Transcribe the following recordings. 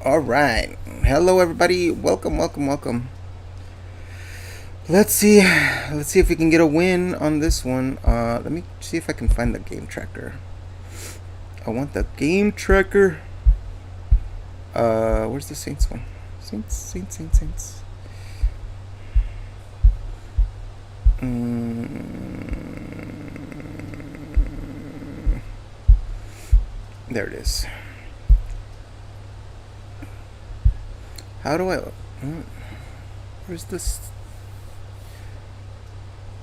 All right. Hello, everybody. Welcome, welcome, welcome. Let's see. Let's see if we can get a win on this one. Let me see if I can find the game tracker. I want the game tracker. Where's the Saints one? Saints. There it is. How do I? Where's this?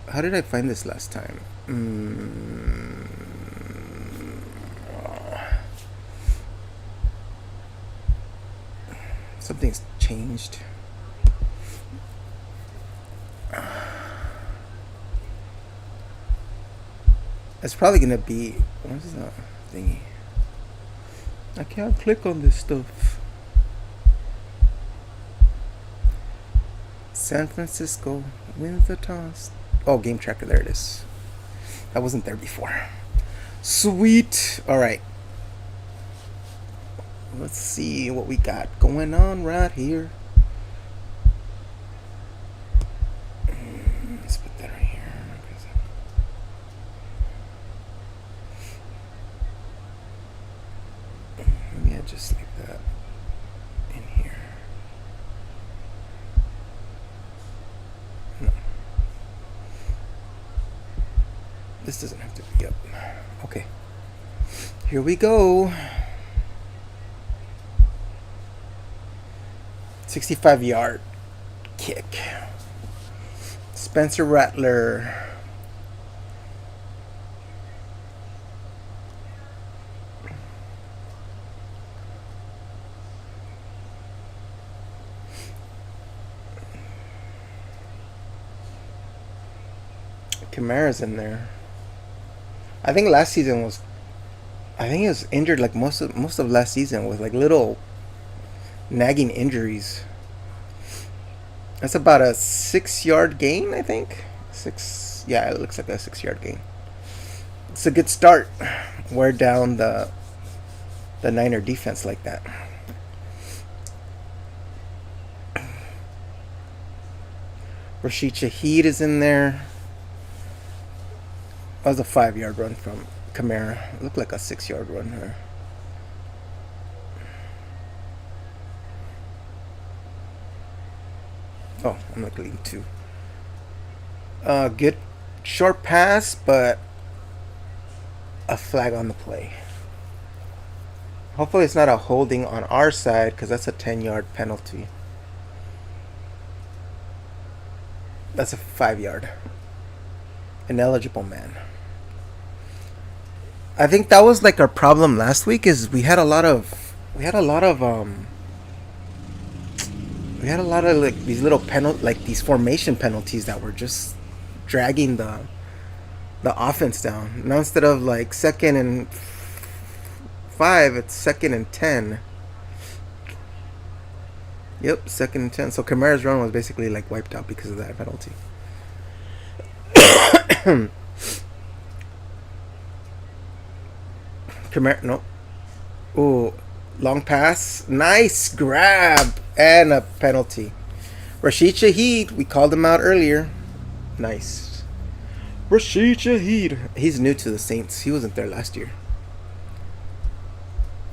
How did I find this last time? Something's changed. It's probably gonna be. What is that thingy? I can't click on this stuff. San Francisco wins the toss. Oh, game tracker. There it is. That wasn't there before. Sweet. All right. Let's see what we got going on right here. Let's put that right here. Yeah, just like that in here. No. This doesn't have to be up. Okay. Here we go. 65-yard kick. Spencer Rattler. Kamara's in there. I think last season was. I think he was injured like most of last season with like little nagging injuries. That's about a 6-yard gain, I think. Six. Yeah, it looks like a 6-yard gain. It's a good start. Wear down the Niner defense like that. Rashid Shaheed is in there. That was a 5-yard run from Kamara. It looked like a 6-yard run here. Oh, I'm like leading two. Good short pass, but a flag on the play. Hopefully it's not a holding on our side because that's a 10-yard penalty. That's a 5-yard. Ineligible man. I think that was like our problem last week is we had a lot of like these little like these formation penalties that were just dragging the offense down. Now instead of like 2nd and 5, it's 2nd and 10. Yep, 2nd and 10. So Kamara's run was basically like wiped out because of that penalty. Kamara, no. Ooh, long pass. Nice grab and a penalty. Rashid Shaheed, we called him out earlier. Nice. Rashid Shaheed. He's new to the Saints. He wasn't there last year.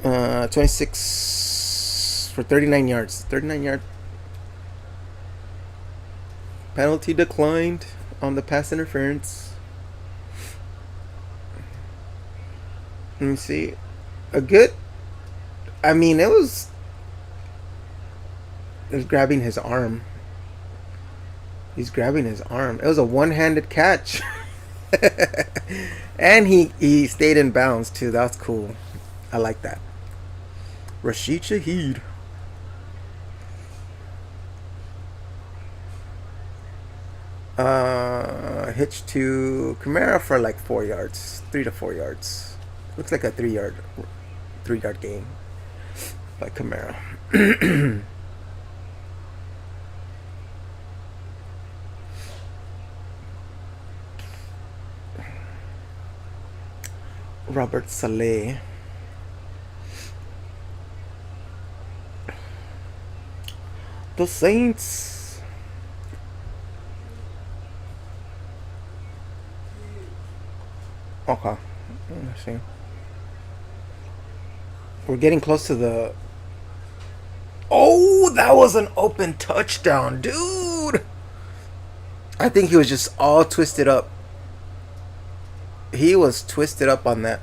26 for 39 yards. 39-yard penalty declined on the pass interference. Let me see. A good. I mean, it was grabbing his arm. He's grabbing his arm. It was a one-handed catch. And he stayed in bounds too. That's cool. I like that. Rashid Shaheed. Hitch to Kamara for like 4 yards. 3 to 4 yards. Looks like a 3-yard gain by Kamara. Robert Saleh. The Saints. Okay. Let's see. We're getting close to the. Oh, that was an open touchdown, dude. I think he was just all twisted up. He was twisted up on that.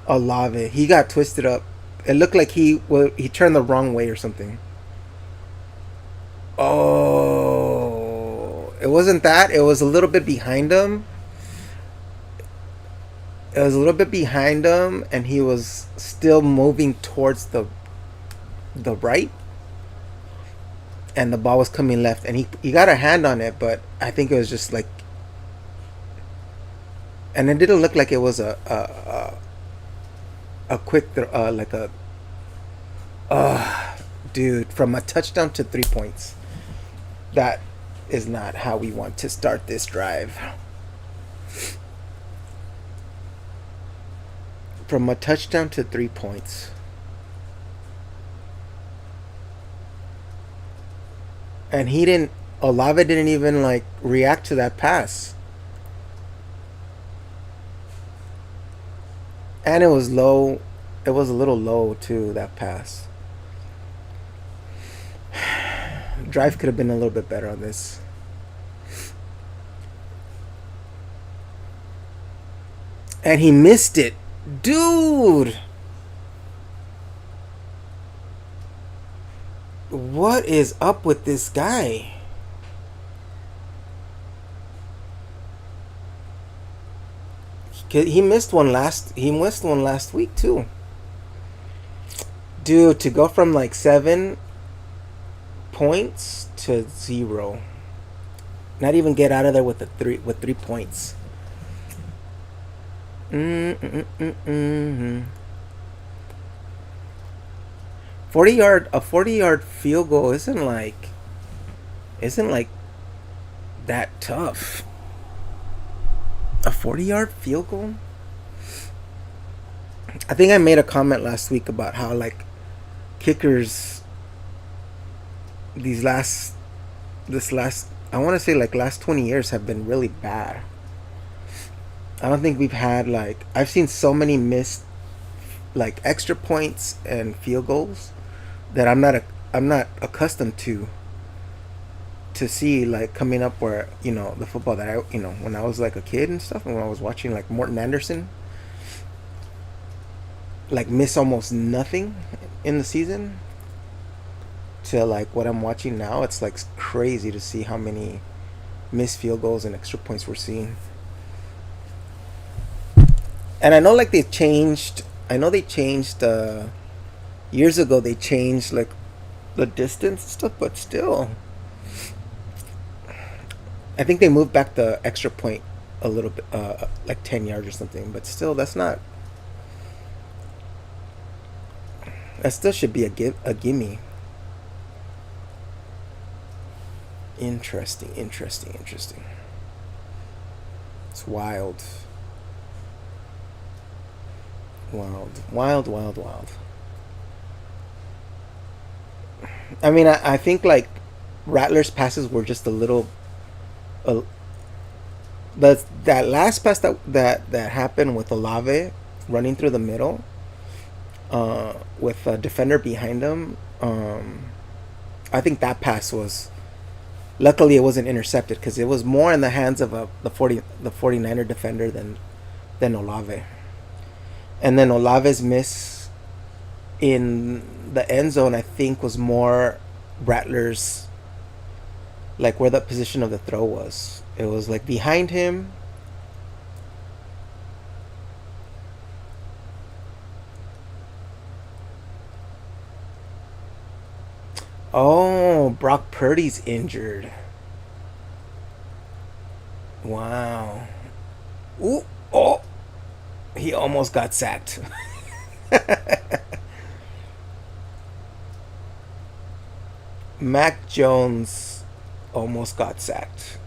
Olave. He got twisted up. It looked like he turned the wrong way or something. Oh, it wasn't that. It was a little bit behind him. It was a little bit behind him, and he was still moving towards the right, and the ball was coming left, and he got a hand on it, but I think it was just like, and it didn't look like it was a quick like a dude, from a touchdown to 3 points. That is not how we want to start this drive. From a touchdown to 3 points. And Olave didn't even like react to that pass. And it was low. It was a little low too, that pass. Drive could have been a little bit better on this. And he missed it. Dude! What is up with this guy? He missed one last week too. Dude, to go from like 7 points to 0. Not even get out of there with 3 points. 40-yard field goal isn't like that tough. A 40-yard field goal? I think I made a comment last week about how like kickers this last I want to say like last 20 years have been really bad. I don't think we've had like, I've seen so many missed like extra points and field goals that I'm not accustomed to see like coming up where, the football that I, when I was like a kid and stuff, and when I was watching like Morton Anderson like miss almost nothing in the season, to like what I'm watching now. It's like crazy to see how many missed field goals and extra points we're seeing. And I know like they changed years ago they changed like the distance and stuff, but still I think they moved back the extra point a little bit, like 10 yards or something, but still that still should be a gimme. Interesting. It's wild. Wild. I mean, I think like Rattler's passes were just a little. That last pass that happened with Olave running through the middle, with a defender behind him. I think that pass was. Luckily, it wasn't intercepted because it was more in the hands of the 49er defender than Olave. And then Olave's miss in the end zone, I think, was more Rattler's, like where the position of the throw was. It was like behind him. Oh, Brock Purdy's injured. Wow. Ooh, oh. He almost got sacked. Mac Jones almost got sacked.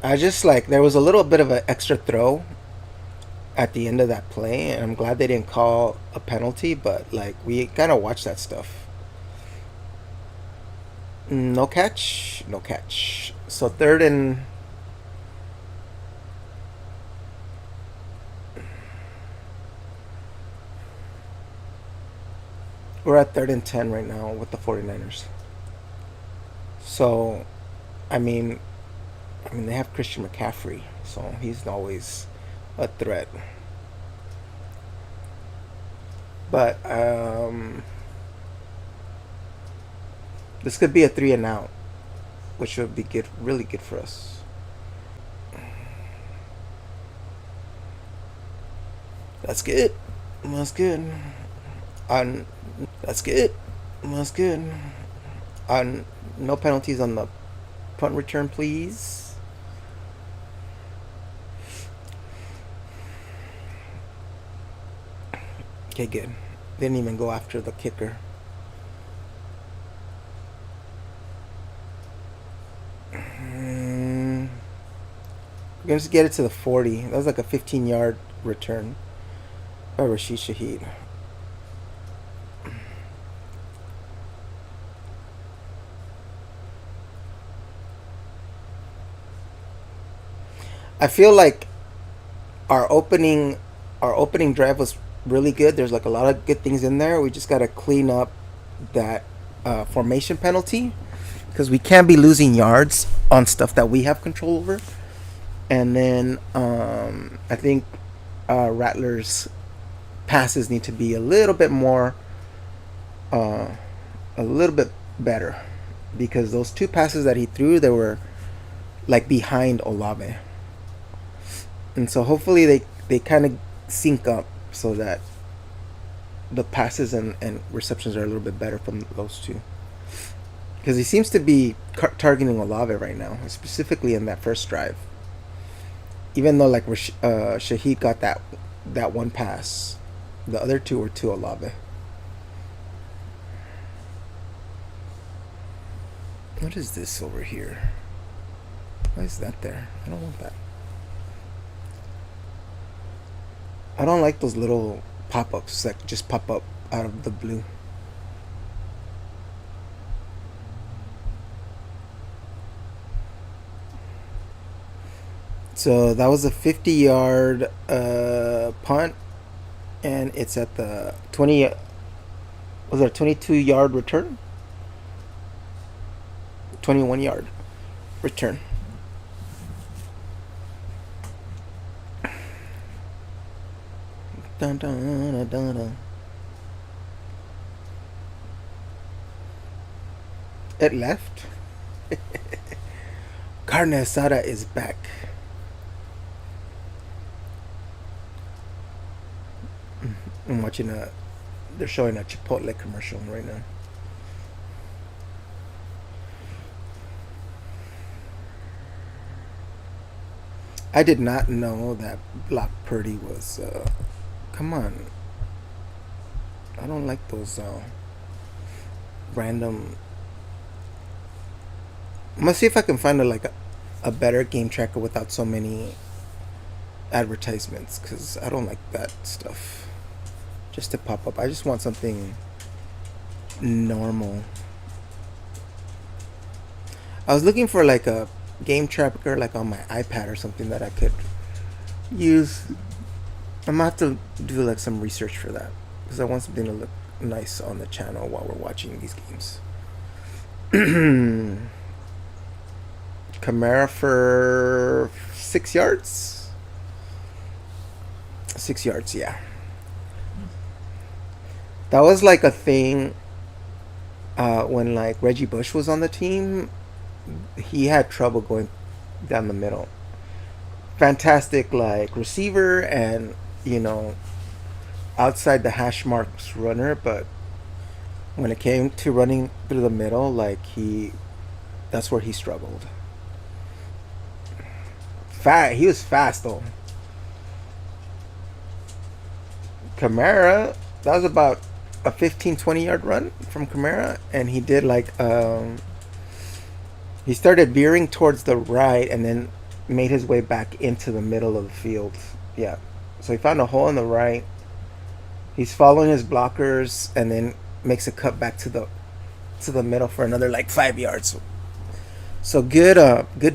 I just like there was a little bit of an extra throw at the end of that play, and I'm glad they didn't call a penalty. But like we kind of watched that stuff. No catch, no catch. So third and we're at third and 10 right now with the 49ers. So, I mean, they have Christian McCaffrey, so he's always a threat. But this could be a three and out, which would be good, really good for us. That's good. That's good. On that's good. That's good. On no penalties on the punt return, please. Okay, good. Didn't even go after the kicker. We're gonna just get it to the 40. That was like a 15-yard return by Rashid Shaheed. I feel like our opening our opening drive was really good. There's like a lot of good things in there. We just gotta clean up that formation penalty because we can't be losing yards on stuff that we have control over. And then I think Rattler's passes need to be uh, a little bit better because those two passes that he threw, they were like behind Olave, and so hopefully they kind of sync up so that the passes and receptions are a little bit better from those two. Because he seems to be targeting Olave right now, specifically in that first drive. Even though like Shaheed got that one pass, the other two were to Olave. What is this over here? Why is that there? I don't want that. I don't like those little pop-ups that just pop up out of the blue. So that was a 50-yard punt, and it's at the 20. Was it a 22-yard return? 21-yard return. Dun, dun, dun, dun, dun. It left. Carne asada is back. I'm watching a. They're showing a Chipotle commercial right now. I did not know that Block Purdy was. Come on. I don't like those random. I'm gonna see if I can find a better game tracker without so many advertisements because I don't like that stuff. Just to pop up. I just want something normal. I was looking for like a game tracker like on my iPad or something that I could use. I'm gonna have to do like some research for that because I want something to look nice on the channel while we're watching these games. Kamara for 6 yards. 6 yards, yeah. That was like a thing when like Reggie Bush was on the team. He had trouble going down the middle. Fantastic like receiver and outside the hash marks runner, but when it came to running through the middle, like that's where he struggled. He was fast though. Kamara, that was about a 15-20 yard run from Kamara, and he did like He started veering towards the right and then made his way back into the middle of the field. Yeah. So he found a hole in the right. He's following his blockers and then makes a cut back to the middle for another like 5 yards. So good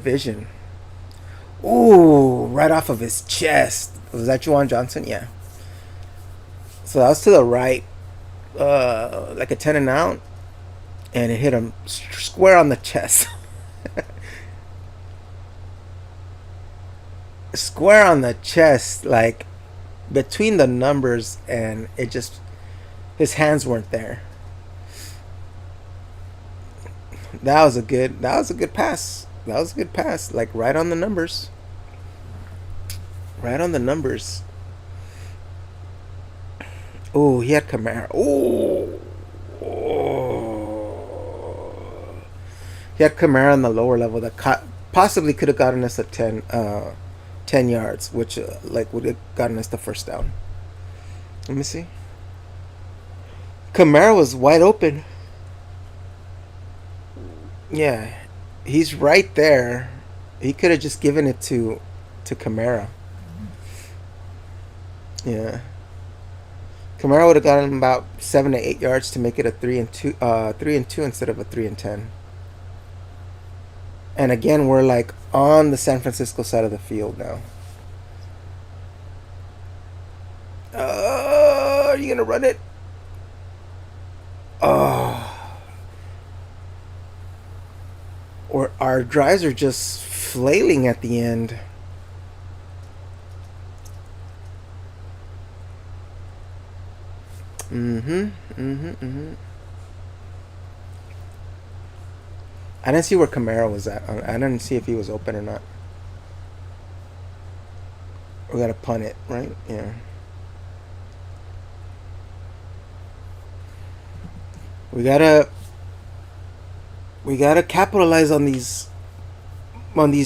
vision. Ooh, right off of his chest. Was that Juwan Johnson? Yeah. So that was to the right, like a 10 and out, and it hit him square on the chest. Square on the chest, like between the numbers, and it just, his hands weren't there. That was a good pass. That was a good pass, like right on the numbers. Right on the numbers. Oh, he had Kamara. Oh. He had Kamara on the lower level that possibly could have gotten us a 10 yards, which like would have gotten us the first down. Let me see. Kamara was wide open. Yeah, he's right there. He could have just given it to Kamara. Yeah, Kamara would have gotten about 7 to 8 yards to make it a 3-2, 3-2 instead of a 3-10. And again, we're like on the San Francisco side of the field now. Are you gonna run it? Oh, or our drives are just flailing at the end. I didn't see where Camaro was at. I didn't see if he was open or not. We gotta punt it, right? Yeah. We gotta capitalize on these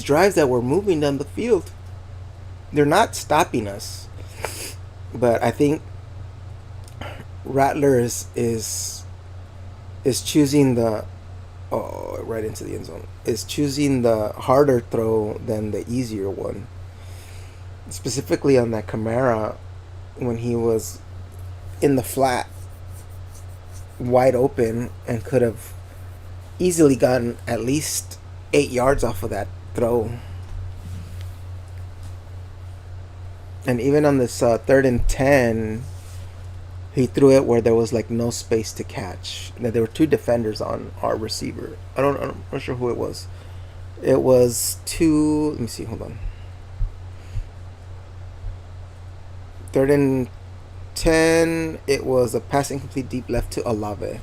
drives that we're moving down the field. They're not stopping us, but I think Rattler is choosing the right into the end zone, is choosing the harder throw than the easier one. Specifically on that Camara, when he was in the flat, wide open, and could have easily gotten at least 8 yards off of that throw. And even on this 3rd and 10, he threw it where there was like no space to catch. Now, there were two defenders on our receiver. I'm not sure who it was. It was two. Let me see. Hold on. 3rd and 10. It was a pass incomplete deep left to Olave.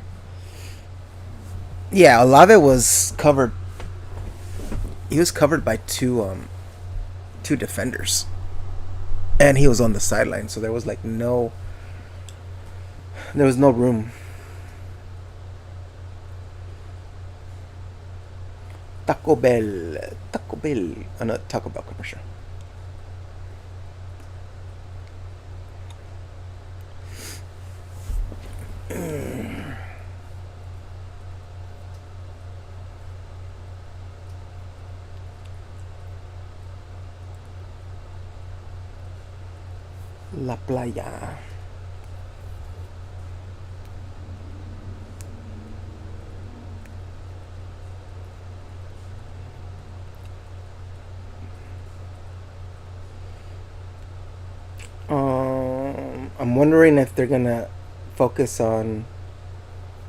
Yeah, Olave was covered. He was covered by two defenders, and he was on the sideline, so there was like no room. Taco Bell, another Taco Bell commercial. La playa. I'm wondering if they're gonna focus on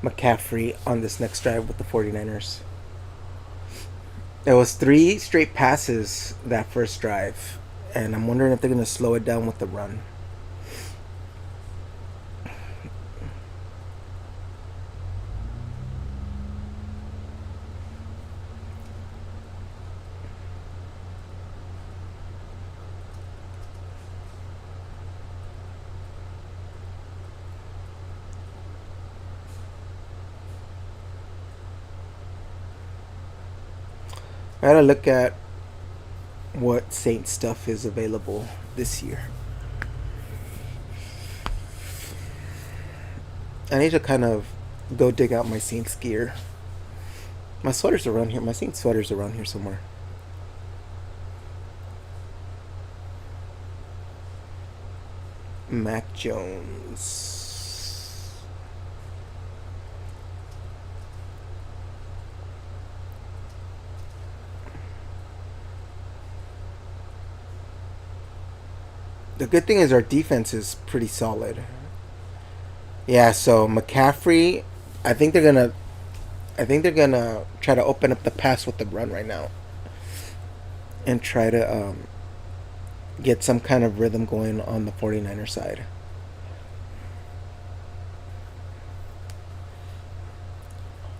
McCaffrey on this next drive with the 49ers. It was 3 straight passes that first drive, and I'm wondering if they're gonna slow it down with the run. I gotta look at what Saint stuff is available this year. I need to kind of go dig out my Saints gear. My sweater's around here. My Saint sweater's around here somewhere. Mac Jones. The good thing is our defense is pretty solid. Yeah, so McCaffrey, I think they're gonna I think they're gonna try to open up the pass with the run right now and try to get some kind of rhythm going on the 49er side.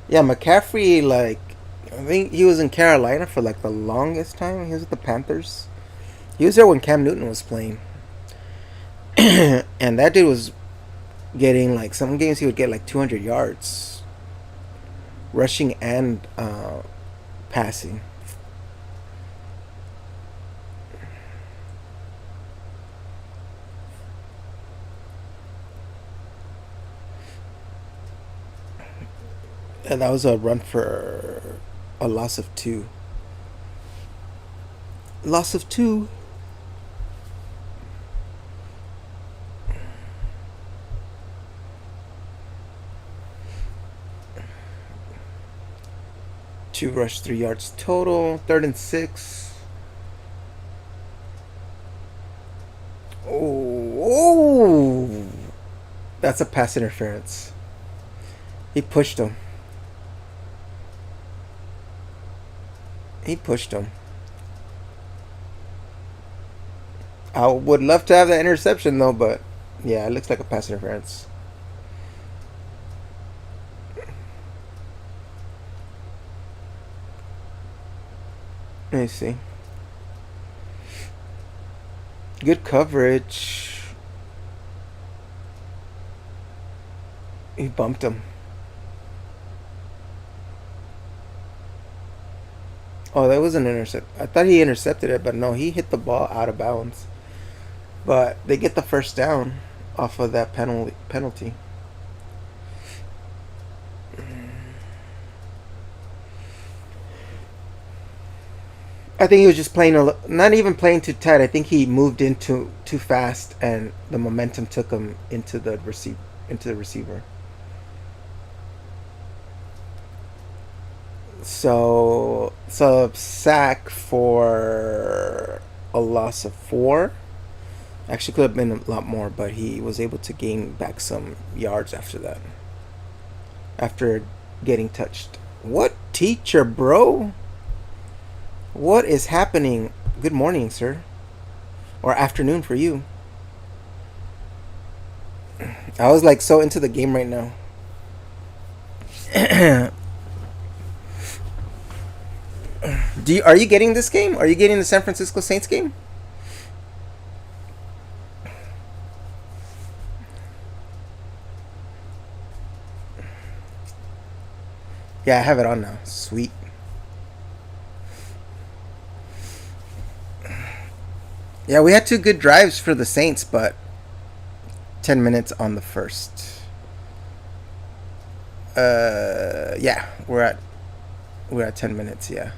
Yeah, McCaffrey, like, I think he was in Carolina for like the longest time. He was with the Panthers. He was there when Cam Newton was playing. And that dude was getting, like, some games he would get like 200 yards rushing and passing. And that was a run for a loss of two. Loss of two. Two rush, 3 yards total. 3rd and 6. Oh, that's a pass interference. He pushed him. He pushed him. I would love to have that interception though, but yeah, it looks like a pass interference. Let me see. Good coverage. He bumped him. Oh, that was an intercept. I thought he intercepted it, but no, he hit the ball out of bounds. But they get the first down off of that penalty. I think he was just playing not even playing too tight. I think he moved into too fast, and the momentum took him into the receiver. So sack for a loss of 4. Actually, could have been a lot more, but he was able to gain back some yards after that. After getting touched. What teacher, bro? What is happening? Good morning, sir. Or afternoon for you. I was like so into the game right now. Are you getting this game? Are you getting the San Francisco Saints game? Yeah, I have it on now. Sweet. Yeah, we had 2 good drives for the Saints, but 10 minutes on the first. Yeah, we're at 10 minutes. Yeah.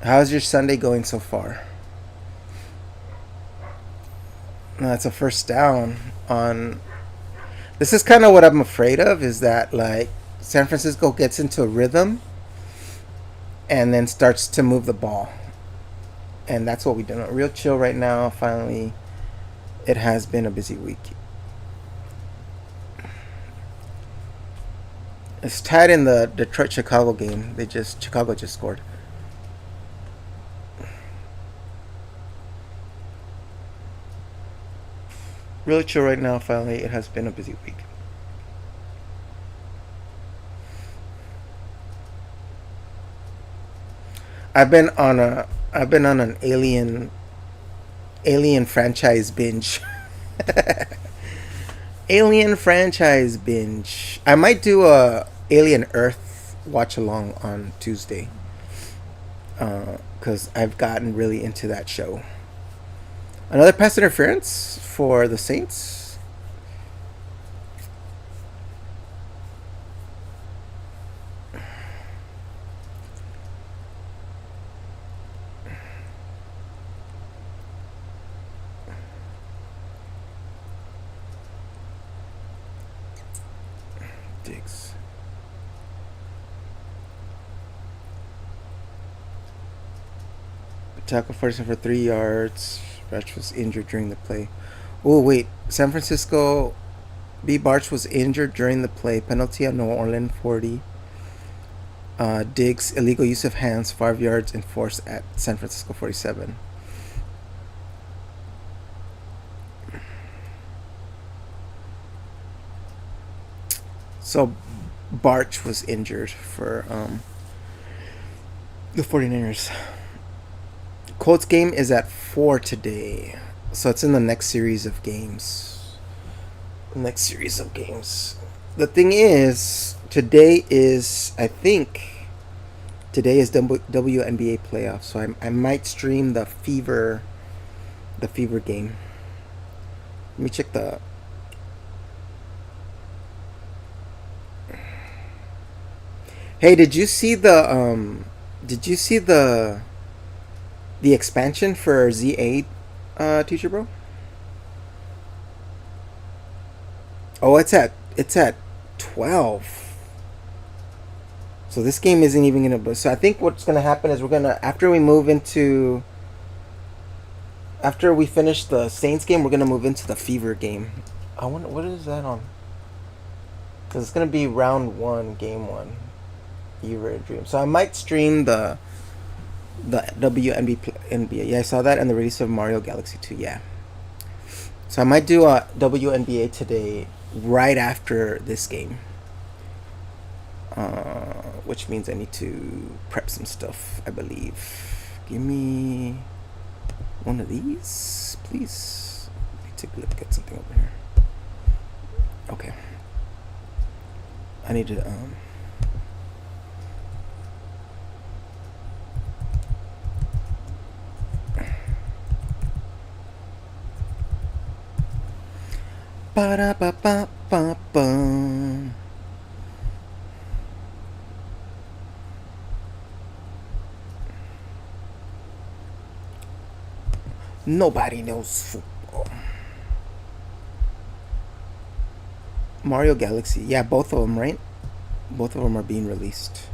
How's your Sunday going so far? No, that's a first down on. This is kind of what I'm afraid of, is that, like, San Francisco gets into a rhythm and then starts to move the ball. And that's what we do. Real chill right now. Finally, it has been a busy week. It's tied in the Detroit-Chicago game. Chicago just scored. Really chill right now. Finally, it has been a busy week. I've been on an alien franchise binge. Alien franchise binge. I might do a Alien Earth watch along on Tuesday. because I've gotten really into that show. Another pass interference for the Saints. Diggs. Tackle first for 3 yards. Barch was injured during the play. Oh wait, San Francisco. B. Barch was injured during the play. Penalty on New Orleans 40. Diggs illegal use of hands 5 yards enforced at San Francisco 47. So Barch was injured for the 49ers. Colts game is at 4 today. So it's in the next series of games. The thing is, today is, I think, today is WNBA playoffs. So I might stream the Fever game. Let me check the... Hey, did you see the expansion for Z8, teacher bro? Oh, it's at 12. So this game isn't even gonna. So I think what's gonna happen is we're gonna, after we finish the Saints game, we're gonna move into the Fever game. I wonder what is that on? Because it's gonna be round 1, game 1. Fever Dream. So I might stream the WNBA. Yeah, I saw that, and the release of Mario Galaxy 2. Yeah. So I might do a WNBA today, right after this game. Which means I need to prep some stuff, I believe. Give me one of these, please. Let me take a look at something over here. Okay. I need to Ba-da-ba-ba-ba-bum. Nobody knows football. Mario Galaxy. Yeah, both of them, right? Both of them are being released.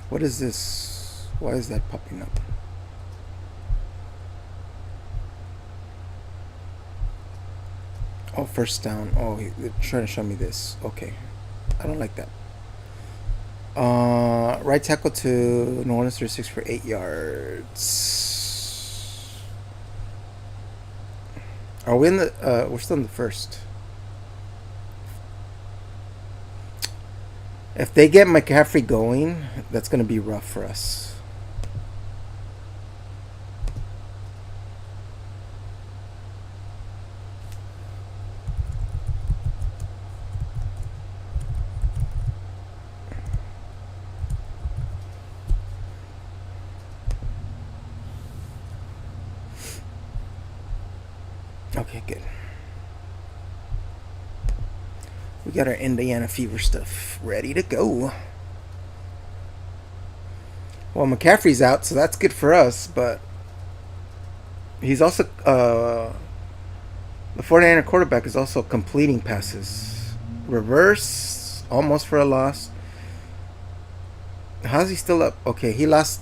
What is this? Why is that popping up? Oh, first down. Oh, they're trying to show me this. Okay. I don't like that. Right tackle to New Orleans 36 for 8 yards. Are we in the... we're still in the first. If they get McCaffrey going, that's going to be rough for us. Okay, good. We got our Indiana Fever stuff ready to go. Well, McCaffrey's out, so that's good for us, but he's also... the 49er quarterback is also completing passes. Reverse, almost for a loss. How's he still up? Okay, he lost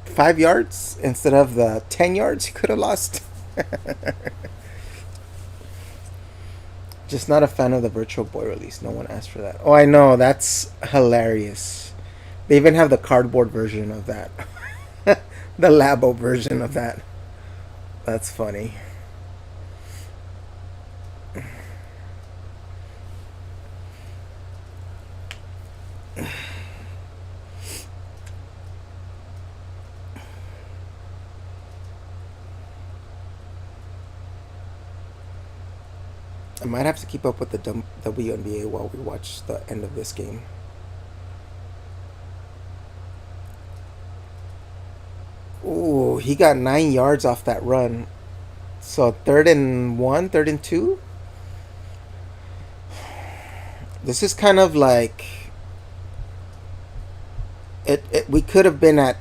5 yards instead of the 10 yards he could have lost. Just not a fan of the Virtual Boy release. No one asked for that. Oh, I know. That's hilarious. They even have the cardboard version of that. The Labo version of that. That's funny. I might have to keep up with the WNBA while we watch the end of this game. Ooh, he got 9 yards off that run. So 3rd and 1, 3rd and 2. This is kind of like it. We could have been at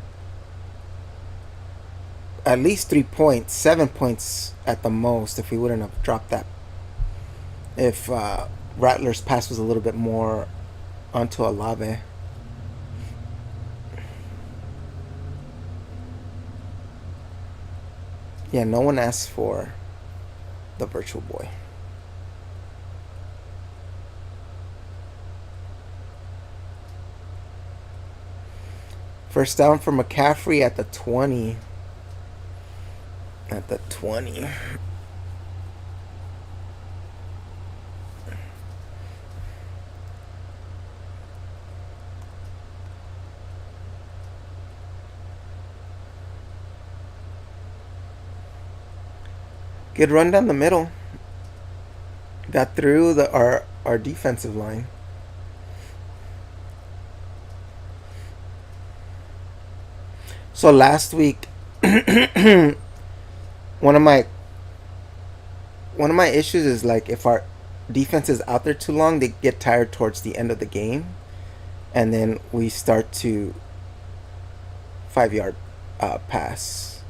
least 3 points, 7 points at the most if we wouldn't have dropped that. If Rattler's pass was a little bit more onto Alave. Yeah, no one asked for the virtual boy. First down for McCaffrey at the 20. At the 20. Good run down the middle. Got through our defensive line. So last week, one of my issues is like if our defense is out there too long, they get tired towards the end of the game, and then we start to 5 yard pass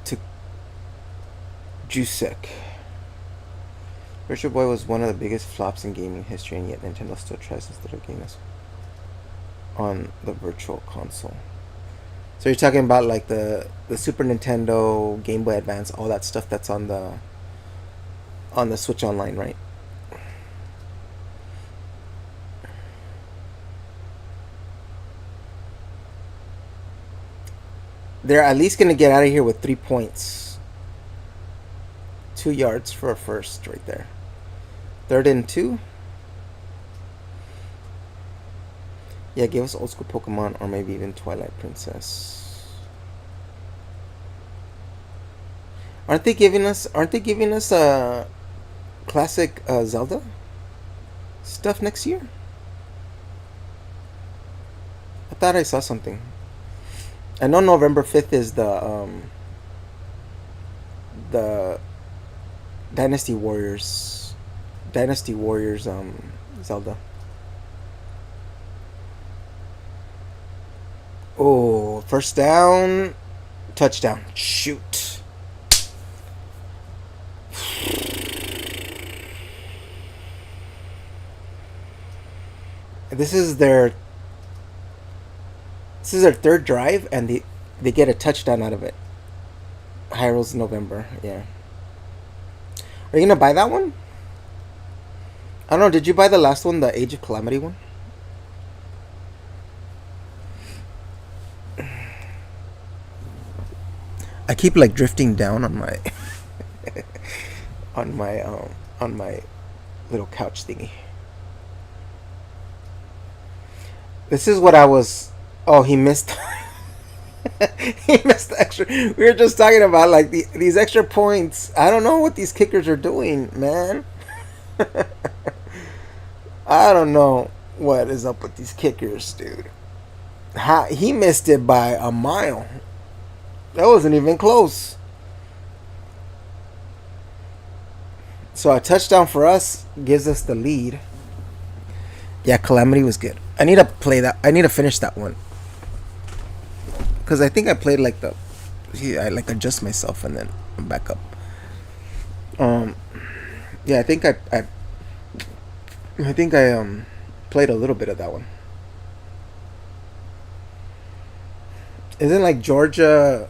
to Jusek. Virtual Boy was one of the biggest flops in gaming history, and yet Nintendo still tries instead of getting us on the virtual console. So you're talking about like the Super Nintendo, Game Boy Advance, all that stuff that's on the Switch Online, right? They're at least gonna get out of here with 3 points. 2 yards for a first right there. 3rd and 2. Yeah, give us old school Pokemon or maybe even Twilight Princess. Aren't they giving us classic Zelda stuff next year? I thought I saw something. I know November 5th is the Dynasty Warriors Zelda. Oh, first down, touchdown. Shoot. This is their third drive, and they get a touchdown out of it. Hyrule's November, yeah. Are you gonna buy that one? I don't know. Did you buy the last one, the Age of Calamity one? I keep like drifting down on my on my little couch thingy. This is what I was. Oh, he missed. He missed the extra. We were just talking about like these extra points. I don't know what these kickers are doing, man. I don't know what is up with these kickers, dude. He missed it by a mile. That wasn't even close. So a touchdown for us gives us the lead. Yeah, Calamity was good. I need to play that. I need to finish that one. Because I think I played like I like adjust myself and then I'm back up. Yeah, I think I played a little bit of that one. Isn't like Georgia?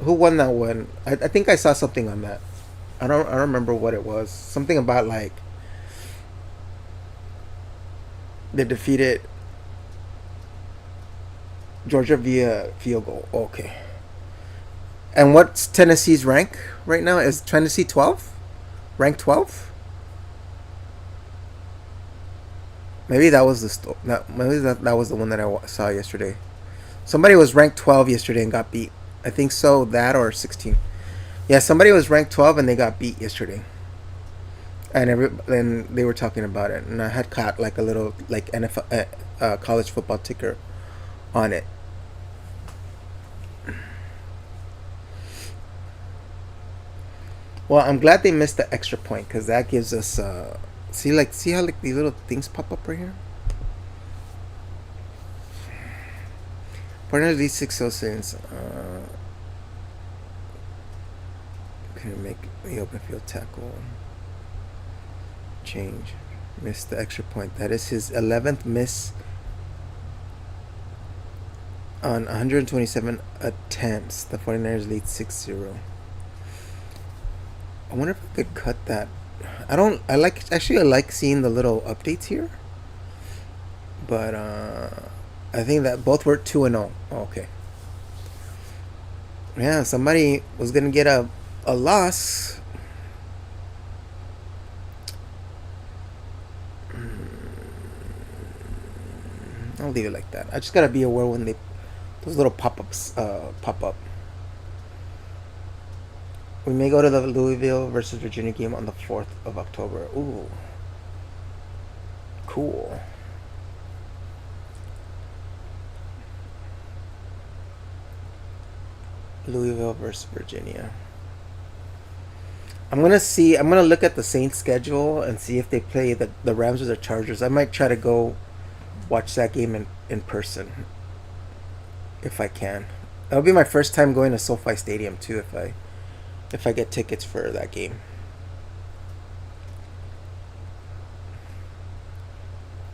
Who won that one? I think I saw something on that. I don't remember what it was. Something about like they defeated Georgia via field goal. Okay. And what's Tennessee's rank right now? Is Tennessee 12? Rank 12? Maybe that was the maybe that was the one that saw yesterday. Somebody was ranked 12 yesterday and got beat. I think so. That or 16. Yeah, somebody was ranked 12 and they got beat yesterday. And they were talking about it, and I had caught like a little like NFL college football ticker on it. Well, I'm glad they missed the extra point because that gives us see how like these little things pop up right here. Partners these 6 can make the open field tackle change. Missed the extra point. That is his 11th miss on 127 attempts. The 49ers lead 6-0. I wonder if I could cut that. I like seeing the little updates here. But I think that both were 2-0. Oh, okay. Yeah, somebody was gonna get a loss. I'll leave it like that. I just gotta be aware when those little pop-ups pop up. We may go to the Louisville versus Virginia game on the 4th of October. Ooh. Cool. Louisville versus Virginia. I'm gonna look at the Saints schedule and see if they play the Rams or the Chargers. I might try to go watch that game in person if I can. That'll be my first time going to SoFi Stadium too if I get tickets for that game.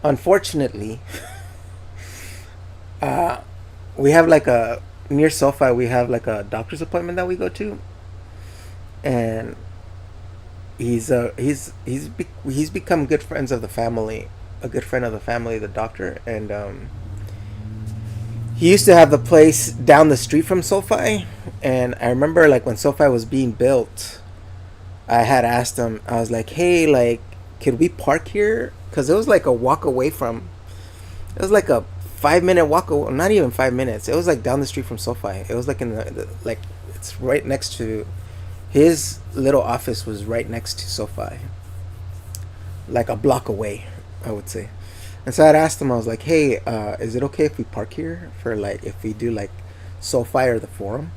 Unfortunately, we have like a near SoFi. We have like a doctor's appointment that we go to, and he's become good friends of the family, a good friend of the family, the doctor, and he used to have the place down the street from SoFi, and I remember like when SoFi was being built, I had asked him. I was like, "Hey, like, could we park here?" Because it was like a walk away from. It was like a 5-minute walk away. Not even 5 minutes. It was like down the street from SoFi. It was like in the like it's right next to. His little office was right next to SoFi. Like a block away, I would say. And so I'd asked him, I was like, hey, is it okay if we park here for like, if we do like SoFi or the Forum?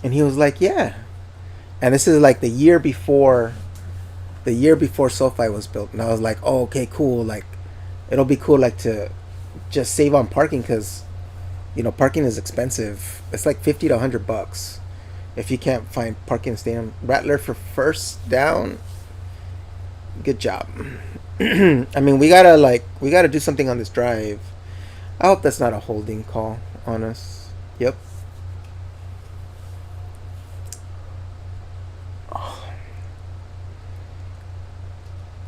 And he was like, yeah. And this is like the year before SoFi was built. And I was like, oh, okay, cool. Like, it'll be cool like to just save on parking because, you know, parking is expensive. It's like $50 to $100 if you can't find parking stadium. Rattler for first down. Good job. I mean, we gotta do something on this drive. I hope that's not a holding call on us. Yep. Oh.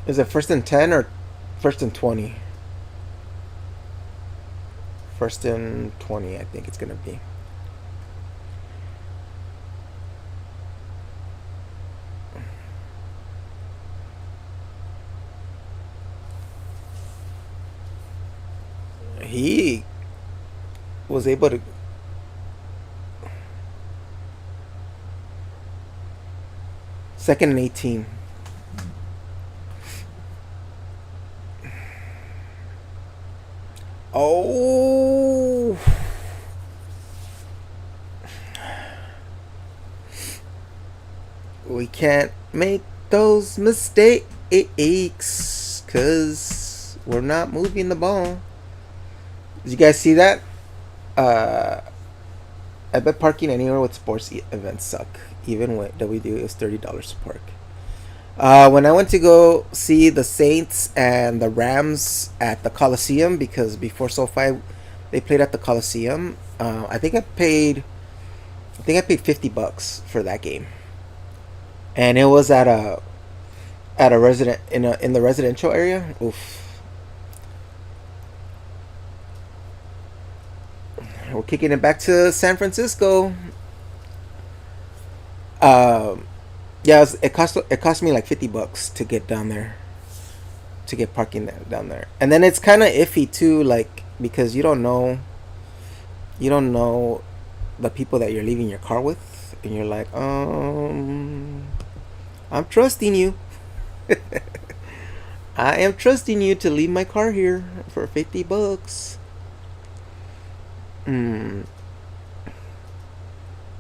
Is it 1st and 10 or 1st and 20? 1st and 20, I think it's gonna be. He was able to. Second and 18. Oh. We can't make those mistakes because we're not moving the ball. Did you guys see that? I bet parking anywhere with sports events suck. Even what we do is $30 to park. When I went to go see the Saints and the Rams at the Coliseum, because before SoFi, they played at the Coliseum. I think I paid $50 for that game, and it was at a resident in the residential area. Oof. We're kicking it back to San Francisco. Yeah, it cost me like $50 to get down there to get parking down there. And then it's kind of iffy too, like because you don't know the people that you're leaving your car with, and you're like, I'm trusting you. I am trusting you to leave my car here for $50. Mm,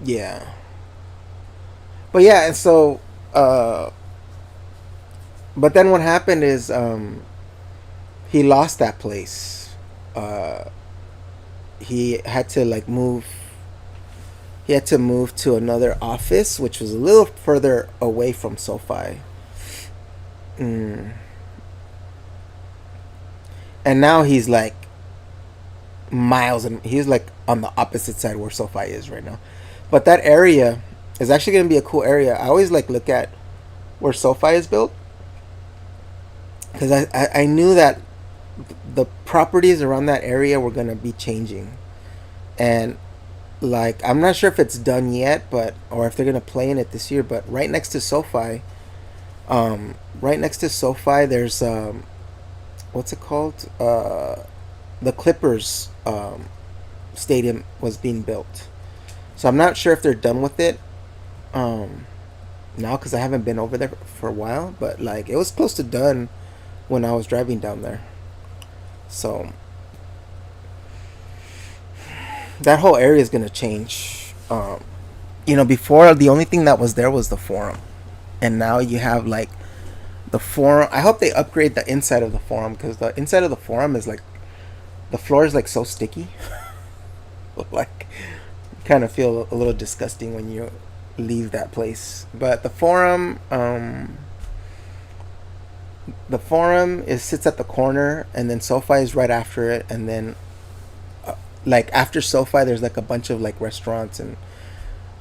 yeah, but yeah, and so, uh, but then what happened is, he lost that place. Uh, he had to like move. He had to move to another office, which was a little further away from SoFi. Mm. And now he's like miles, and he's like on the opposite side where SoFi is right now. But that area is actually going to be a cool area. I always like look at where SoFi is built because I knew that the properties around that area were going to be changing, and like I'm not sure if it's done yet, but or if they're going to play in it this year. But right next to SoFi, there's what's it called? The Clippers stadium was being built. So I'm not sure if they're done with it now because I haven't been over there for a while. But like it was close to done when I was driving down there. So that whole area is gonna change. Before the only thing that was there was the forum, and now you have like the forum. I hope they upgrade the inside of the forum because the inside of the forum is like the floor is like so sticky. Like kind of feel a little disgusting when you leave that place. But the forum is sits at the corner, and then SoFi is right after it, and then like after SoFi, there's like a bunch of like restaurants, and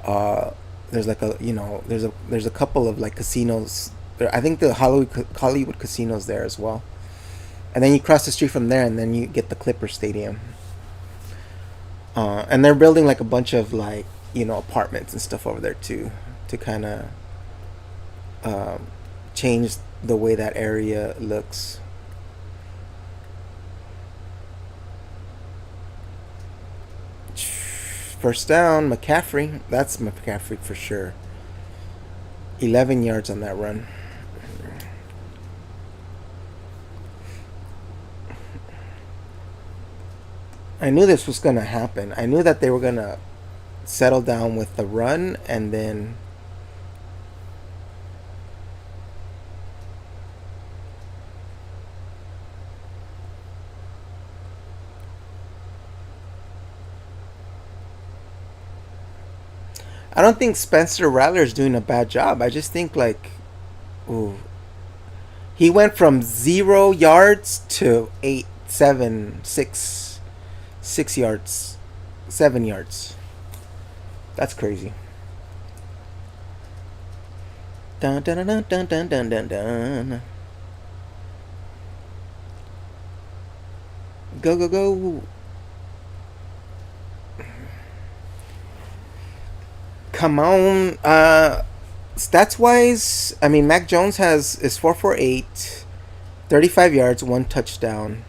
uh, there's like there's a couple of like casinos. I think the Hollywood casinos there as well, and then you cross the street from there, and then you get the Clipper Stadium. And they're building like a bunch of like apartments and stuff over there too, to kind of change the way that area looks. First down, McCaffrey. That's McCaffrey for sure. 11 yards on that run. I knew this was going to happen. I knew that they were going to settle down with the run, and then I don't think Spencer Rattler's doing a bad job. I just think like, ooh, he went from 0 yards to 6 yards, 7 yards. That's crazy. Dun dun dun dun dun dun dun dun. Go go go. Come on. Stats wise, I mean Mac Jones is 448, 35 yards, 1 touchdown.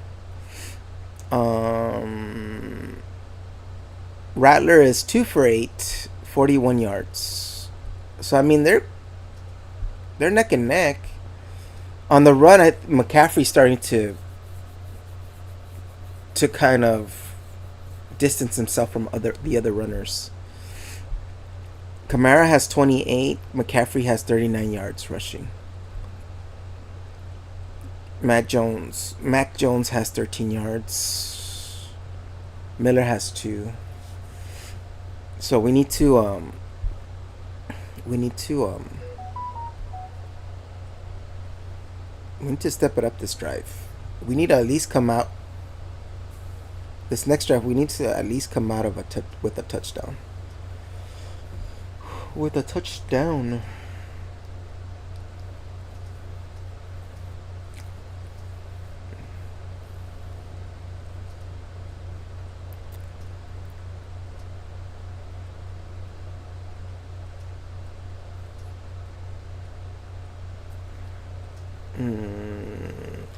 Rattler is 2 for 8, 41 yards. So I mean they're neck and neck. On the run, McCaffrey's starting to kind of distance himself from the other runners. Kamara has 28. McCaffrey has 39 yards rushing. Mac Jones has 13 yards. Miller has 2. So we need to step it up this drive. We need to at least come out this next drive. We need to at least come out of with a touchdown. With a touchdown.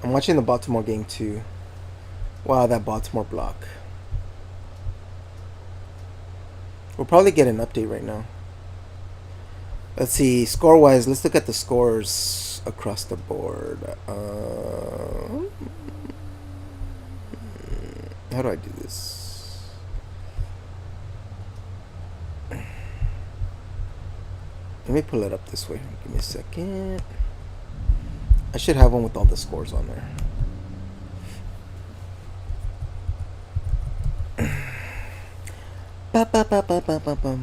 I'm watching the Baltimore game too. Wow, that Baltimore block. We'll probably get an update right now. Let's see, score-wise, let's look at the scores across the board. How do I do this? Let me pull it up this way. Give me a second. I should have one with all the scores on there. Ba ba ba ba ba ba ba.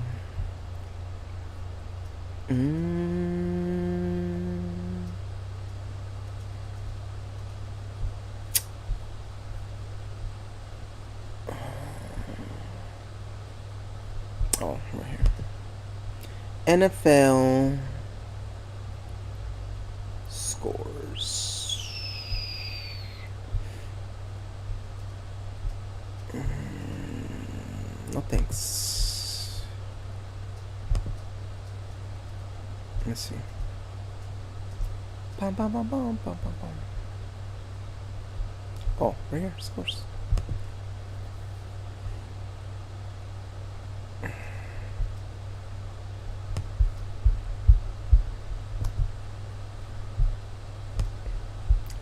Oh, right here. NFL scores. No thanks. Let's see. Bum, bum, bum, bum, bum, bum, bum. Oh, right here, scores.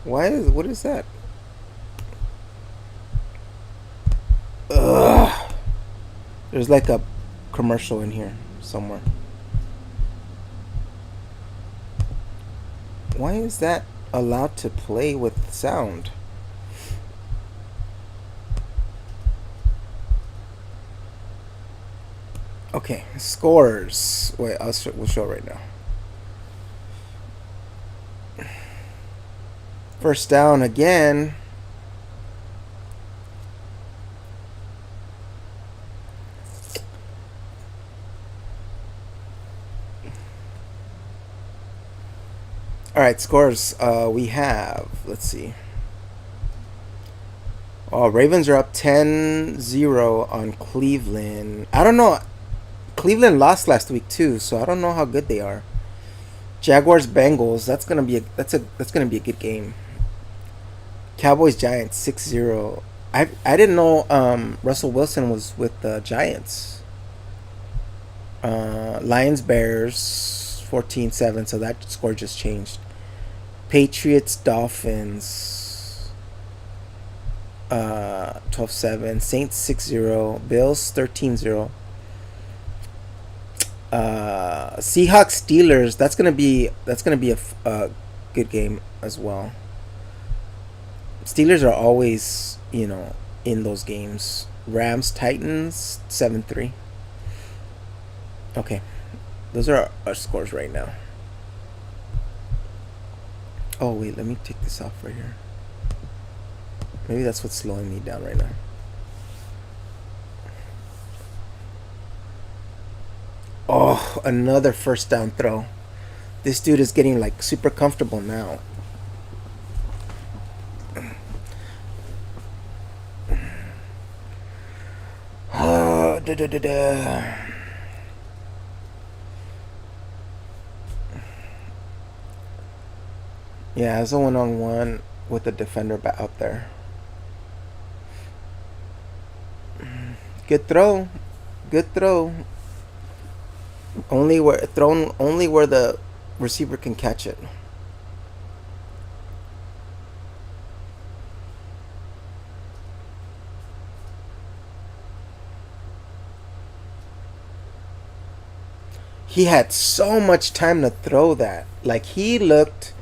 What is that? Ugh. There's like a commercial in here somewhere. Why is that allowed to play with sound? Okay, scores. Wait, we'll show right now. First down again. All right, scores. We have, let's see. Oh, Ravens are up 10-0 on Cleveland. I don't know. Cleveland lost last week too, so I don't know how good they are. Jaguars Bengals. That's gonna be a good game. Cowboys Giants 6-0. I didn't know Russell Wilson was with the Giants. Lions Bears 14-7, so that score just changed. Patriots Dolphins 12-7. Saints 6-0. Bills 13-0. Seahawks Steelers. That's gonna be a good game as well. Steelers are always, in those games. Rams Titans 7-3. Okay, those are our scores right now. Oh wait, let me take this off right here. Maybe that's what's slowing me down right now. Oh, another first down throw. This dude is getting like super comfortable now. Yeah, it's a one-on-one with the defender out there. Good throw. Good throw. Only where the receiver can catch it. He had so much time to throw that. Like, he looked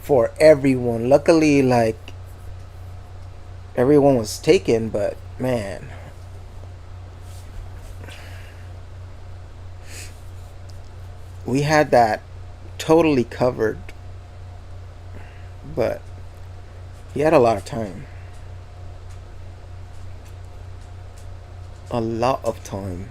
for everyone. Luckily, like, everyone was taken, but man. We had that totally covered. But he had a lot of time. A lot of time.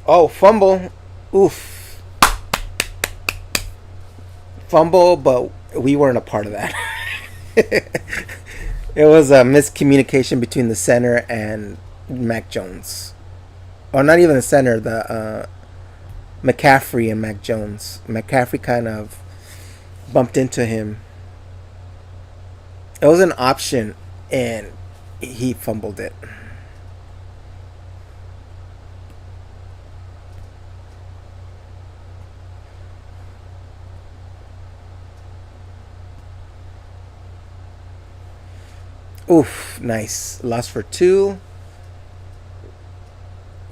Oh, fumble. Oof. Fumble, but we weren't a part of that. It was a miscommunication between the center and Mac Jones, or not even the center. The McCaffrey and Mac Jones. McCaffrey kind of bumped into him. It was an option, and he fumbled it. Oof, nice. Lost for two.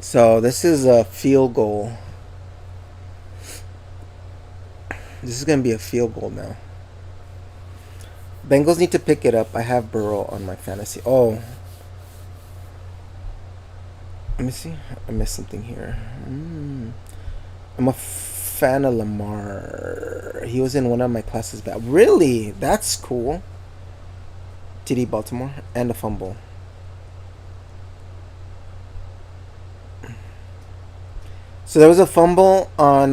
So this is a field goal. This is going to be a field goal now. Bengals need to pick it up. I have Burrow on my fantasy. Oh. Let me see. I missed something here. I'm a fan of Lamar. He was in one of my classes back. Really? That's cool. TD Baltimore and a fumble. So there was a fumble on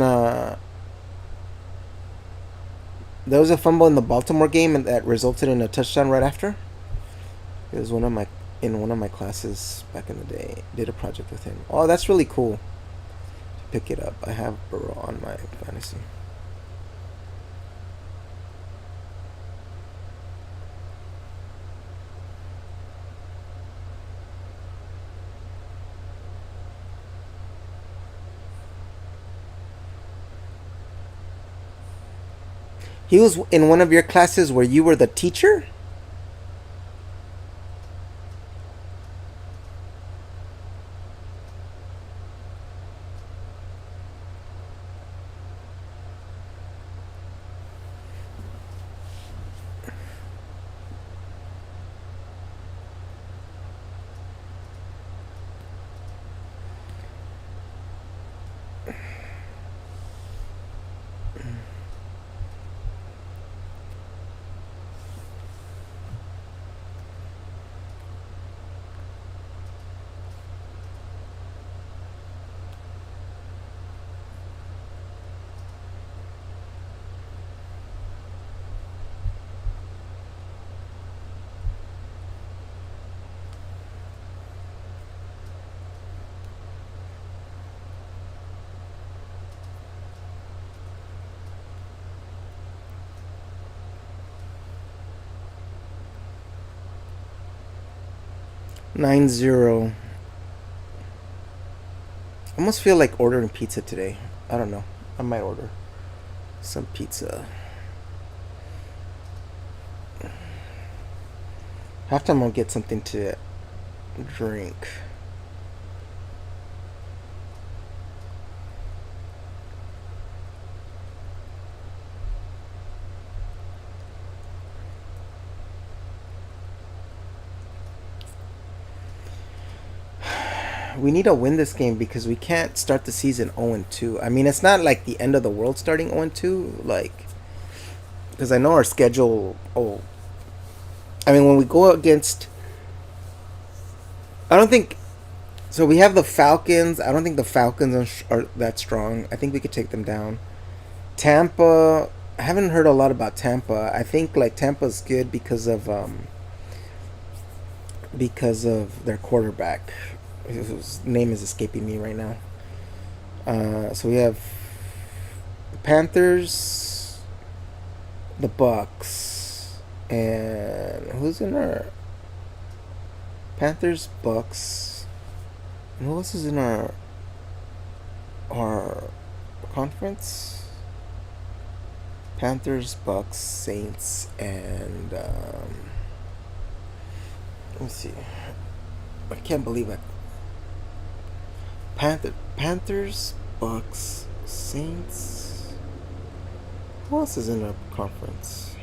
there was a fumble in the Baltimore game and that resulted in a touchdown right after. It was one of my classes back in the day. Did a project with him. Oh, that's really cool. To pick it up. I have Burrow on my fantasy. He was in one of your classes where you were the teacher? Nine zero. I almost feel like ordering pizza today. I don't know. I might order some pizza. Halftime I'll get something to drink. We need to win this game because we can't start the season 0-2. I mean, it's not like the end of the world starting 0-2. Like, because I know our schedule. Oh, I mean, when we go against, I don't think. So we have the Falcons. I don't think the Falcons are that strong. I think we could take them down. Tampa. I haven't heard a lot about Tampa. I think like Tampa's good because of their quarterback. His name is escaping me right now. So we have the Panthers, the Bucks, and who's in our Panthers, Bucks, and who else is in our conference? Panthers, Bucks, Saints, and let me see. I can't believe it. Panthers, Bucks, Saints. Who else is in our conference?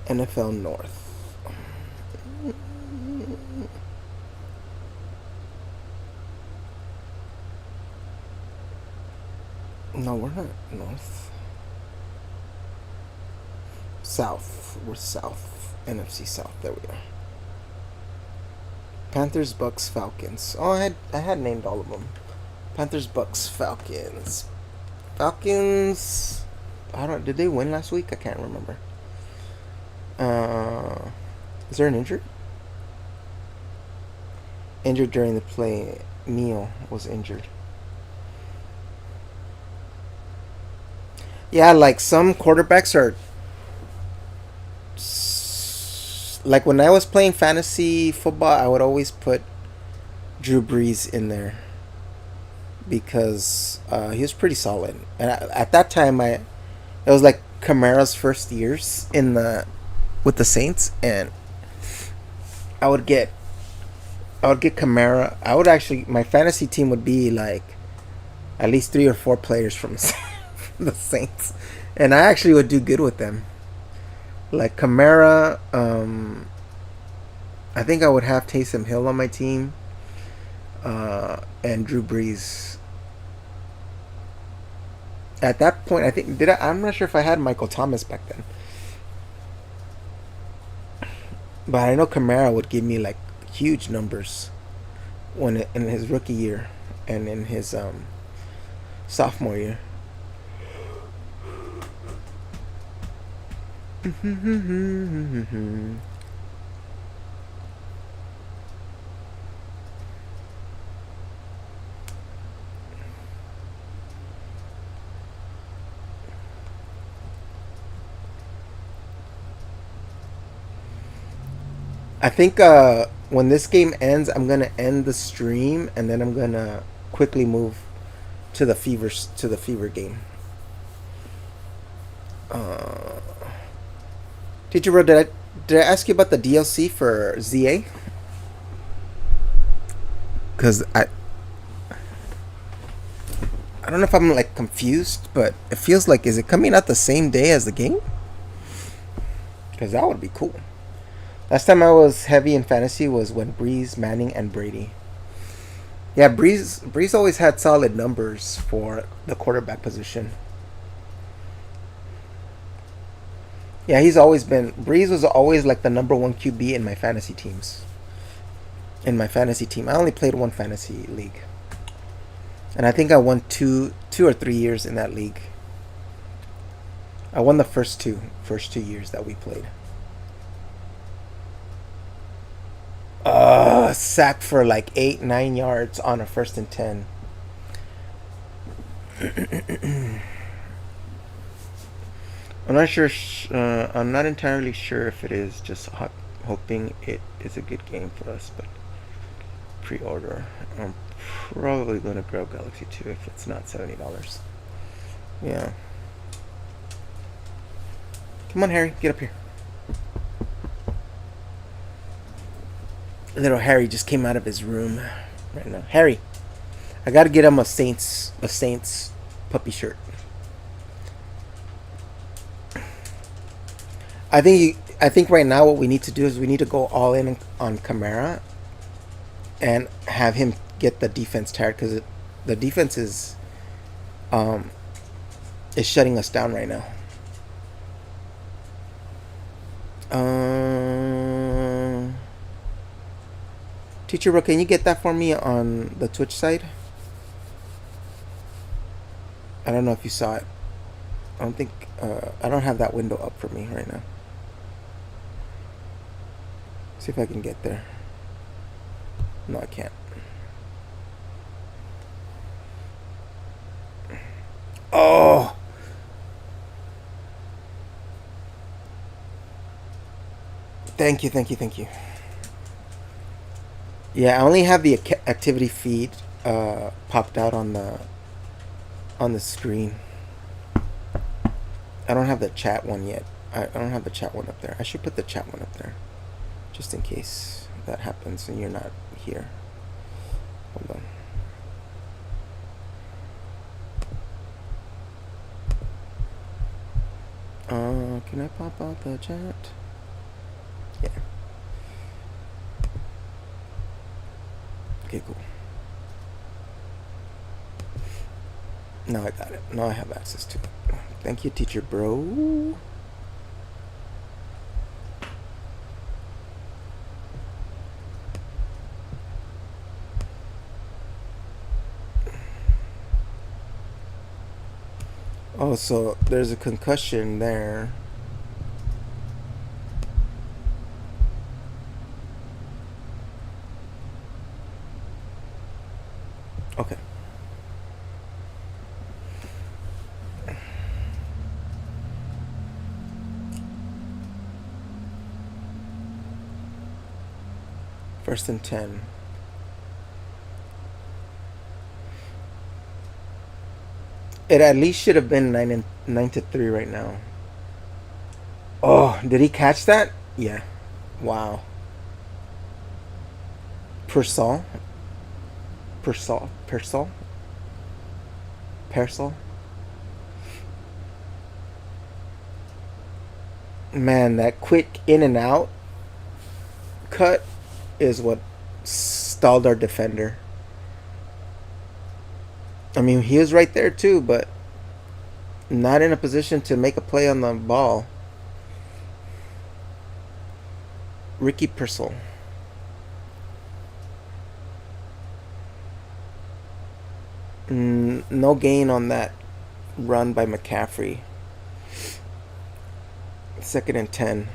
NFL North. No, we're not North. South. We're South. NFC South. There we are. Panthers, Bucks, Falcons. Oh, I had named all of them. Panthers, Bucks, Falcons. Falcons. I don't. Did they win last week? I can't remember. Uh, is there an injury? Injured during the play. Neal was injured. Yeah, like some quarterbacks are. Like when I was playing fantasy football, I would always put Drew Brees in there because he was pretty solid. And at that time, it was like Kamara's first years in the with the Saints, and I would get I would get Kamara. I would actually my fantasy team would be like at least 3 or 4 players from the Saints, and I actually would do good with them. Like Kamara, I think I would have Taysom Hill on my team, and Drew Brees. At that point, I think did I? I'm not sure if I had Michael Thomas back then, but I know Kamara would give me like huge numbers when in his rookie year and in his sophomore year. I think when this game ends, I'm gonna end the stream and then I'm gonna quickly move to the fever game. Uh, Teacher bro, did I ask you about the DLC for ZA? Because I don't know if I'm like confused, but it feels like is it coming out the same day as the game? Because that would be cool. Last time I was heavy in fantasy was when Breeze, Manning, and Brady. Yeah, Breeze always had solid numbers for the quarterback position. Yeah, he's always been. Breeze was always like the number one QB in my fantasy teams. In my fantasy team, I only played one fantasy league, and I think I won 2 or 3 years in that league. I won the first two years that we played. Sack for like 8-9 yards on a 1st and 10. I'm not sure. I'm not entirely sure if it is. Just hoping it is a good game for us. But pre-order. I'm probably gonna grab Galaxy 2 if it's not $70. Yeah. Come on, Harry, get up here. Little Harry just came out of his room right now. Harry, I gotta get him a Saints puppy shirt. I think right now what we need to do is we need to go all in on Kamara and have him get the defense tired because the defense is shutting us down right now. Teacher bro, can you get that for me on the Twitch side? I don't know if you saw it. I don't think I don't have that window up for me right now. See if I can get there. No, I can't. Oh. Thank you. Yeah, I only have the activity feed popped out on the screen. I don't have the chat one yet. I don't have the chat one up there. I should put the chat one up there, just in case that happens and you're not here. Hold on. Can I pop out the chat? Yeah. Okay, cool. Now I got it. Now I have access to it. Thank you, teacher bro. Oh, so there's a concussion there. Okay. First and 10. It at least should have been 9-3 right now. Oh, did he catch that? Yeah. Wow. Persol. Persol. Persol. Persol. Man, that quick in and out cut is what stalled our defender. I mean, he was right there too, but not in a position to make a play on the ball. Ricky Persol. No gain on that run by McCaffrey. Second and 10.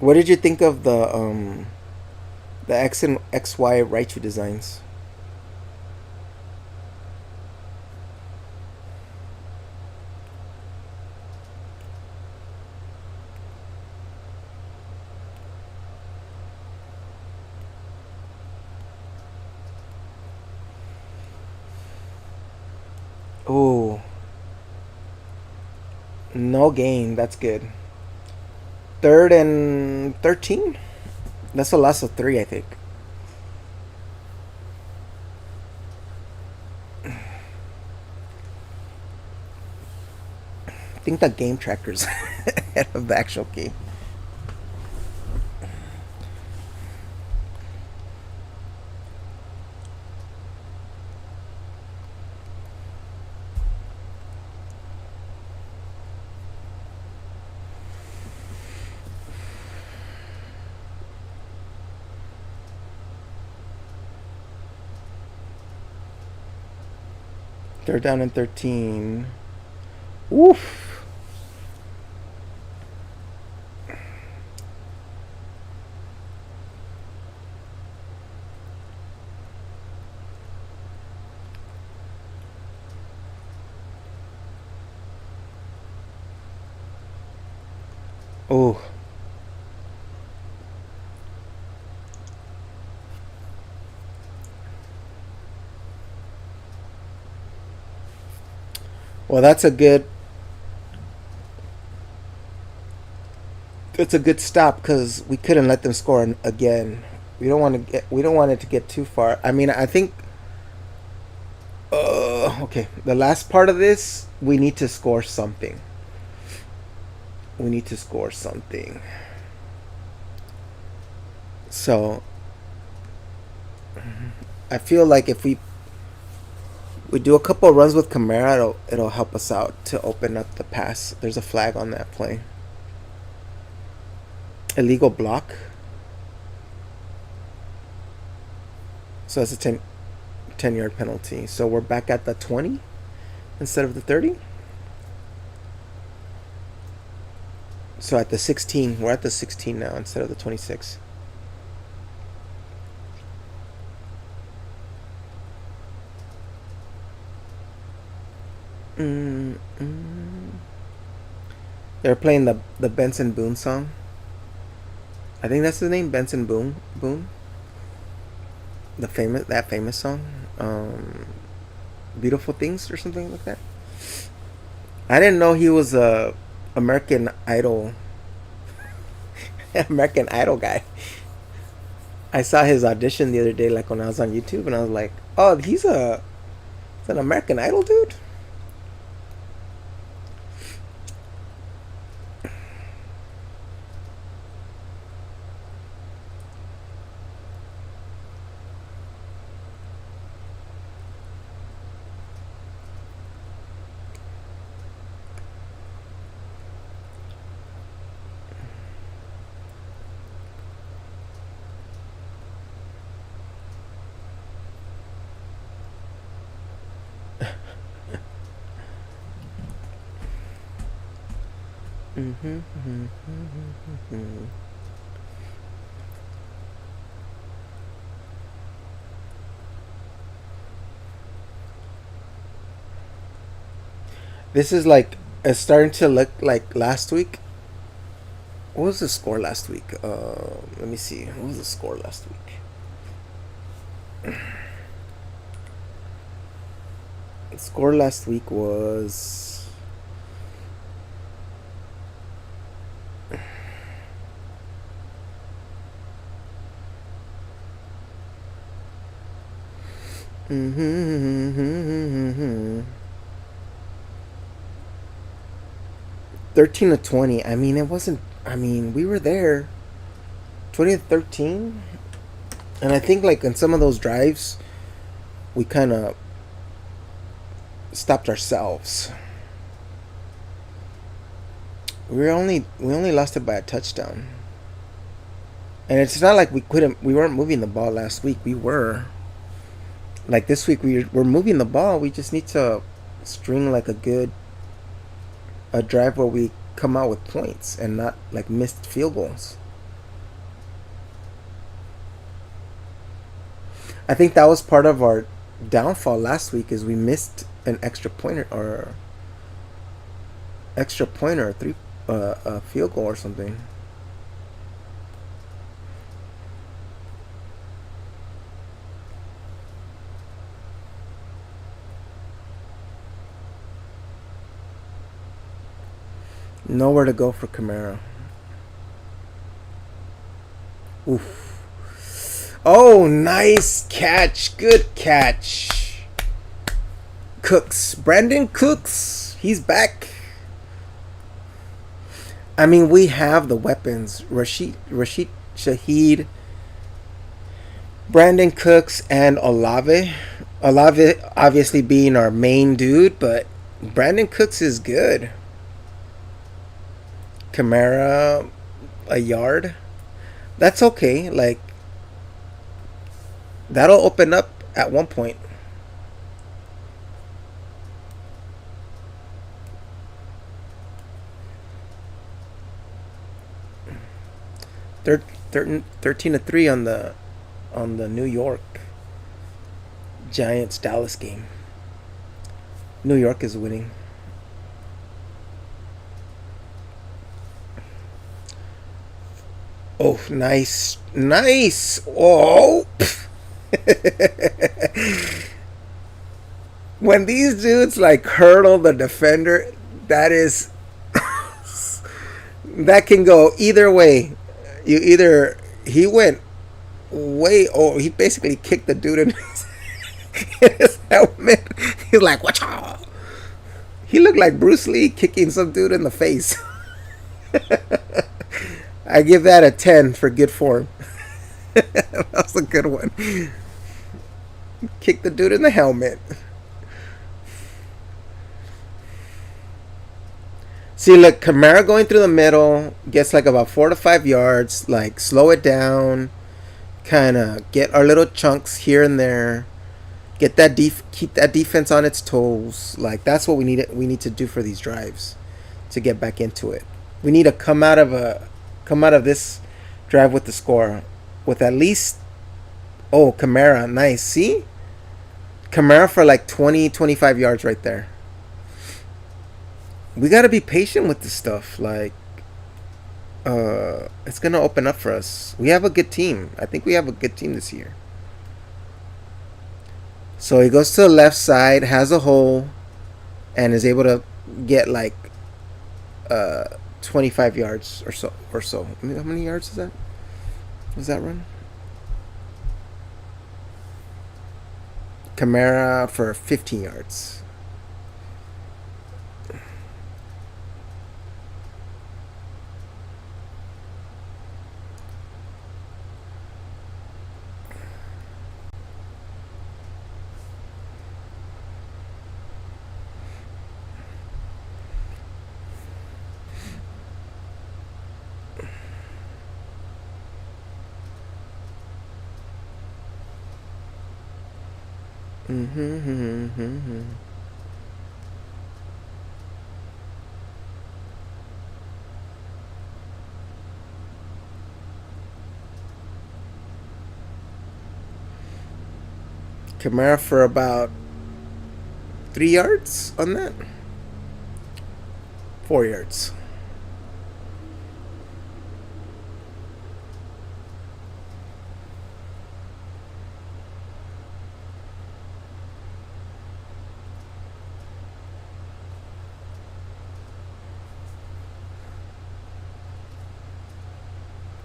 What did you think of the X and XY Raichu designs? Oh, no gain. That's good. Third and 13. That's a loss of 3, I think. I think the game tracker's ahead of the actual game. They're down in 13. Oof. Oh. Well, that's a good stop because we couldn't let them score again. We don't want it to get too far. I mean, I think okay, the last part of this, we need to score something. We need to score something. So, I feel like if we do a couple of runs with Kamara, it'll help us out to open up the pass. There's a flag on that play. Illegal block. So it's a 10-yard penalty. So we're back at the 20 instead of the 30. So at the 16, we're at the 16 now instead of the 26. They're playing the Benson Boone song. I think that's his name, Benson Boone. That famous song, "Beautiful Things" or something like that. I didn't know he was a American Idol, American Idol guy. I saw his audition the other day, like when I was on YouTube, and I was like, "Oh, he's an American Idol dude." Mm-hmm, mm-hmm. This is like it's starting to look like last week. What was the score last week? Let me see. What was the score last week? The score last week was. Mm-hmm. 13-20. I mean, it wasn't. I mean, we were there. 20-13, and I think like in some of those drives, we kind of stopped ourselves. We only lost it by a touchdown, and it's not like we weren't moving the ball last week. We were like this week. We're moving the ball. We just need to string like a drive where we come out with points and not like missed field goals. I think that was part of our downfall last week is we missed an extra pointer, three, a field goal or something. Nowhere to go for Camara. Oof. Oh, nice catch. Good catch. Cooks. Brandon Cooks. He's back. I mean, we have the weapons. Rashid Shaheed, Brandon Cooks, and Olave. Olave obviously being our main dude, but Brandon Cooks is good. Camara, a yard. That's okay. Like, that'll open up at one point. Thir- 13-3 on the New York Giants Dallas game. New York is winning. Oh, nice, nice. Oh, when these dudes like hurdle the defender, that is that can go either way. You either he went way oh he basically kicked the dude in his helmet. He's like, watch out. He looked like Bruce Lee kicking some dude in the face. I give that a 10 for good form. That was a good one. Kick the dude in the helmet. See, look, Kamara going through the middle gets like about 4 to 5 yards. Like, slow it down, kind of get our little chunks here and there. Get that keep that defense on its toes. Like that's what we need. We need to do for these drives to get back into it. We need to come out of this drive with the score with at least. Oh, Kamara, nice. See, Kamara for like 20-25 yards right there. We got to be patient with this stuff. Like, it's gonna open up for us. We have a good team. I think we have a good team this year. So he goes to the left side, has a hole, and is able to get like 25 yards or so. How many yards is that? Was that run? Kamara for 15 yards. Kamara for about 3 yards on that. 4 yards.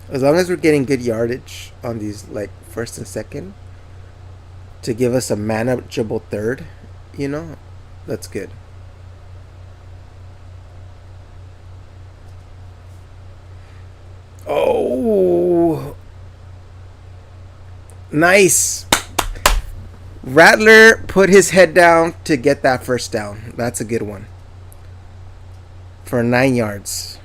As long as we're getting good yardage on these, like first and second, to give us a manageable third, you know, that's good. Oh, nice. Rattler put his head down to get that first down. That's a good one. For 9 yards.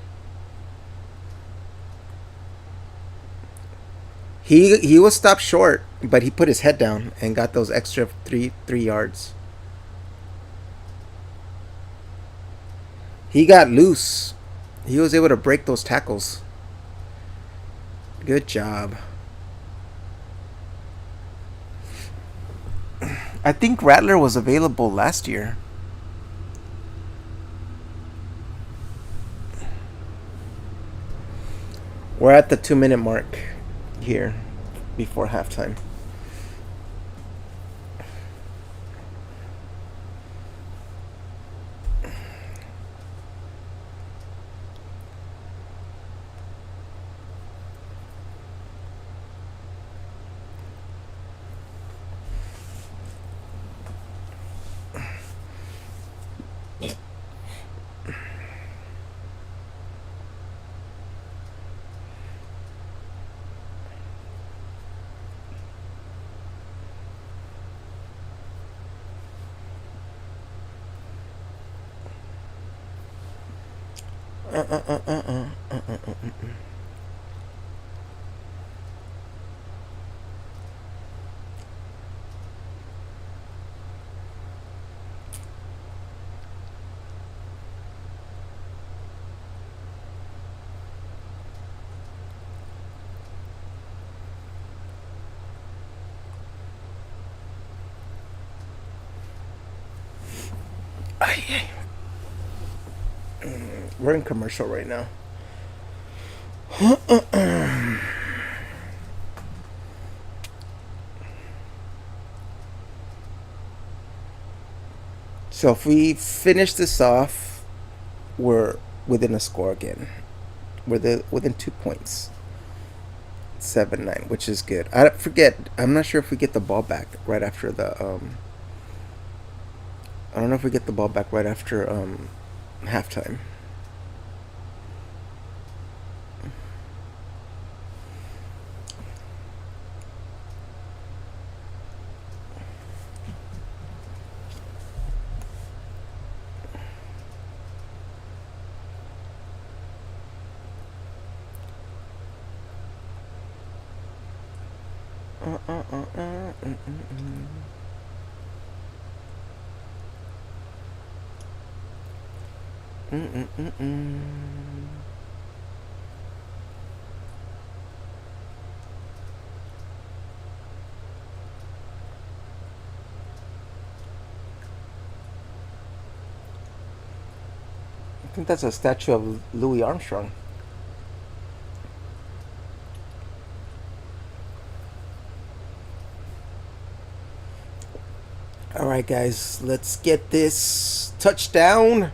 He was stopped short, but he put his head down and got those extra three yards. He got loose. He was able to break those tackles. Good job. I think Rattler was available last year. We're at the 2-minute mark here before halftime. We're in commercial right now. So if we finish this off, we're within a score again. We're within 2 points. 7-9, which is good. I forget. I'm not sure if we get the ball back right after the. I don't know if we get the ball back right after halftime. I think that's a statue of Louis Armstrong. All right, guys, let's get this touchdown.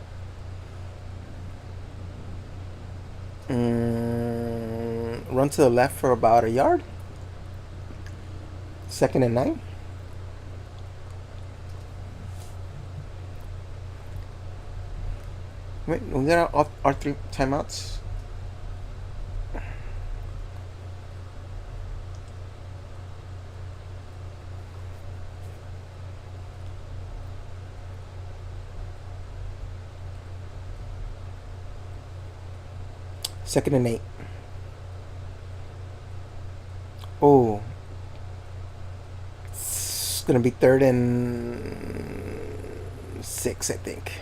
Run to the left for about a yard. 2nd and 9. Wait, we got our 3 timeouts. Second and 8. Oh. It's going to be 3rd and 6, I think.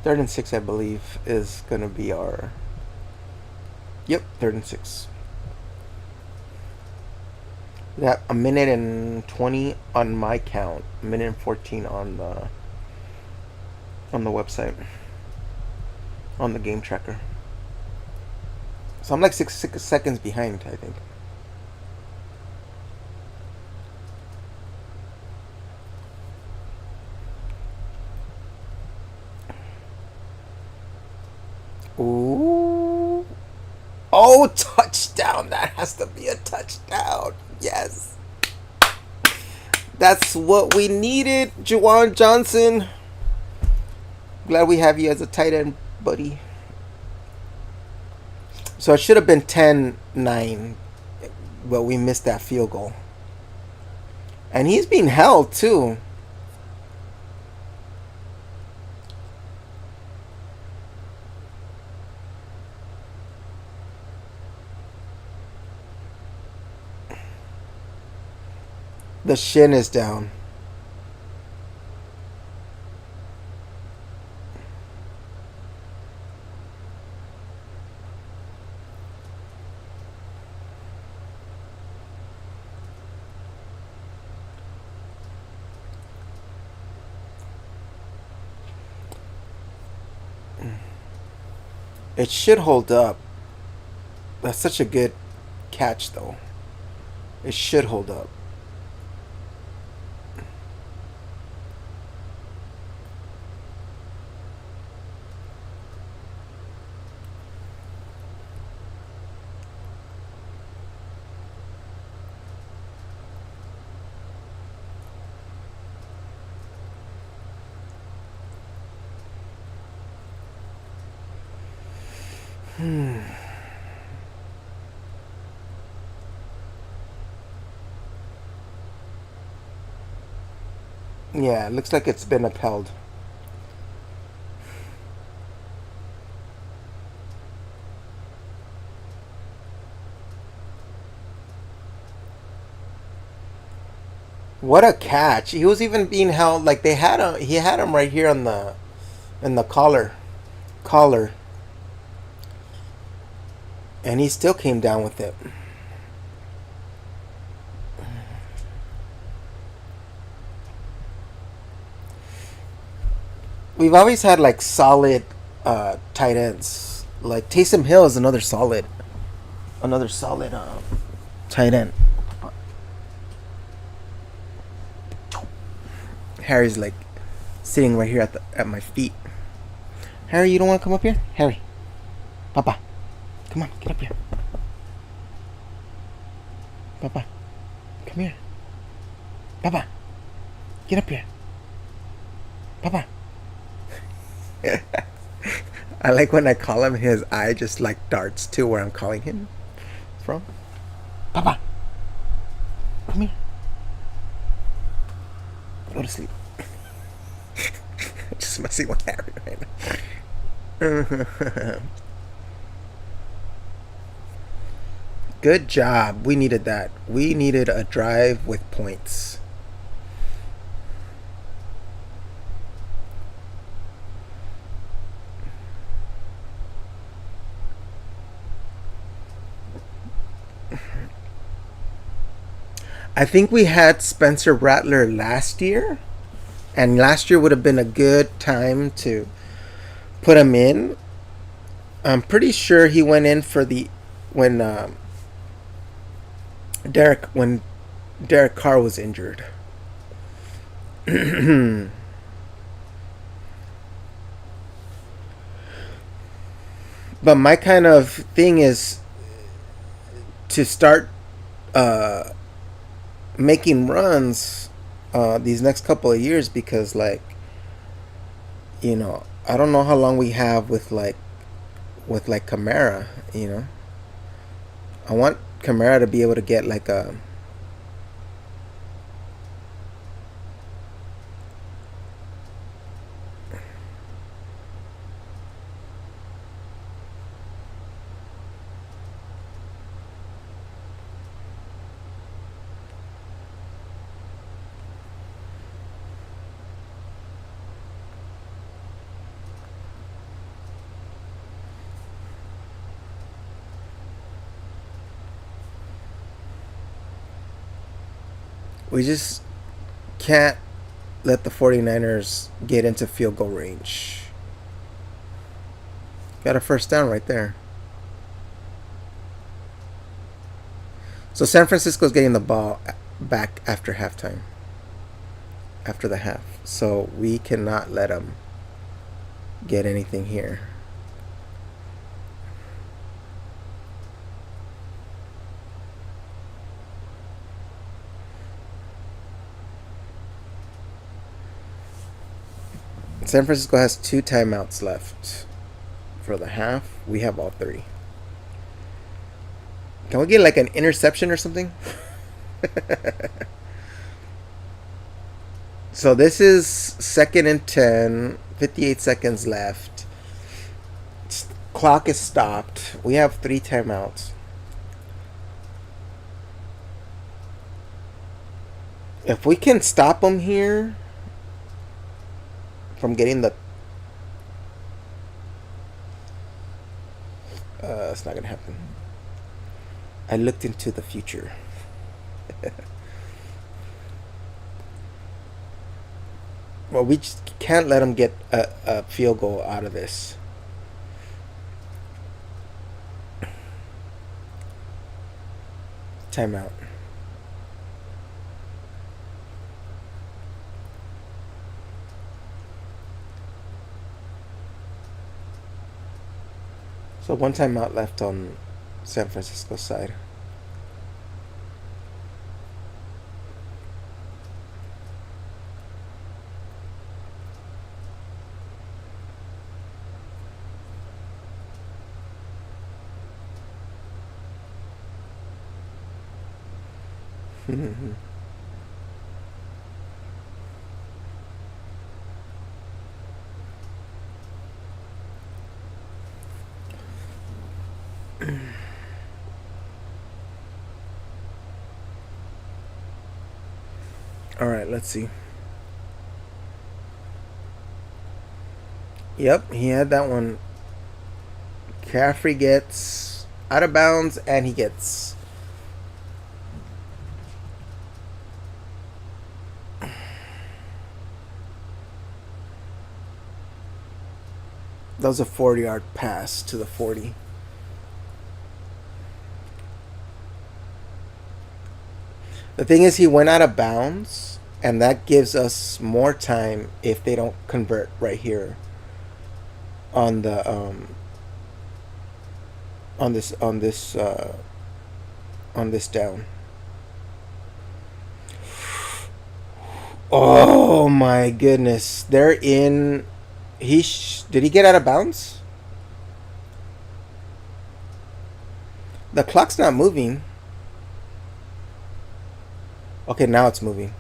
3rd and 6, I believe, is going to be our... Yep, 3rd and 6. Yeah, a minute and 20 on my count. A minute and 14 on the website, on the game tracker. So I'm like 6 seconds behind, I think. Ooh. Oh, touchdown. That has to be a touchdown. Yes. That's what we needed, Juwan Johnson. Glad we have you as a tight end, buddy. So it should have been 10-9, but we missed that field goal. And he's being held, too. The shin is down. It should hold up. That's such a good catch, though. It should hold up. Yeah, it looks like it's been upheld. What a catch! He was even being held like they had him. He had him right here on the in the collar, and he still came down with it. We've always had like solid tight ends. Like Taysom Hill is another solid tight end. Harry's like sitting right here at my feet. Harry, you don't want to come up here? Harry, Papa, come on, get up here. Papa, come here. Papa, get up here. Papa. I like when I call him, his eye just like darts to where I'm calling him from. Papa, come here. Go to sleep. Just messing with Harry right now. Good job. We needed that. We needed a drive with points. I think we had Spencer Rattler last year, and last year would have been a good time to put him in. I'm pretty sure he went in for the when when Derek Carr was injured. But my kind of thing is to start making runs these next couple of years, because like, I don't know how long we have with Kamara. I want Kamara to be able to get like a We just can't let the 49ers get into field goal range. Got a first down right there. So San Francisco's getting the ball back after halftime. After the half. So we cannot let them get anything here. San Francisco has 2 timeouts left for the half. We have all 3. Can we get like an interception or something? So this is 2nd and 10. 58 seconds left. Clock is stopped. We have 3 timeouts. If we can stop them here from getting the... it's not going to happen. I looked into the future. Well, we just can't let them get a field goal out of this. Timeout. So 1 timeout left on San Francisco side. All right, let's see. Yep, he had that one. Caffrey gets out of bounds, and he gets... That was a 40-yard pass to the 40. The thing is, he went out of bounds, and that gives us more time if they don't convert right here on the on this down. Oh my goodness! They're in. Did he get out of bounds? The clock's not moving. Okay, now it's moving.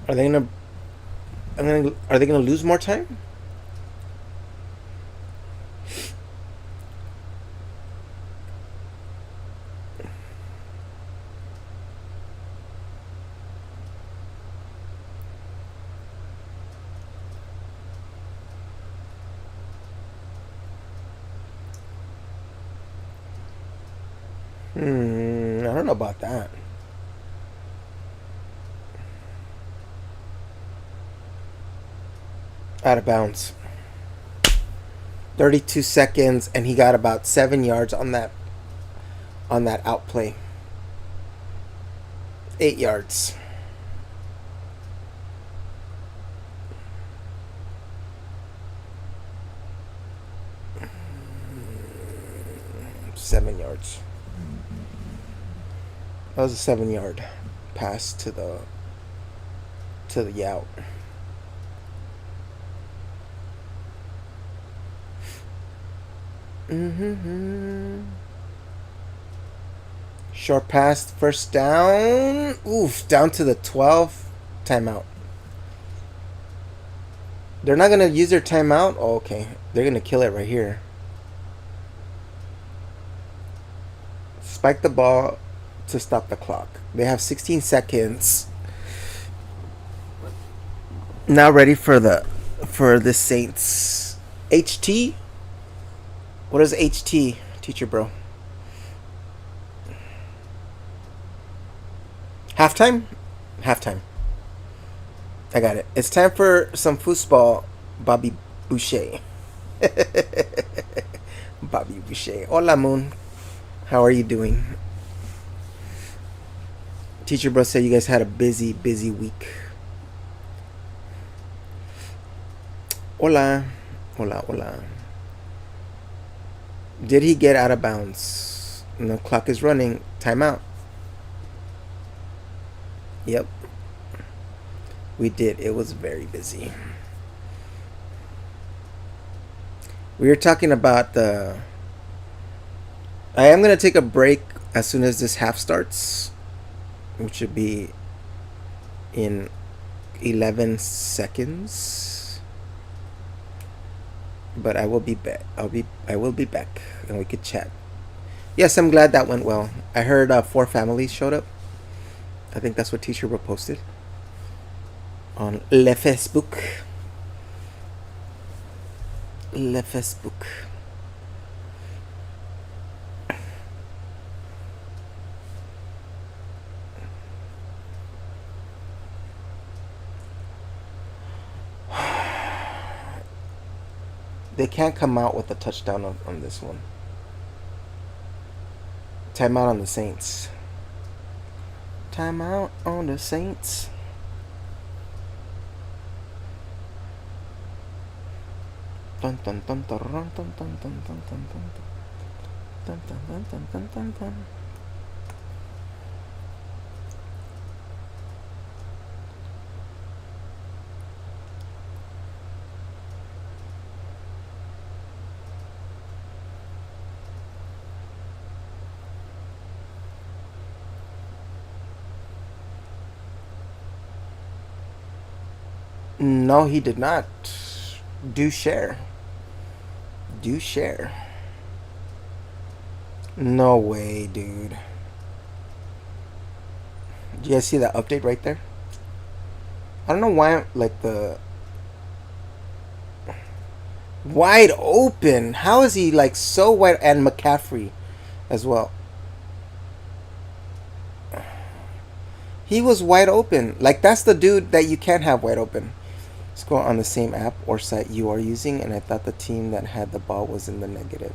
Are they gonna? Are they gonna lose more time? I don't know about that. Out of bounds. 32 seconds, and he got about 7 yards on that outplay. 8 yards. Seven yards. That was a 7-yard pass to the out. Mm-hmm. Short pass, first down. Oof, down to the 12. Timeout. They're not going to use their timeout? Oh, okay. They're going to kill it right here. Spike the ball to stop the clock. They have 16 seconds. Now ready for the Saints. HT? What is HT? Teacher bro. Halftime? Halftime. I got it. It's time for some foosball, Bobby Boucher. Bobby Boucher. Hola, Moon. How are you doing? Teacher bro said you guys had a busy week. Hola. Hola, hola. Did he get out of bounds? The clock is running. Timeout. Yep. We did. It was very busy. We were talking about the... I am going to take a break as soon as this half starts, which should be in 11 seconds. But I will be back. I will be back, and we could chat. Yes, I'm glad that went well. I heard 4 families showed up. I think that's what Teacher Bro posted on Le Facebook. Le Facebook. They can't come out with a touchdown on this one. Timeout on the Saints. Timeout on the Saints. Dun dun dun dun dun dun dun dun dun dun dun dun dun dun dun dun dun. No, he did not. Do share. Do share. No way, dude. Do you guys see that update right there? I don't know why, like, the... Wide open. How is he, like, so wide? And McCaffrey as well. He was wide open. Like, that's the dude that you can't have wide open. Score on the same app or site you are using, and I thought the team that had the ball was in the negative.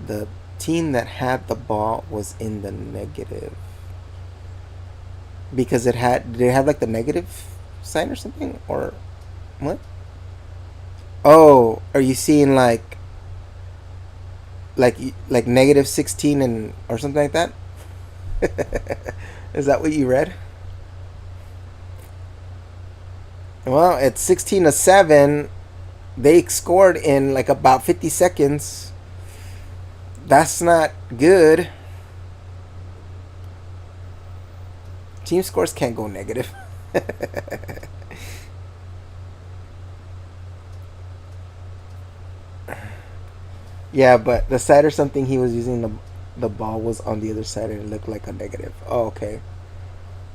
The team that had the ball was in the negative. Because it had... Did it have, like, the negative sign or something? Or... What? Oh, are you seeing, like negative 16 and... Or something like that? Is that what you read? Well, it's 16-7. They scored in like about 50 seconds. That's not good. Team scores can't go negative. Yeah, but the side or something he was using, the ball was on the other side and it looked like a negative. Oh, okay.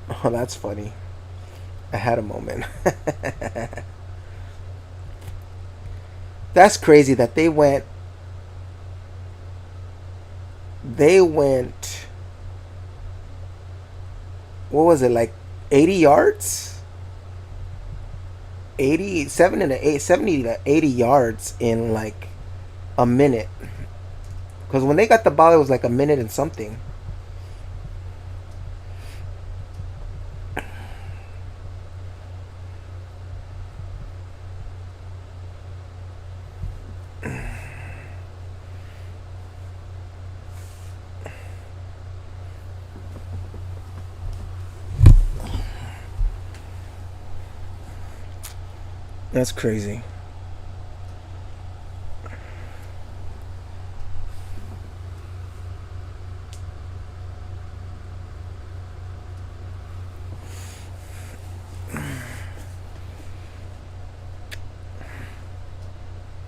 Oh, that's funny. I had a moment. That's crazy that they went. What was it, like 80 yards? 70 to 80 yards in like a minute. Because when they got the ball, it was like a minute and something. That's crazy.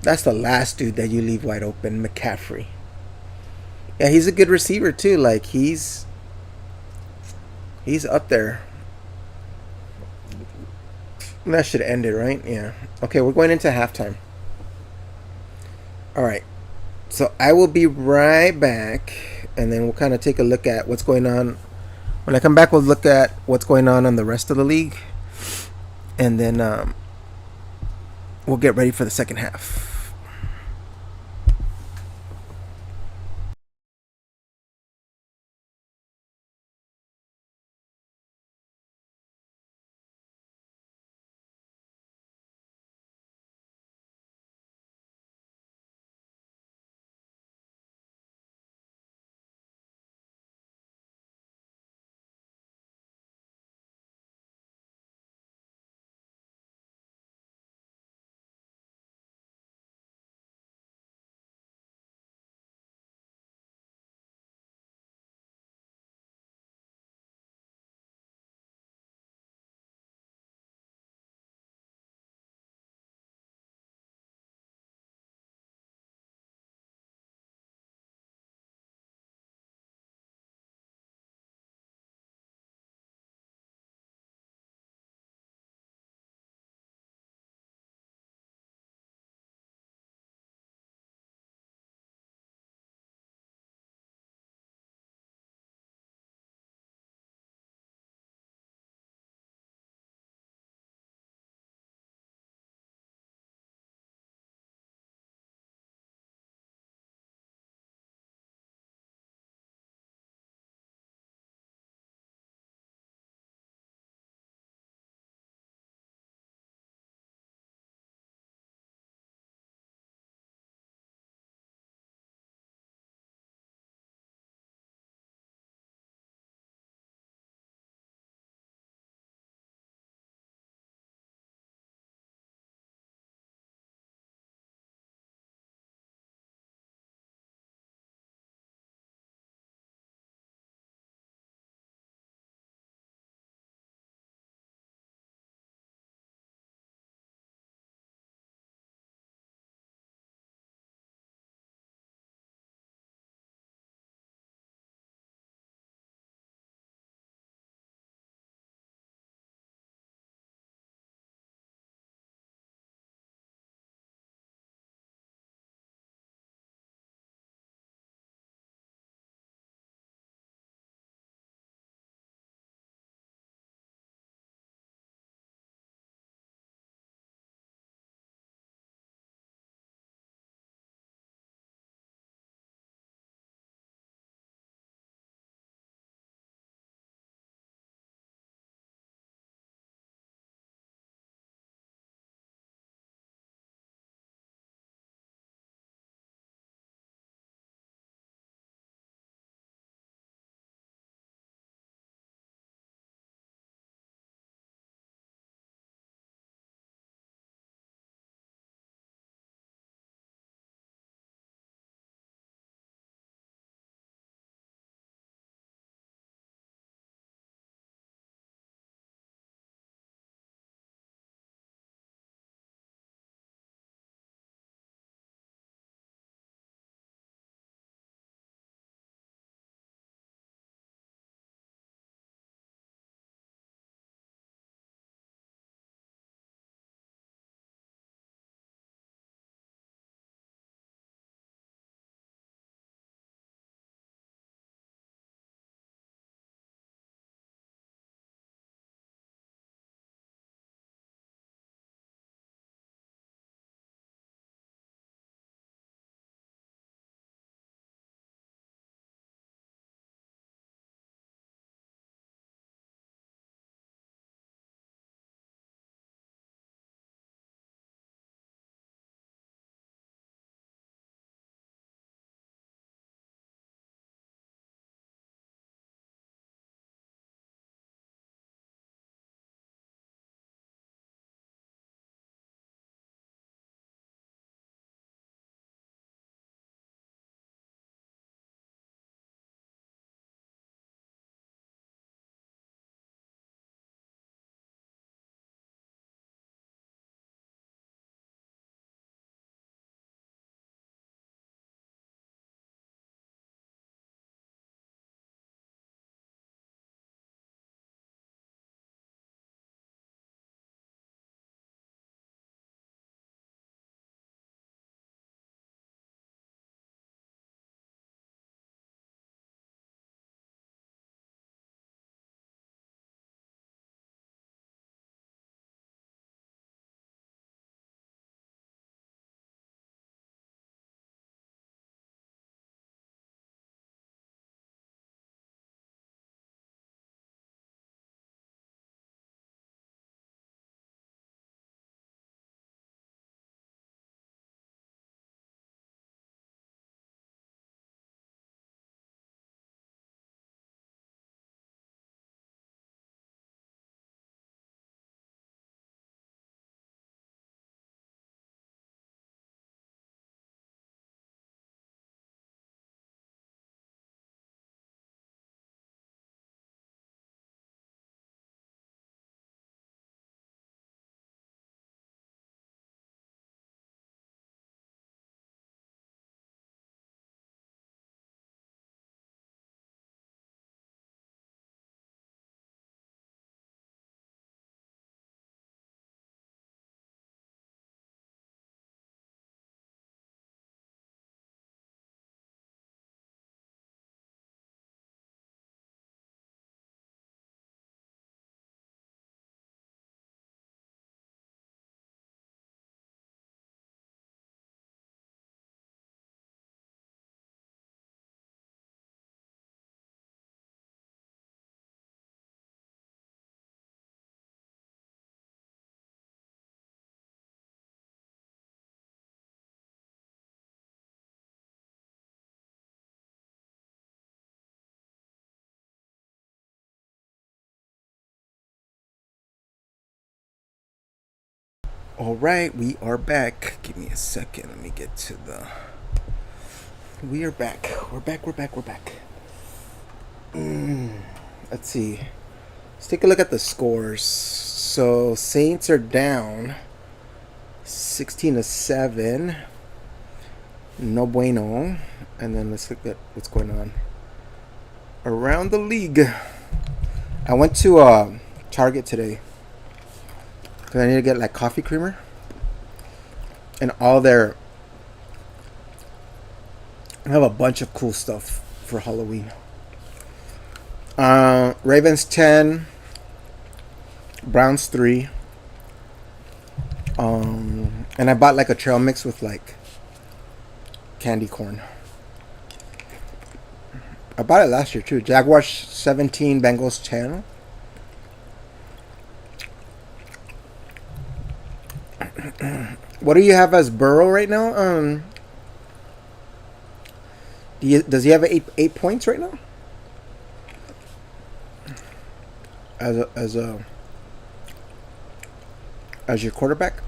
That's the last dude that you leave wide open, McCaffrey. Yeah, he's a good receiver too. Like he's up there. That should end it, right? Yeah. Okay, we're going into halftime. All right. So I will be right back, and then we'll kind of take a look at what's going on. When I come back, we'll look at what's going on the rest of the league, and then we'll get ready for the second half. All right, we are back. Give me a second. Let me get to the. We are back. We're back. We're back. We're back. Let's see. Let's take a look at the scores. So Saints are down 16-7. No bueno. And then let's look at what's going on around the league. I went to Target today because I need to get like coffee creamer and all their. I have a bunch of cool stuff for Halloween. Ravens 10, Browns 3. And I bought like a trail mix with like candy corn. I bought it last year too. Jaguars 17, Bengals 10. What do you have as Burrow right now? Does he have eight points right now? As your quarterback?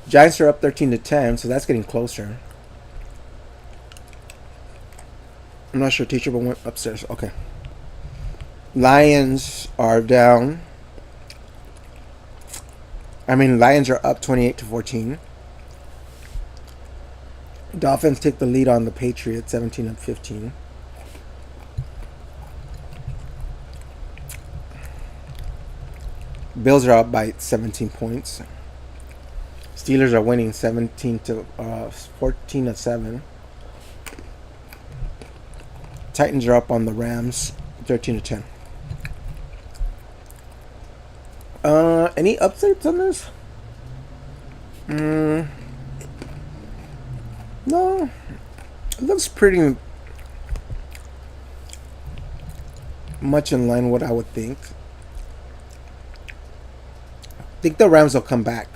Giants are up 13-10, so that's getting closer. I'm not sure. Teacher went upstairs. Okay. Lions are down. Lions are up 28-14. Dolphins take the lead on the Patriots, 17-15. Bills are up by 17 points. Steelers are winning 14-7. Titans are up on the Rams, 13-10. Any updates on this? No. It looks pretty much in line with what I would think. I think the Rams will come back.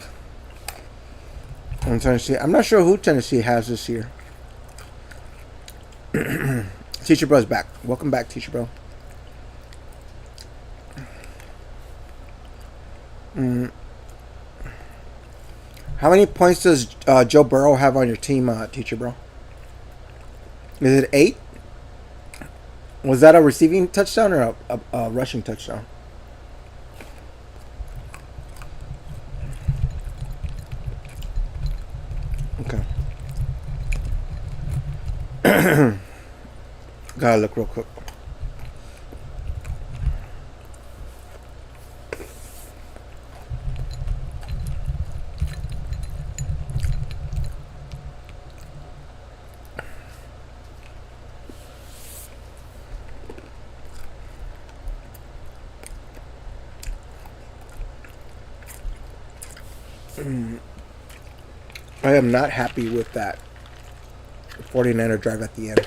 I'm not sure who Tennessee has this year. Teacher Bro's back. Welcome back, Teacher Bro. How many points does Joe Burrow have on your team, Teacher Bro? Is it 8? Was that a receiving touchdown or a rushing touchdown? Okay. Gotta look real quick. I am not happy with that 49er drive at the end.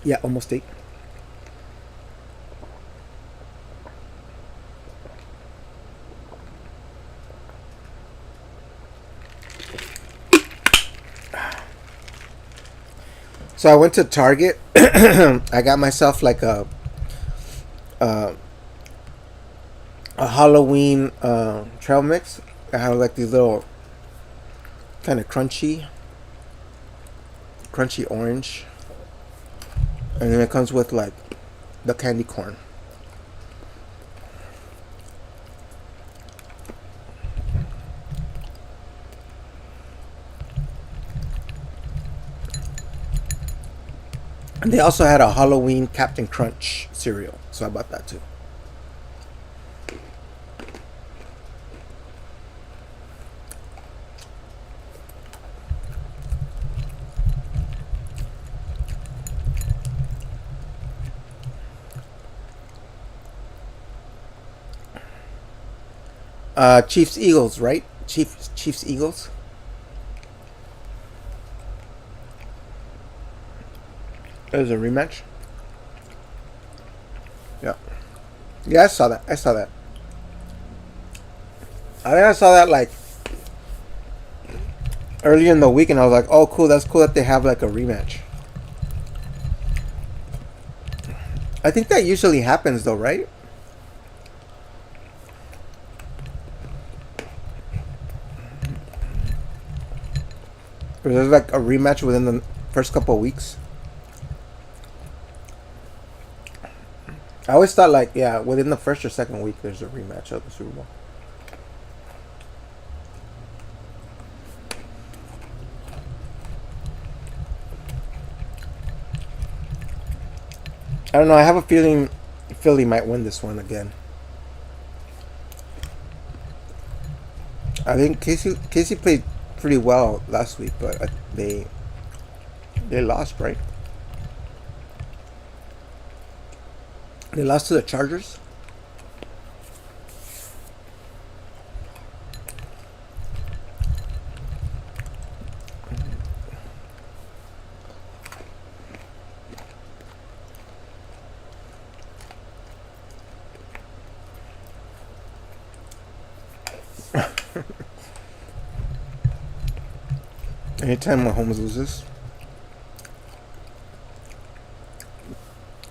Yeah, almost 8. So I went to Target. I got myself like a Halloween trail mix. I have like these little kind of crunchy orange, and then it comes with like the candy corn. And they also had a Halloween Captain Crunch cereal, so I bought that too. Chiefs Eagles, right? Chiefs Eagles. There's a rematch. Yeah. Yeah, I saw that. I think I saw that like early in the week, and I was like, "Oh, cool! That's cool that they have like a rematch." I think that usually happens, though, right? Or there's like a rematch within the first couple of weeks. I always thought like yeah, within the first or second week there's a rematch of the Super Bowl. I don't know. I have a feeling Philly might win this one again. I think Casey played pretty well last week, but they lost, right? They lost to the Chargers. Anytime Mahomes loses,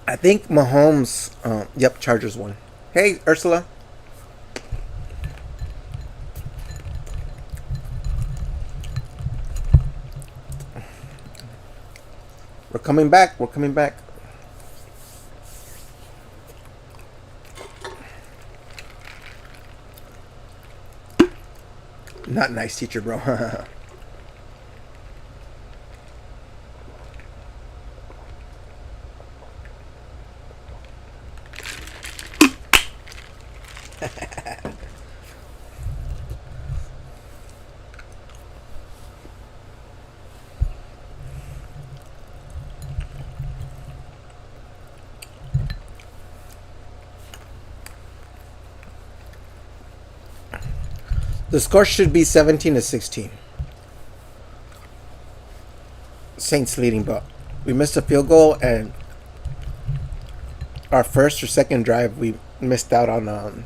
I think Mahomes. Yep, Chargers won. Hey, Ursula. We're coming back. We're coming back. Not nice, teacher, bro. The score should be 17-16. Saints leading, but we missed a field goal, and our first or second drive we missed out on.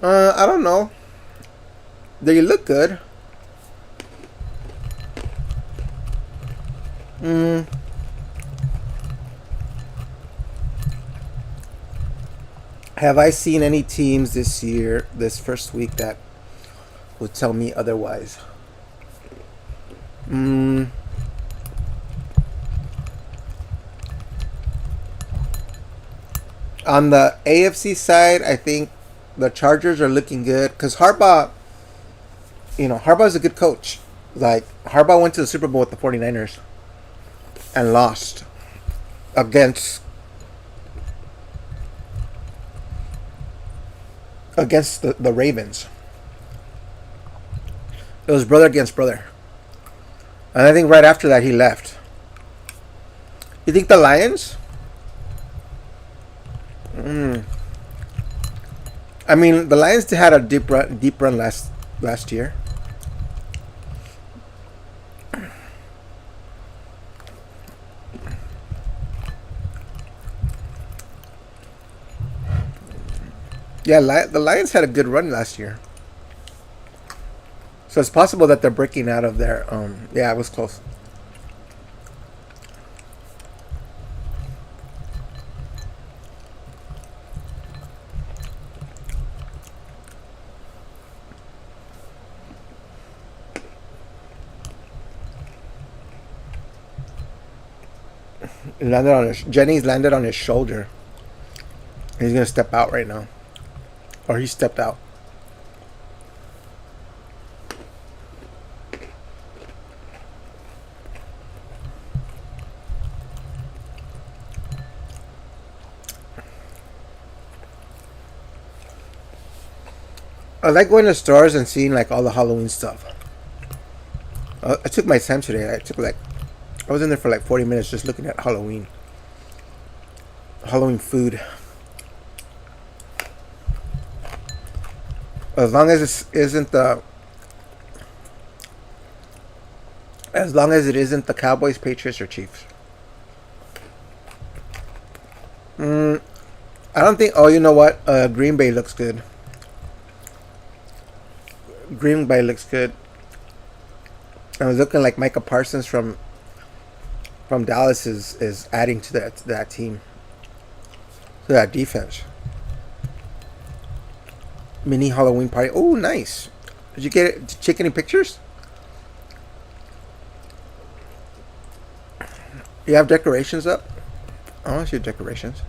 I don't know. They look good. Have I seen any teams this year, this first week, that would tell me otherwise? On the AFC side, I think the Chargers are looking good because Harbaugh, Harbaugh's a good coach. Like, Harbaugh went to the Super Bowl with the 49ers and lost against the Ravens. It was brother against brother. And I think right after that he left. You think the Lions? I mean, the Lions had a deep run last year. Yeah, the Lions had a good run last year. So it's possible that they're breaking out of their. Yeah, it was close. Jennings landed on his shoulder. He's gonna step out right now, or he stepped out. I like going to stores and seeing like all the Halloween stuff. I took my time today. I was in there for like 40 minutes just looking at Halloween food. As long as it isn't the Cowboys, Patriots, or Chiefs. I don't think. Oh, you know what? Green Bay looks good. Green Bay looks good. I was looking like Micah Parsons from from Dallas is adding to that team, to that defense. Mini Halloween party. Oh, nice. Did you get it? Did you take any pictures? You have decorations up? I want to see your decorations.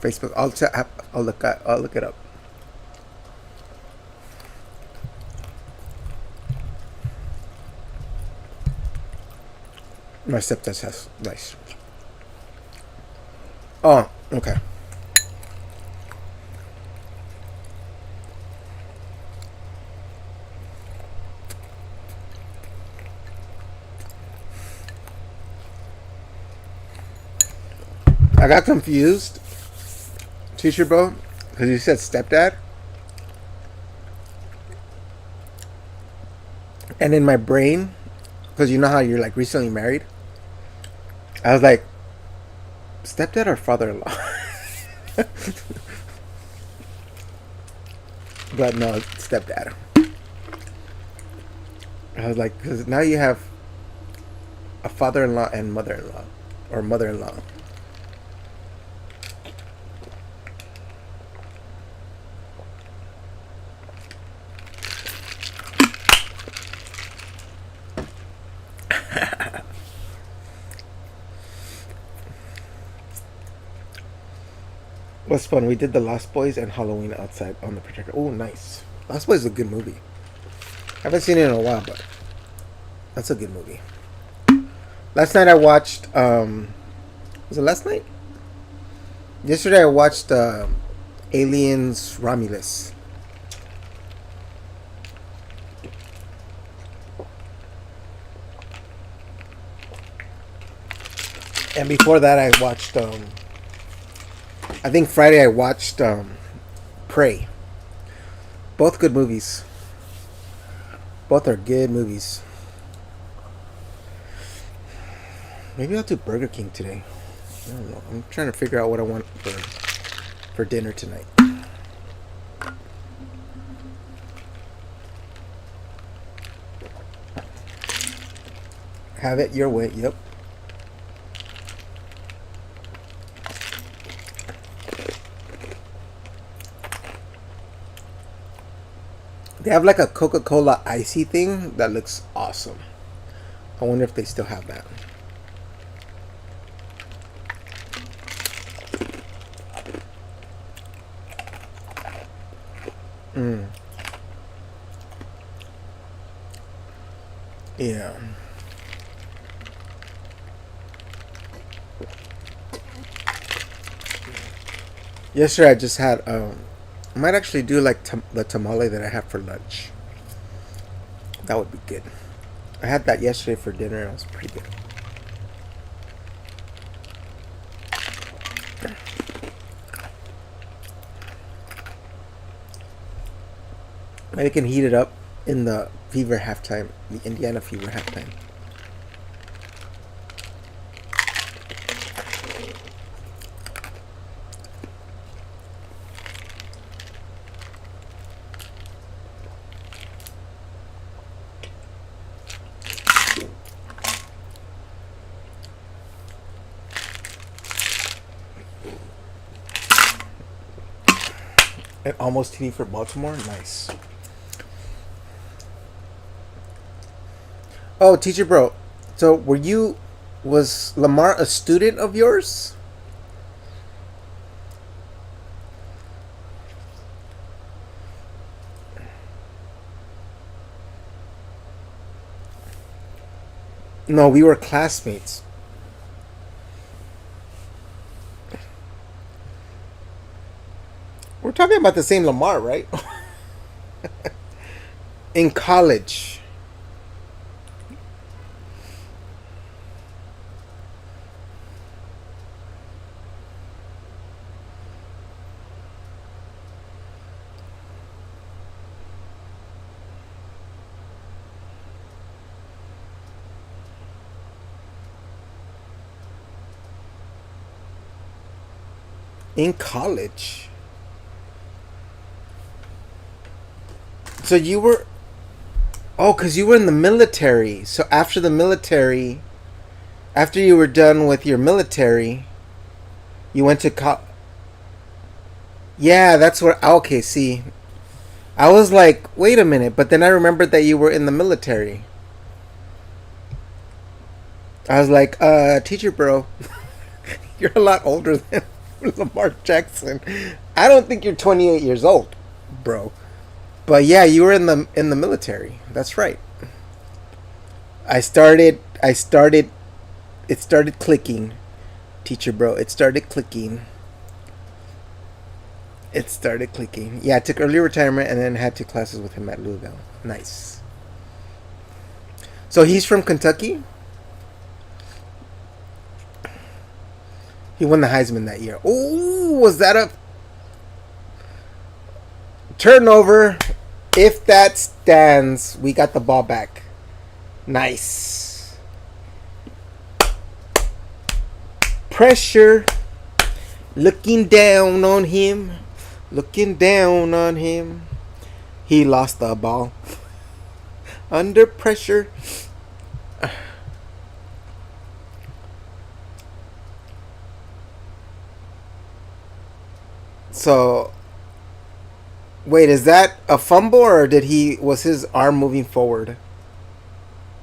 Facebook. I'll look it up. My stepdad's house. Nice. Oh, okay. I got confused, teacher bro, because you said stepdad, and in my brain, because you know how you're like recently married, I was like, stepdad or father-in-law? But no, it's stepdad. I was like, because now you have a father-in-law and mother-in-law, or mother-in-law. Was fun. We did the Lost Boys and Halloween outside on the projector. Oh, nice. Lost Boys is a good movie. I haven't seen it in a while, but that's a good movie. Last night I watched. Was it last night? Yesterday I watched Aliens Romulus. And before that I watched. I think Friday I watched Prey. Both good movies. Both are good movies. Maybe I'll do Burger King today. I don't know. I'm trying to figure out what I want for dinner tonight. Have it your way. Yep. They have like a Coca-Cola icy thing that looks awesome. I wonder if they still have that. Yeah. Yesterday I just had I might actually do like the tamale that I had for lunch. That would be good. I had that yesterday for dinner and it was pretty good. Maybe I can heat it up in the Fever halftime, the Indiana Fever halftime. And almost TV for Baltimore. Nice. Oh, teacher bro. So was Lamar a student of yours? No, we were classmates. We're talking about the same Lamar, right? In college. In college. So you were Oh, because you were in the military. So after the military, after you were done with your military, you went to Yeah, that's where. Okay, see, I was like, wait a minute, but then I remembered that you were in the military. I was like, teacher bro, you're a lot older than Lamar Jackson. I don't think you're 28 years old, bro. But yeah, you were in the military. That's right. I started it started clicking, teacher bro. It started clicking. It started clicking. Yeah, I took early retirement and then had 2 classes with him at Louisville. Nice. So he's from Kentucky? He won the Heisman that year. Oh, was that a turnover? If that stands, we got the ball back. Nice. Pressure. Looking down on him. Looking down on him. He lost the ball. Under pressure. So, wait, is that a fumble or was his arm moving forward?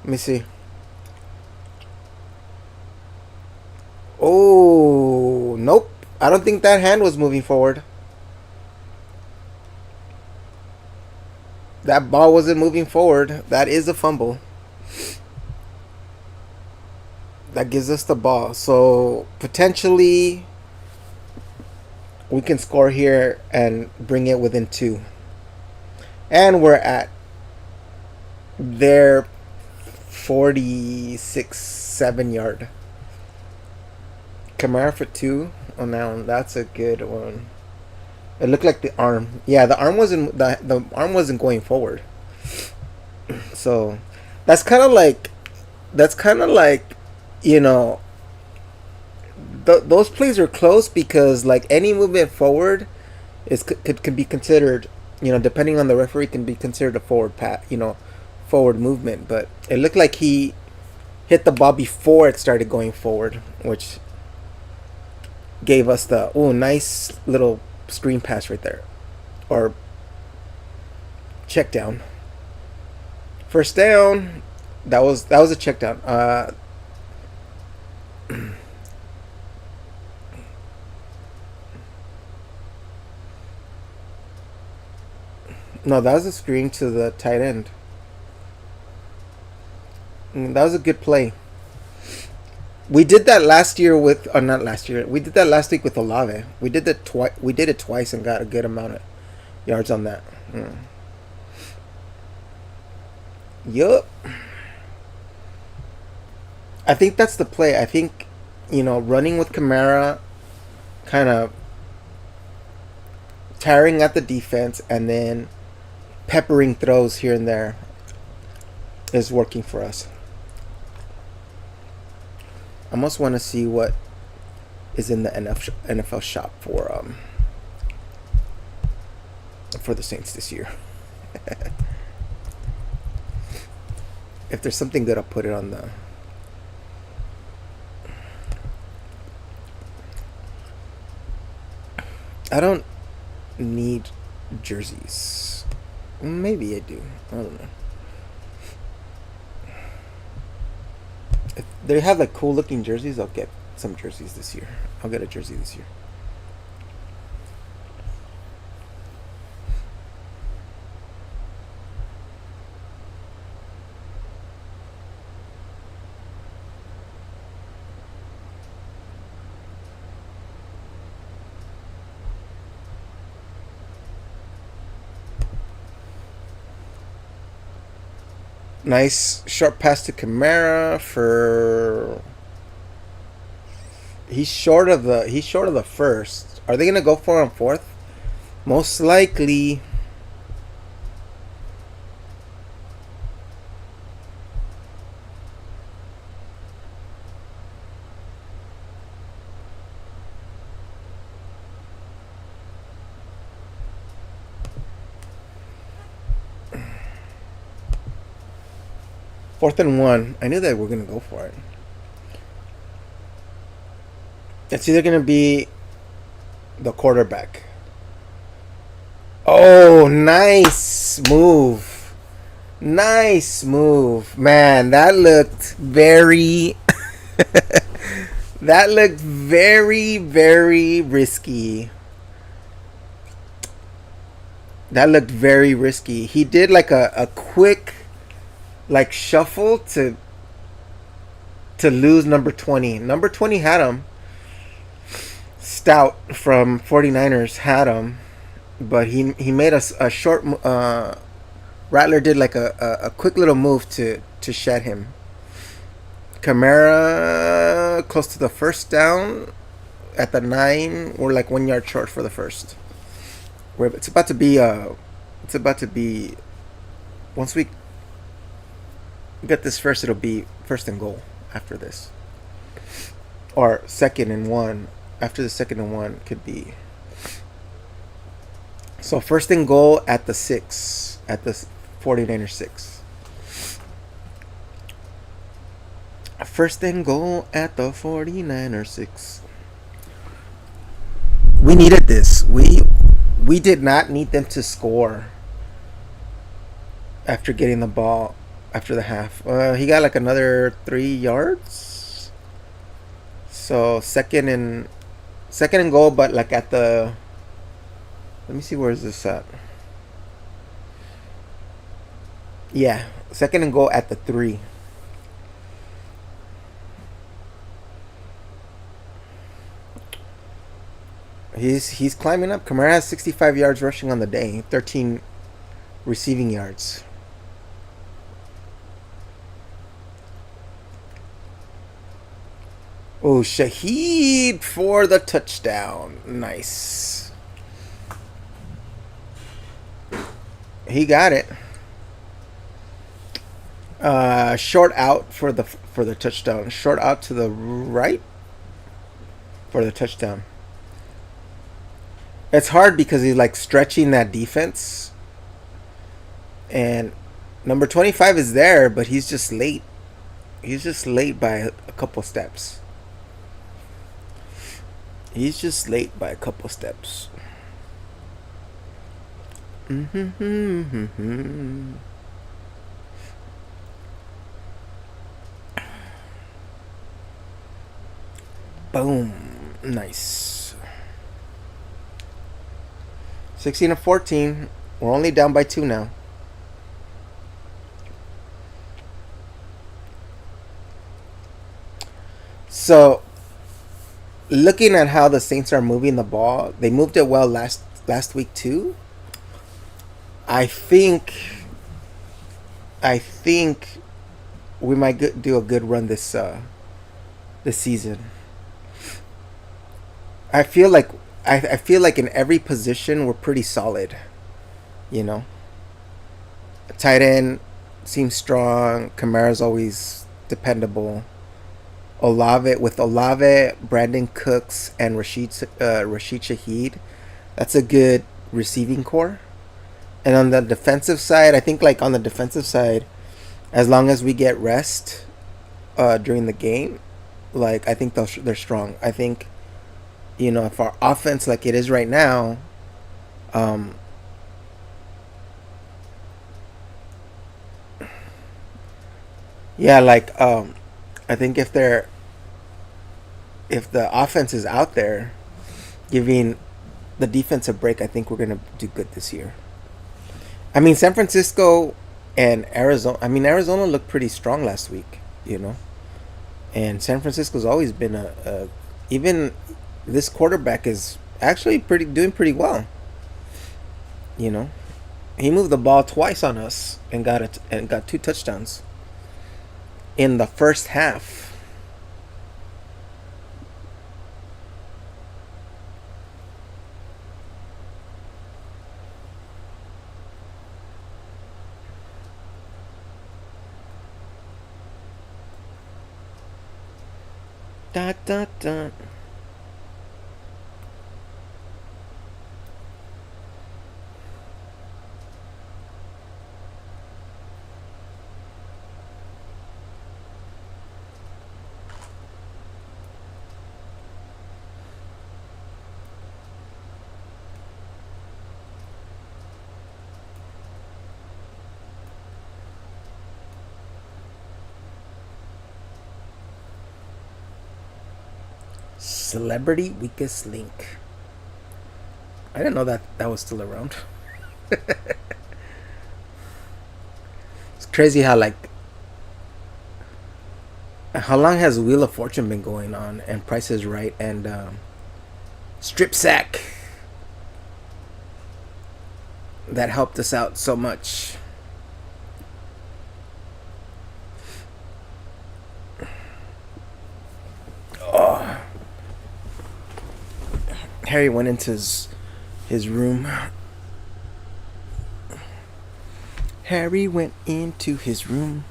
Let me see. Oh, nope. I don't think that hand was moving forward. That ball wasn't moving forward. That is a fumble. That gives us the ball. So potentially we can score here and bring it within 2. And we're at their 46, 7 yard. Kamara for 2. Oh, now that's a good one. It looked like the arm. Yeah, the arm wasn't going forward. So that's kind of like you know those plays are close because like any movement forward could be considered, depending on the referee, can be considered a forward forward movement. But it looked like he hit the ball before it started going forward, which gave us the nice little screen pass right there, or check down. First down. That was a check down. No, that was a screen to the tight end. That was a good play. We did that last year with, or not last year. We did that last week with Olave. We did it twice. We did it twice and got a good amount of yards on that. Yup. I think that's the play. I think, running with Kamara, kind of tearing at the defense, and then peppering throws here and there is working for us. I almost want to see what is in the NFL shop for the Saints this year. If there's something good, I'll put it on the. I don't need jerseys. Maybe I do. I don't know. If they have like cool looking jerseys, I'll get some jerseys this year. I'll get a jersey this year. Nice short pass to Kamara for. He's short of the first. Are they gonna go for him fourth? Most likely. Fourth and one. I knew that we're gonna go for it. It's either gonna be the quarterback. Oh, nice move. Nice move. Man, that looked very that looked very, very risky. That looked very risky. He did like a quick like shuffle to lose number 20. Number 20 had him. Stout from 49ers had him, but he made a short Rattler did like a quick little move to shed him. Kamara close to the first down at the 9. We're like 1 yard short for the first. It's about to be once we get this first, it'll be first and goal after this, or second and one. After the second and one could be. So first and goal at the 6, at the 49er 6. First and goal at the 49er 6. We needed this. We did not need them to score after getting the ball after the half. He got like another 3 yards. So second and goal, but like at the. Let me see, where is this at? Yeah, second and goal at the 3. He's climbing up. Kamara has 65 yards rushing on the day, 13 receiving yards. Oh, Shaheed for the touchdown. Nice. He got it. Short out for the touchdown. Short out to the right for the touchdown. It's hard because he's like stretching that defense. And number 25 is there, but he's just late. He's just late by a couple steps. He's just late by a couple steps. Boom. Nice. 16-14. We're only down by 2 now. So, looking at how the Saints are moving the ball, they moved it well last week too. I think we might do a good run this season. I feel like in every position we're pretty solid. You know, tight end seems strong. Kamara's always dependable. Olave, Brandon Cooks, and Rashid Shaheed, that's a good receiving core. And on the defensive side, I think like on the defensive side, as long as we get rest during the game, like I think they're strong. I think, you know, if our offense like it is right now, yeah, like I think if the offense is out there giving the defense a break, I think we're gonna do good this year. I mean, San Francisco and Arizona. I mean, Arizona looked pretty strong last week, you know, and San Francisco's always been a even this quarterback is actually doing pretty well. You know, he moved the ball twice on us and got 2 touchdowns in the first half. Dot dot dot. Celebrity weakest link. I didn't know that that was still around. It's crazy how like how long has Wheel of Fortune been going on and Price is Right and Strip Sack that helped us out so much. Oh. Harry went into his room. Harry went into his room.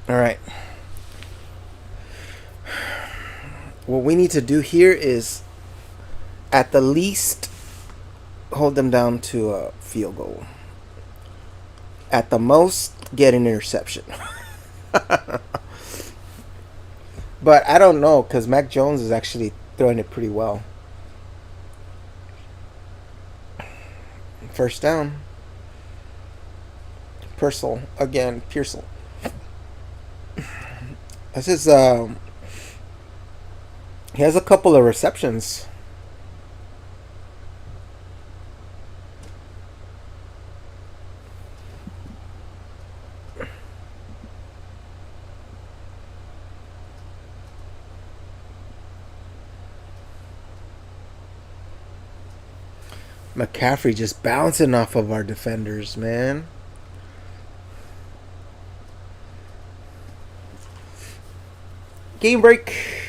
All right. What we need to do here is, at the least, hold them down to a field goal. At the most, get an interception. But I don't know, because Mac Jones is actually throwing it pretty well. First down. Purcell again. Pearsall. This is he has a couple of receptions. McCaffrey just bouncing off of our defenders, man. Game break.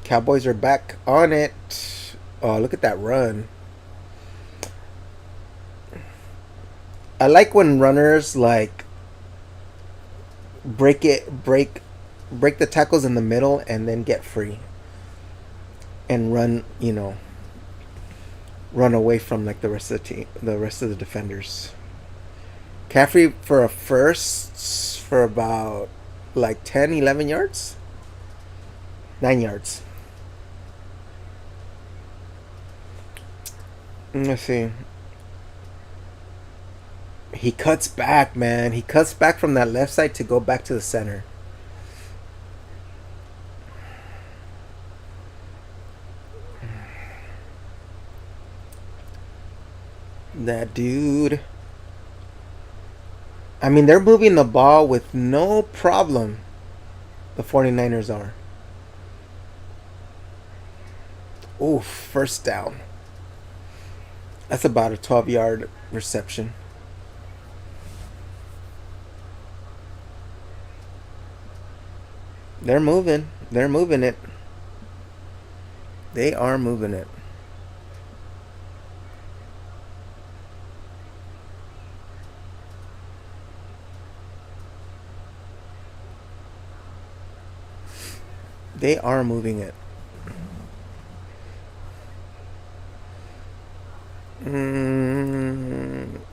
Cowboys are back on it. Oh, look at that run. I like when runners like break the tackles in the middle and then get free and run, run away from like the rest of the defenders. Caffrey for a first for about like 10, 11 yards? 9 yards. Let's see. He cuts back, man. He cuts back from that left side to go back to the center. That dude. I mean, they're moving the ball with no problem. The 49ers are. Ooh, first down. That's about a 12-yard reception. They're moving. They're moving it. They are moving it. They are moving it.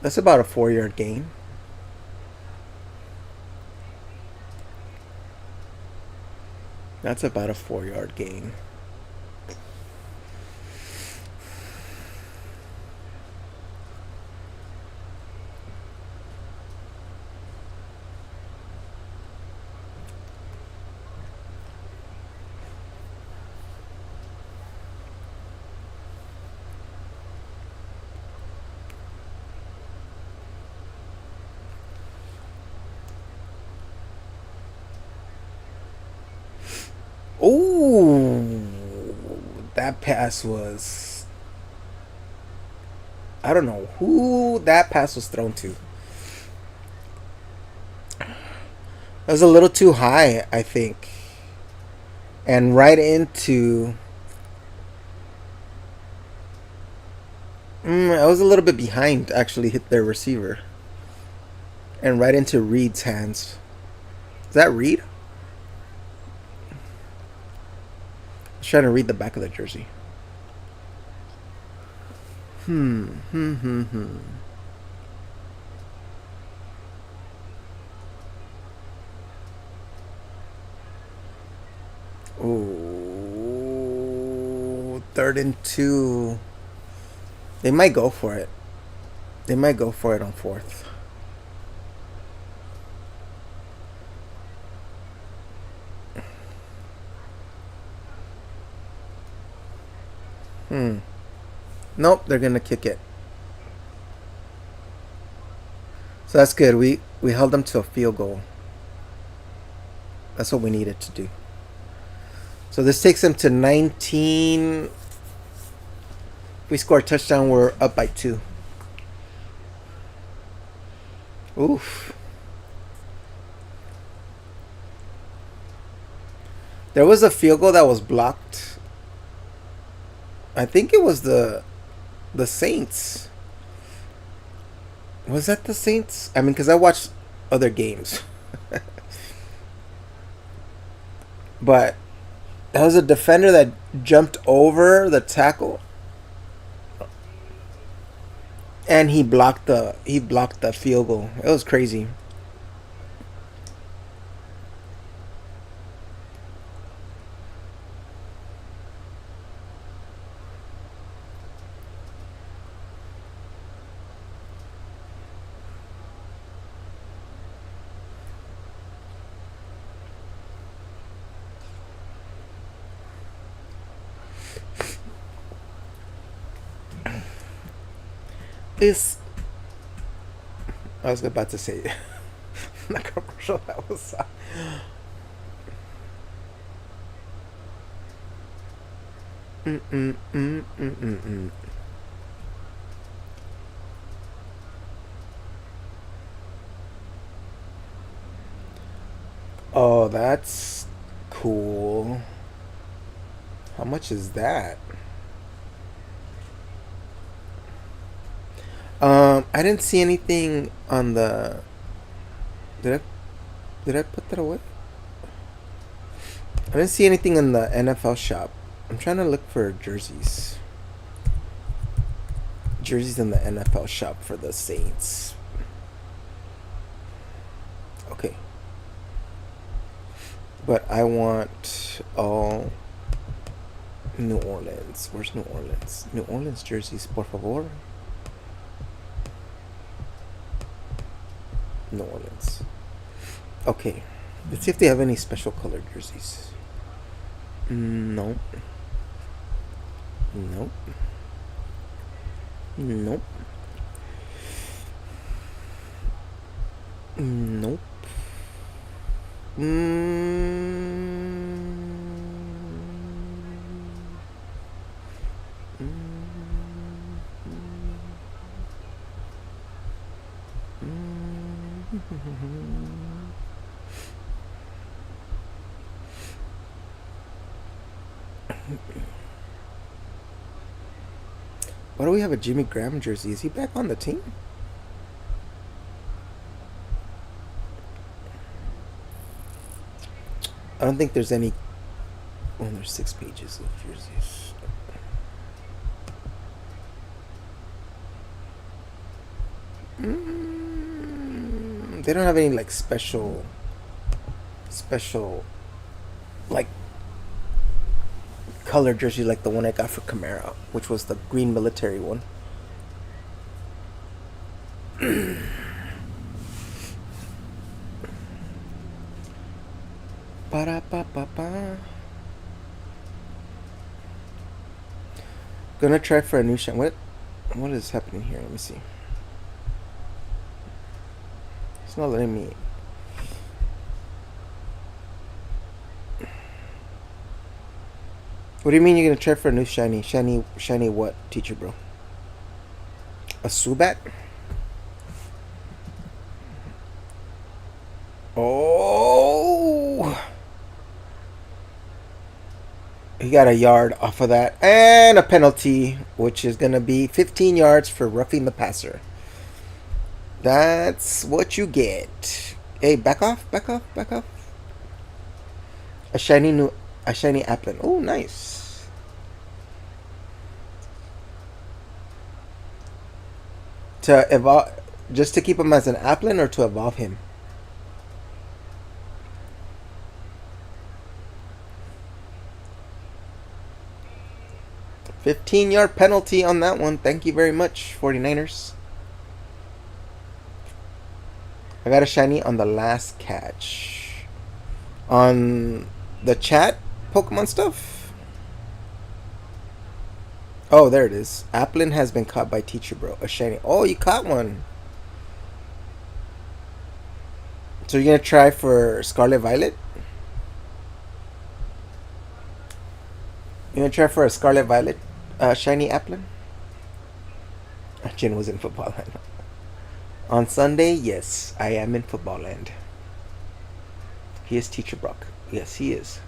That's about a 4-yard gain. That's about a 4-yard gain. Ooh, that pass was... I don't know who that pass was thrown to. It was a little too high, I think. And right into... I was a little bit behind, actually, hit their receiver. And right into Reed's hands. Is that Reed? I was trying to read the back of the jersey. Ooh, 3rd and 2. They might go for it. They might go for it on 4th. Hmm. Nope, they're gonna kick it. So that's good. We held them to a field goal. That's what we needed to do. So this takes them to 19. If we score a touchdown, we're up by 2. Oof. There was a field goal that was blocked. I think it was the Saints. Was that the Saints? I mean, because I watched other games. But that was a defender that jumped over the tackle and he blocked the field goal. It was crazy. This I was about to say the commercial that was. Mm mm mm mm mm mm. Oh, that's cool. How much is that? I didn't see anything on the. Did I did I put that away? I didn't see anything in the NFL shop. I'm trying to look for jerseys. Jerseys in the NFL shop for the Saints. Okay. But I want all New Orleans. Where's New Orleans? New Orleans jerseys, por favor. New Orleans. Okay. Let's see if they have any special colored jerseys. Nope. Nope. Nope. Nope. Why do we have a Jimmy Graham jersey? Is he back on the team? I don't think there's any. Oh, there's 6 pages of jerseys. They don't have any like special, like color jersey like the one I got for Camara, which was the green military one. Ba-da-ba-ba-ba. Gonna try for a new shot. What is happening here? Let me see. It's not letting me. What do you mean you're gonna try for a new shiny? Shiny what, teacher bro? A Subat? Oh! He got a yard off of that. And a penalty, which is gonna be 15 yards for roughing the passer. That's what you get. Hey, back off, back off, back off. A shiny Applin. Oh, nice. To evolve, just to keep him as an Applin or to evolve him? 。 . 。 . 。 . 。 . 。 . . . . . . . . . . . . . . . . . . . . . . . . . . . . . . . . . . . . . . . . . . . . . . . . . 15-yard penalty on that one. Thank you very much, 49ers. I got a shiny on the last catch. On the chat Pokemon stuff. Oh, there it is. Applin has been caught by Teacher Bro. A shiny. Oh, you caught one. So you're going to try for Scarlet Violet? You're going to try for a Scarlet Violet shiny Applin? Jin was in football land. On Sunday, yes, I am in football land. He is Teacher Brock. Yes, he is.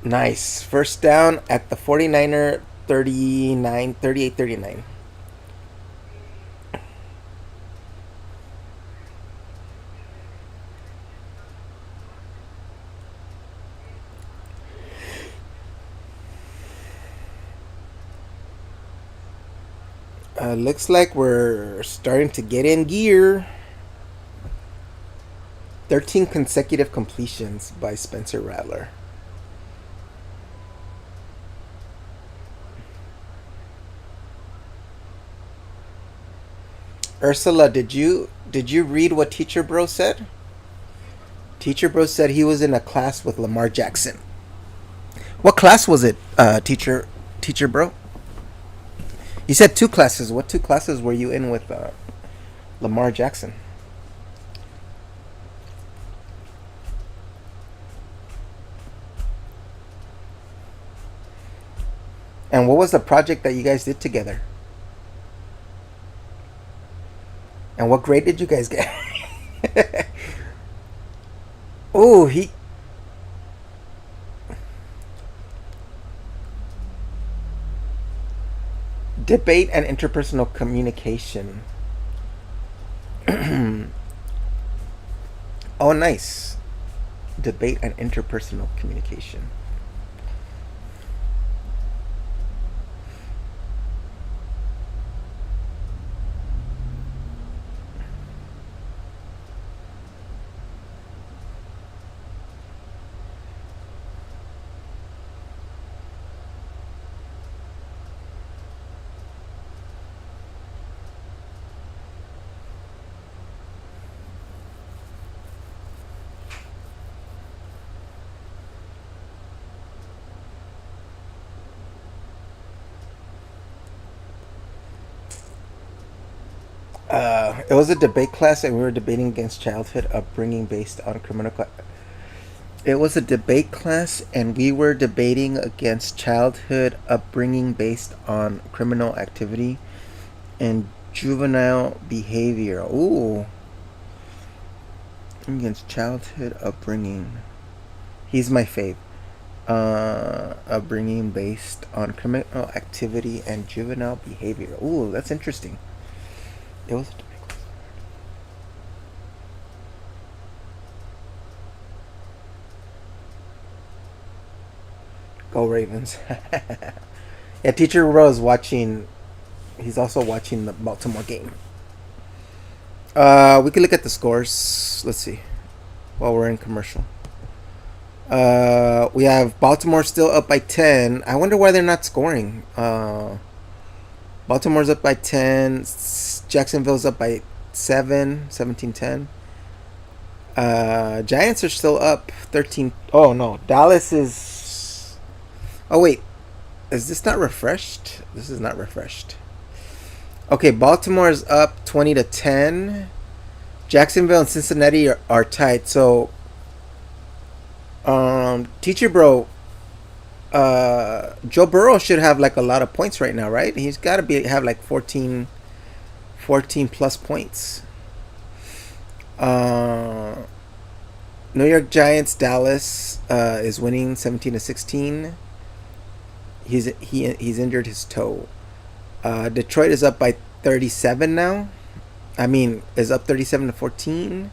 Nice. First down at the 49er 38-39. Looks like we're starting to get in gear. 13 consecutive completions by Spencer Rattler. Ursula, did you read what Teacher Bro said? Teacher Bro said he was in a class with Lamar Jackson. What class was it, Teacher Bro? You said 2 classes. What 2 classes were you in with Lamar Jackson? And what was the project that you guys did together? And what grade did you guys get? Oh, he... Debate and interpersonal communication. Oh, nice. Debate and interpersonal communication. It was a debate class, and we were debating against childhood upbringing based on criminal. It was a debate class, and we were debating against childhood upbringing based on criminal activity and juvenile behavior. Ooh, against childhood upbringing. He's my fave. Upbringing based on criminal activity and juvenile behavior. Ooh, that's interesting. It was. Go Ravens. Yeah, Teacher Rose watching. He's also watching the Baltimore game. We can look at the scores. Let's see. While we're in commercial. We have Baltimore still up by 10. I wonder why they're not scoring. Baltimore's up by 10. Jacksonville's up by 17-10. Giants are still up 13. Oh, no. Dallas is... Oh, wait. Is this not refreshed? This is not refreshed. Okay, Baltimore is up 20-10. Jacksonville and Cincinnati are tied. So, Teacher Bro, Joe Burrow should have like a lot of points right now, right? He's got to have like 14 plus points. New York Giants Dallas is winning 17-16. He's injured his toe. Detroit is up by 37 now. I mean, is up 37-14.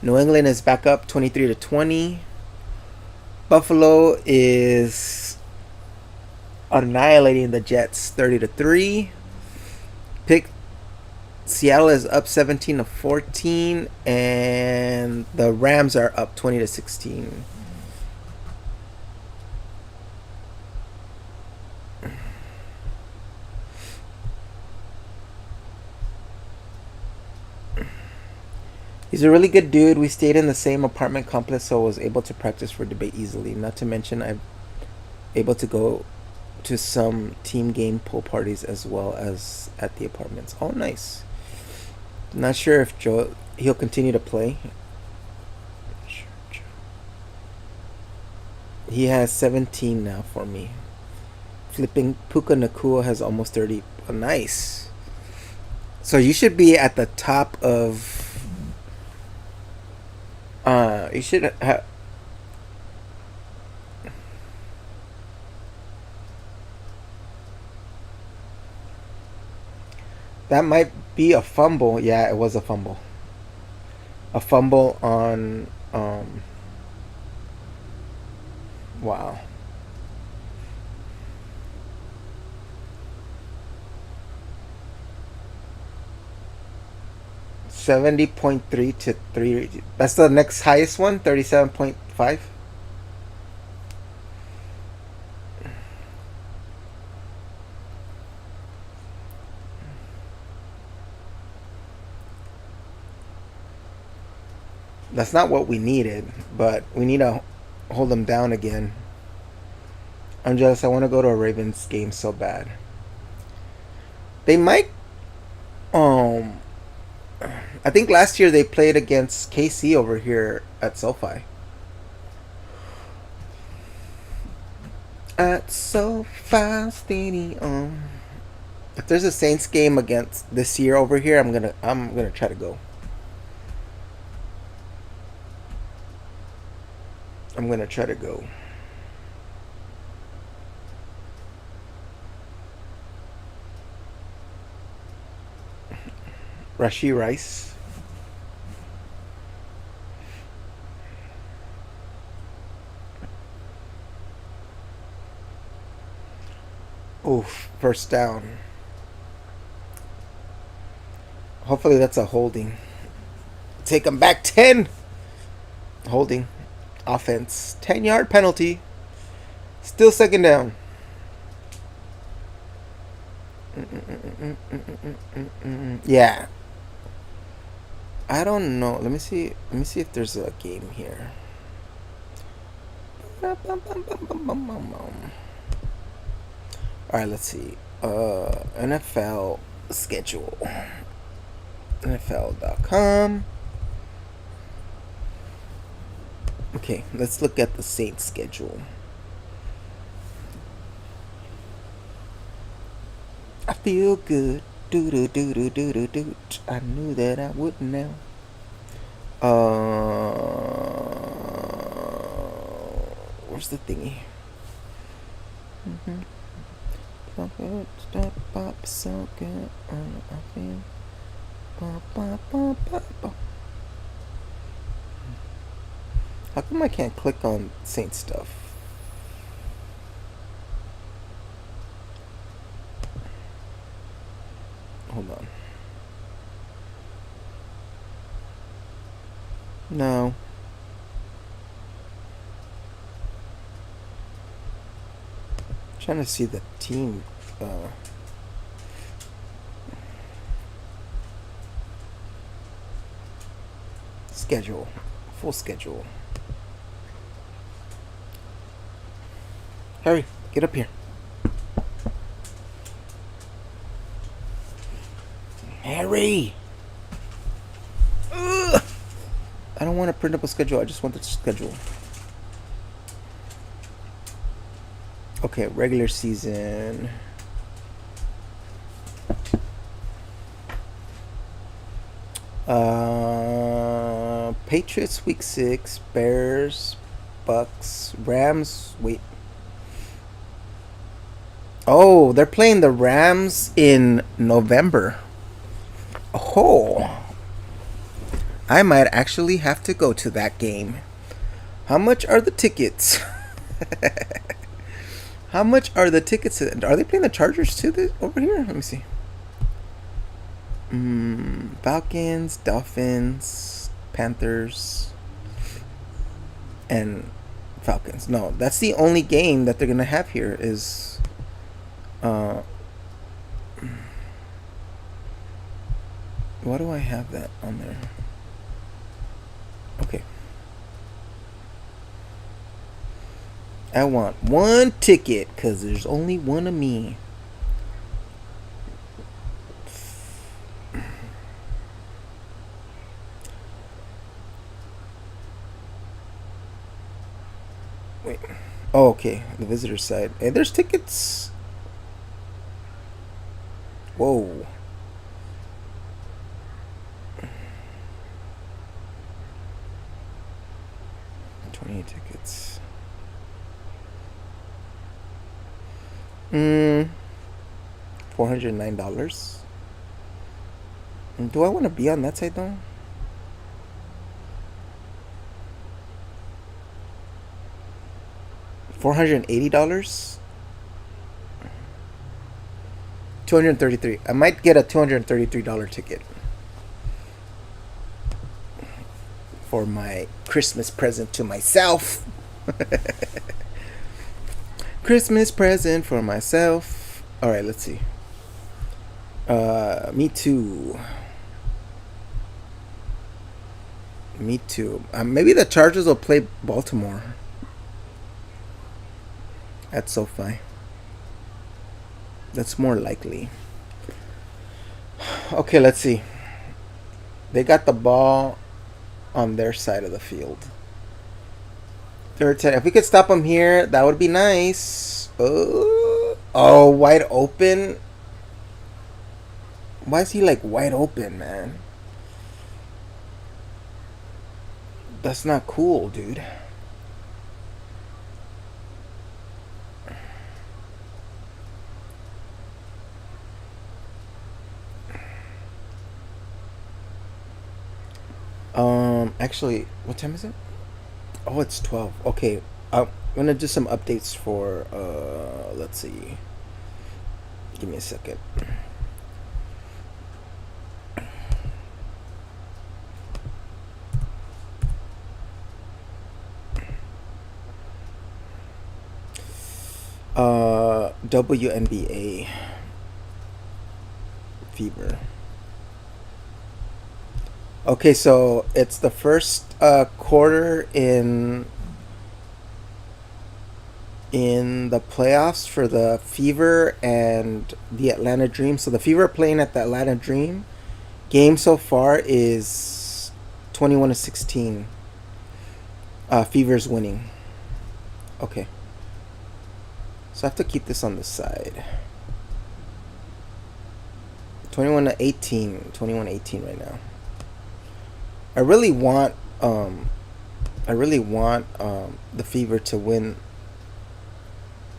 New England is back up 23-20. Buffalo is annihilating the Jets 30-3. Seattle is up 17-14, and the Rams are up 20-16. He's a really good dude. We stayed in the same apartment complex, so I was able to practice for debate easily. Not to mention, I'm able to go to some team game pool parties as well as at the apartments. Oh, nice. Not sure if he'll continue to play. He has 17 now for me. Flipping Puka Nakua has almost 30. Oh, nice. So you should be at the top of. You should have. That might be a fumble. Yeah, it was a fumble. A fumble on. Wow. 70.3 to 3. That's the next highest one, 37.5. That's not what we needed, but we need to hold them down again. I'm jealous. I want to go to a Ravens game so bad. They might. I think last year they played against KC over here at SoFi. At SoFi Stadium. If there's a Saints game against this year over here, I'm gonna try to go. I'm gonna try to go. Rashi Rice. Oof, first down. Hopefully that's a holding. Take him back 10. Holding. Offense. 10-yard penalty. Still second down. Yeah. I don't know. Let me see if there's a game here. Alright, let's see. NFL schedule. NFL.com. Okay, let's look at the Saints schedule. I feel good. Do do do do do do do. I knew that I would now. Where's the thingy? Pop so good. I feel. How come I can't click on Saint stuff? Hold on. No. I'm trying to see the team. Schedule. Full schedule. Harry, get up here. Harry! Ugh! I don't want to print up a schedule. I just want the schedule. Okay, regular season. Patriots week 6, Bears, Bucks, Rams. Wait. Oh, they're playing the Rams in November. Oh. I might actually have to go to that game. How much are the tickets? How much are the tickets? Are they playing the Chargers too over here? Let me see. Falcons, Dolphins, Panthers, and Falcons. No, that's the only game that they're gonna have here is. Why do I have that on there? I want one ticket because there's only one of me. Wait. Oh, okay. The visitor side. Hey, there's tickets. Whoa. 28 tickets. $409. Do I want to be on that side though? $480. 233. I might get a $233 ticket for my Christmas present to myself. Christmas present for myself. All right, let's see. Me too. Me too. Maybe the Chargers will play Baltimore at SoFi. That's more likely. Okay, let's see. They got the ball on their side of the field. Third 10. If we could stop them here, that would be nice. Oh, wide open. Why is he like wide open, man? That's not cool, dude. Actually, what time is it? Oh, it's 12. Okay, I'm gonna do some updates for. Let's see. Give me a second. WNBA Fever. Okay, so it's the first quarter in the playoffs for the Fever and the Atlanta Dream. So the Fever are playing at the Atlanta Dream. Game so far is 21-16. Fever's winning. Okay. So I have to keep this on the side. 21-18. 21-18 right now. I really want the Fever to win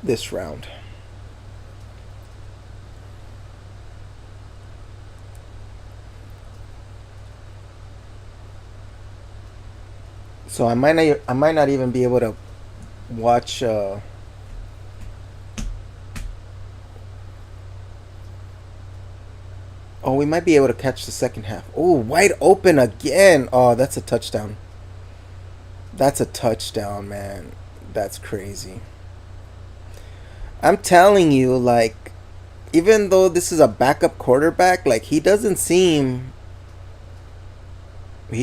this round. So I might not even be able to watch Oh, we might be able to catch the second half. Oh, wide open again. Oh, that's a touchdown. That's a touchdown, man. That's crazy. I'm telling you, like, even though this is a backup quarterback, like, he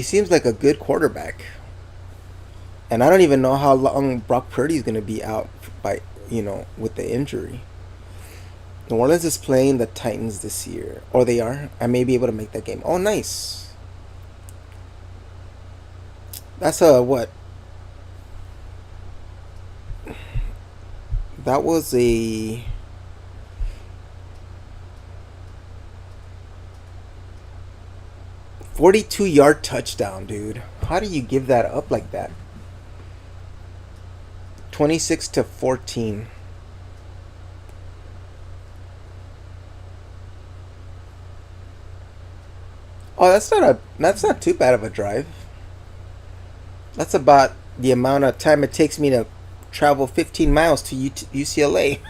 seems like a good quarterback. And I don't even know how long Brock Purdy is going to be out with the injury. New Orleans is playing the Titans this year. Or they are. I may be able to make that game. Oh, nice. That's a what? That was a 42-yard touchdown, dude. How do you give that up like that? 26-14. Oh, that's not too bad of a drive. That's about the amount of time it takes me to travel 15 miles to UCLA.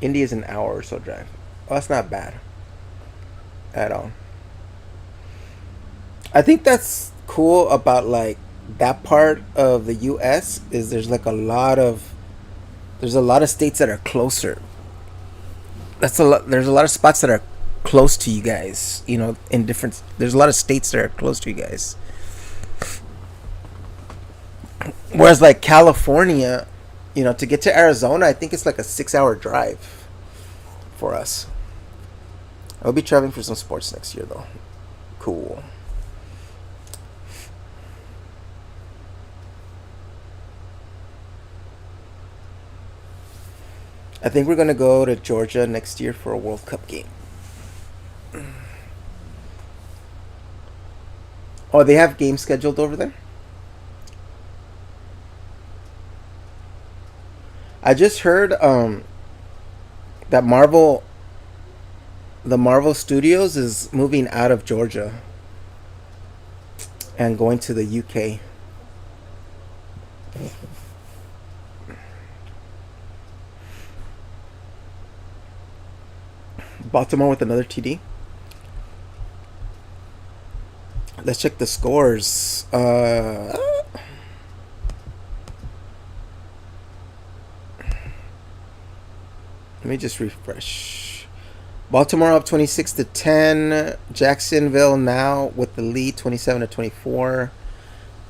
Indy is an hour or so drive. Oh, that's not bad at all. I think that's cool about like that part of the U.S. is there's a lot of states that are closer. There's a lot of spots that are close to you guys. There's a lot of states that are close to you guys. Whereas like California, to get to Arizona, I think it's like a 6 hour drive for us. I'll be traveling for some sports next year though. Cool. I think we're gonna go to Georgia next year for a World Cup game. Oh, they have games scheduled over there? I just heard that the Marvel Studios is moving out of Georgia and going to the UK. Baltimore with another TD. Let's check the scores. Let me just refresh. Baltimore up 26-10. Jacksonville now with the lead, 27-24.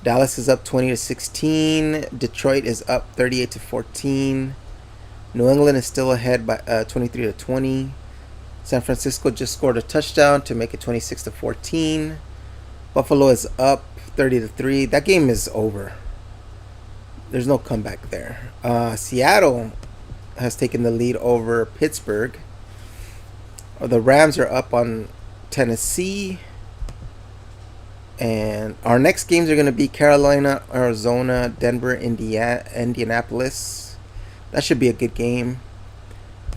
Dallas is up 20-16. Detroit is up 38-14. New England is still ahead by 23-20. San Francisco just scored a touchdown to make it 26-14. Buffalo is up 30-3. That game is over. There's no comeback there. Seattle has taken the lead over Pittsburgh. The Rams are up on Tennessee. And our next games are going to be Carolina, Arizona, Denver, Indianapolis. That should be a good game.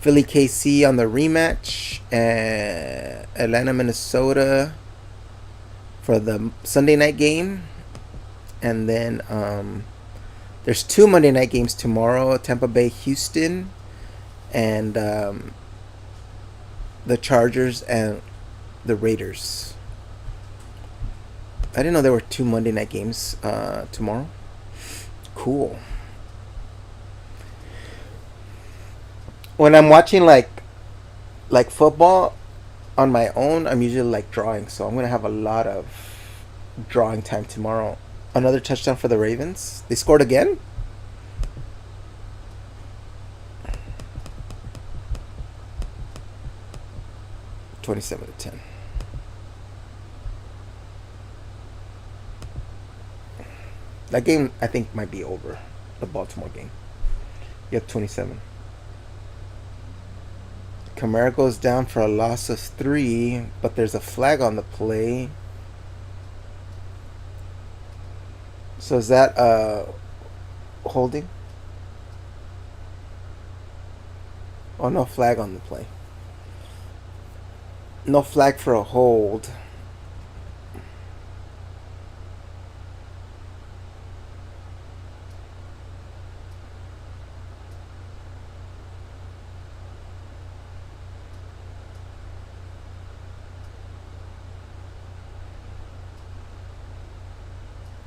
Philly, KC on the rematch. Atlanta, Minnesota for the Sunday night game. And then there's 2 Monday night games tomorrow. Tampa Bay, Houston. And the Chargers and the Raiders. I didn't know there were 2 Monday night games tomorrow. Cool. When I'm watching like football on my own, I'm usually like drawing, so I'm gonna have a lot of drawing time tomorrow. Another touchdown for the Ravens. They scored again. 27-10. That game, I think, might be over. The Baltimore game. Yep, 27. Kamara goes down for a loss of 3, but there's a flag on the play. So is that holding? Oh, no flag on the play. No flag for a hold.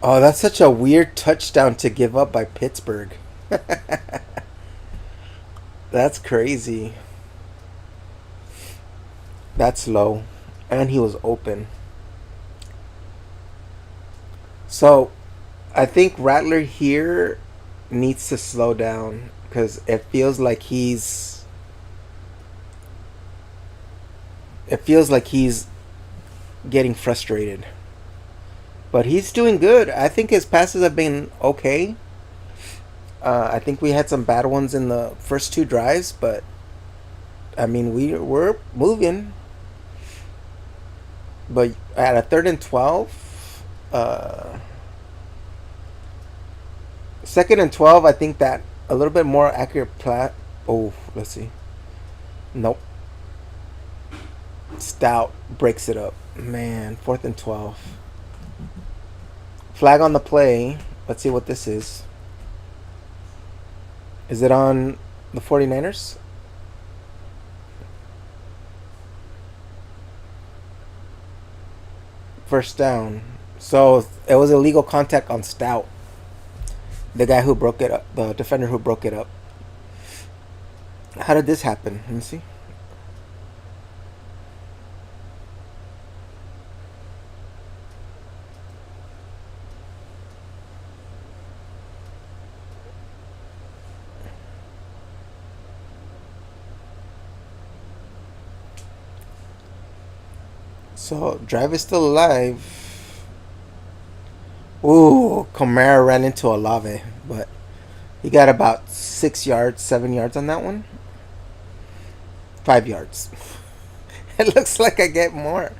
Oh, that's such a weird touchdown to give up by Pittsburgh. That's crazy. That's low. And he was open. So, I think Rattler here needs to slow down because it feels like he's getting frustrated. But he's doing good. I think his passes have been okay. I think we had some bad ones in the first 2 drives, but I mean we're moving. But at a 3rd and 12, 2nd and 12, I think that a little bit more accurate Oh, let's see. Nope. Stout breaks it up. Man, 4th and 12. Flag on the play. Let's see what this is. Is it on the 49ers? First down. So it was illegal contact on Stout. The guy who broke it up. The defender who broke it up. How did this happen? Let me see. So Drive is still alive. Ooh, Camara ran into Olave, but he got about 6 yards, 7 yards on that one. 5 yards. It looks like I get more.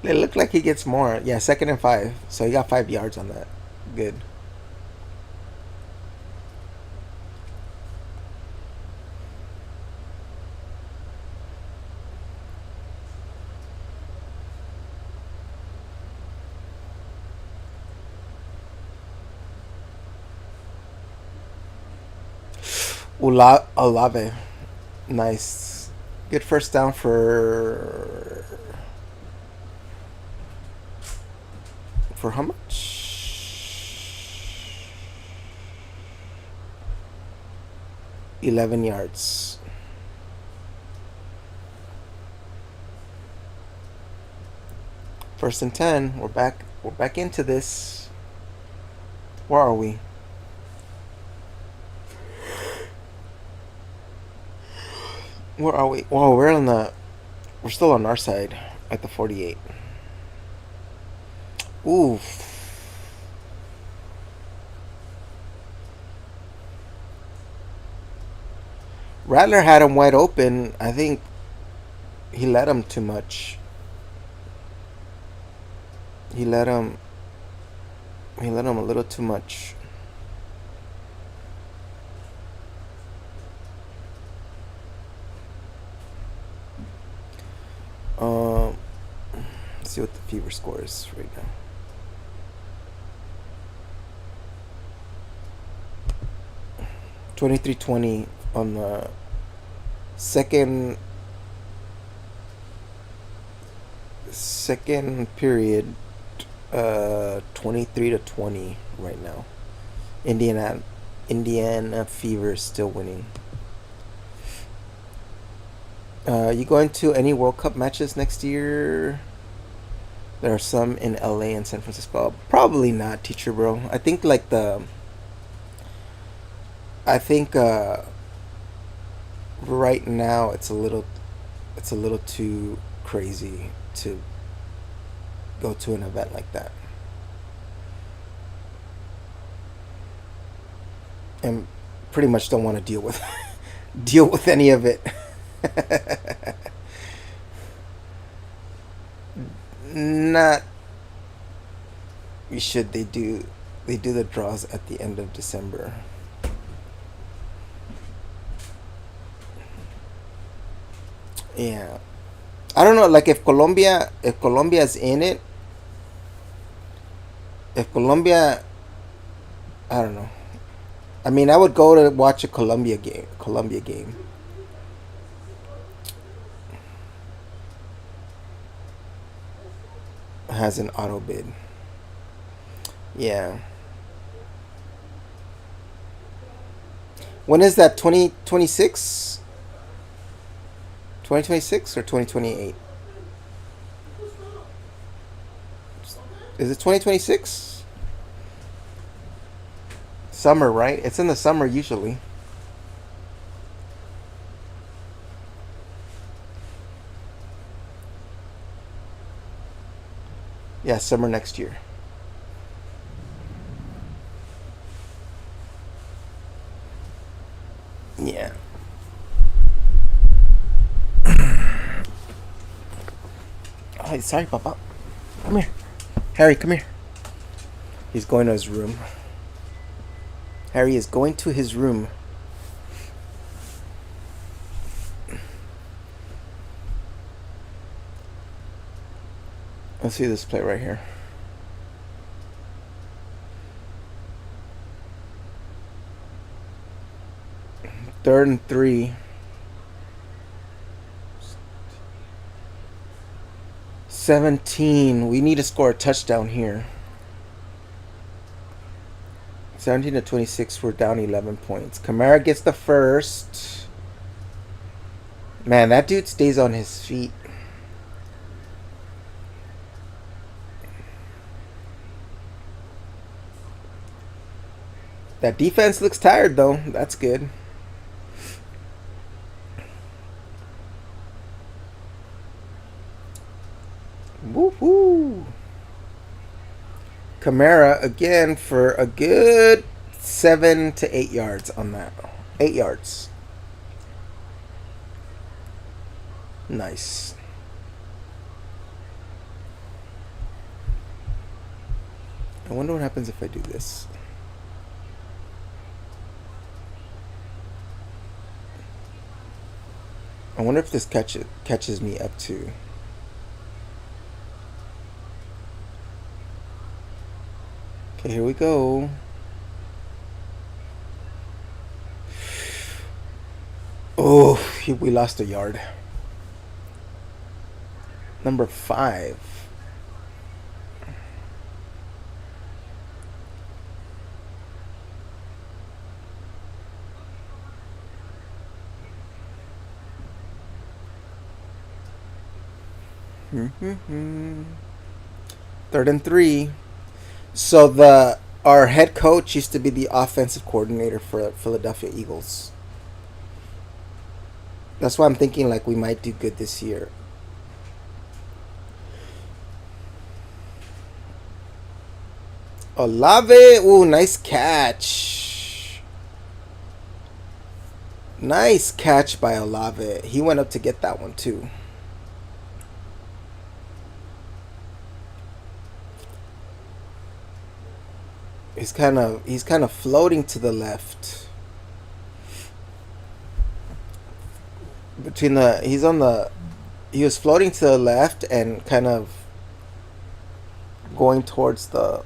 It looked like he gets more. Yeah, 2nd and 5. So he got 5 yards on that. Good. Olave. Nice. Good first down for how much? 11 yards. First and 10. We're back. We're back into this. Where are we? Where are we? Whoa, we're on the. We're still on our side at the 48. Oof. Rattler had him wide open. I think he let him too much. He let him. He let him a little too much. Let's see what the Fever score is right now. $23-20 on the second period. 23-20 right now. Indiana Fever is still winning. You going to any World Cup matches next year? There are some in LA and San Francisco. Probably not, teacher bro. I think right now it's a little too crazy to go to an event like that. And pretty much don't want to deal with any of it. Not. Should they do the draws at the end of December? Yeah, I don't know. Like if Colombia's in it, if Colombia, I don't know. I mean, I would go to watch a Colombia game. Has an auto bid. Yeah. When is that? 2026? 2026 or 2028? Is it 2026? Summer, right? It's in the summer usually. Yeah, summer next year. Yeah. Oh, sorry, Papa. Come here. Harry, come here. He's going to his room. Harry is going to his room. Let's see this play right here. Third and 3. 17. We need to score a touchdown here. 17-26. We're down 11 points. Kamara gets the first. Man, that dude stays on his feet. That defense looks tired, though. That's good. Woohoo! Kamara again for a good 7 to 8 yards on that. 8 yards. Nice. I wonder what happens if I do this. I wonder if this catches me up too. Okay, here we go. Oh, we lost a yard. Number 5. Third and 3. So our head coach used to be the offensive coordinator for Philadelphia Eagles. That's why I'm thinking like we might do good this year. Olave, ooh, nice catch. Nice catch by Olave. He went up to get that one too. He's kind of floating to the left. He was floating to the left and kind of going towards out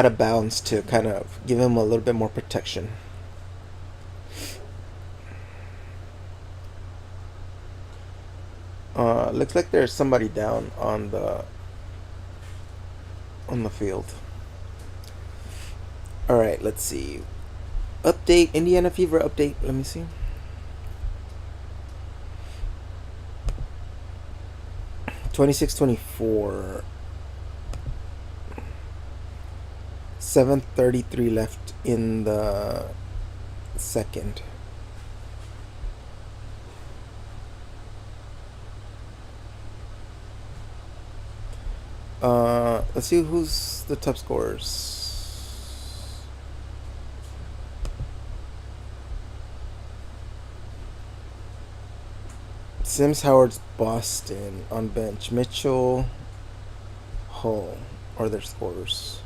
of bounds to kind of give him a little bit more protection. Looks like there's somebody down on the field. All right, let's see. Update, Indiana Fever update. Let me see. (26-24). 7:33 left in the second. Let's see who's the top scorers. Sims, Howard's Boston on bench. Mitchell, Hull are their scorers.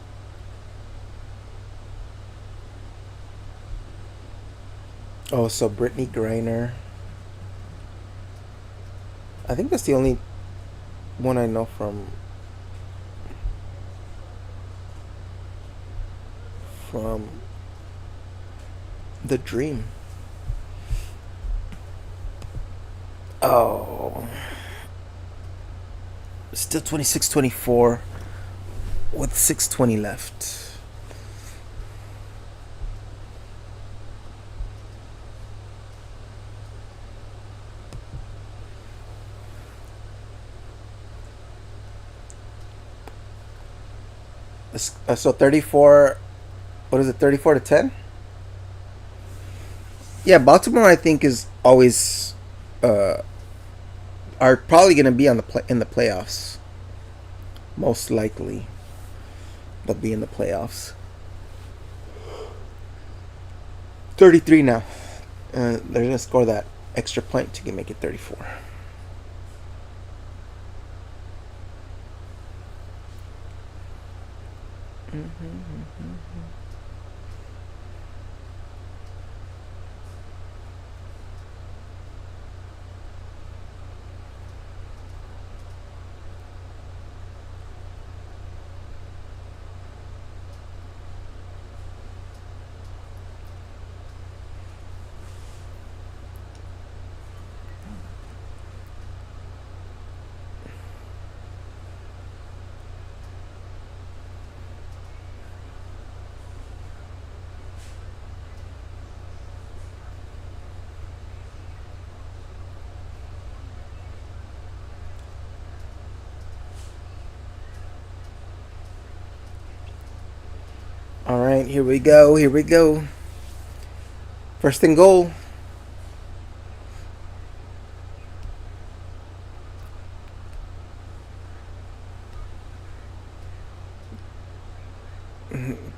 Oh, so Brittany Griner. I think that's the only one I know from the Dream. Oh. Still 26-24 with 6:20 left. So 34, what is it, 34-10? Yeah, Baltimore I think is always are probably going to be in the playoffs. Most likely they'll be in the playoffs. 33 now. They're going to score that extra point to make it 34. All right, here we go. Here we go. First and goal.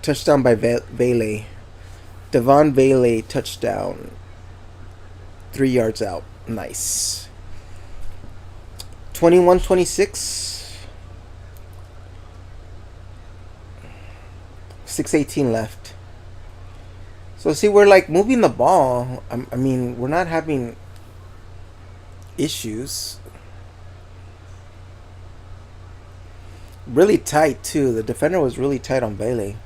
Touchdown by Vele. Devon Vele touchdown. 3 yards out. Nice. 21-26. 6:18 left. So see, we're like moving the ball. I mean, we're not having issues. Really tight too. The defender was really tight on Bailey.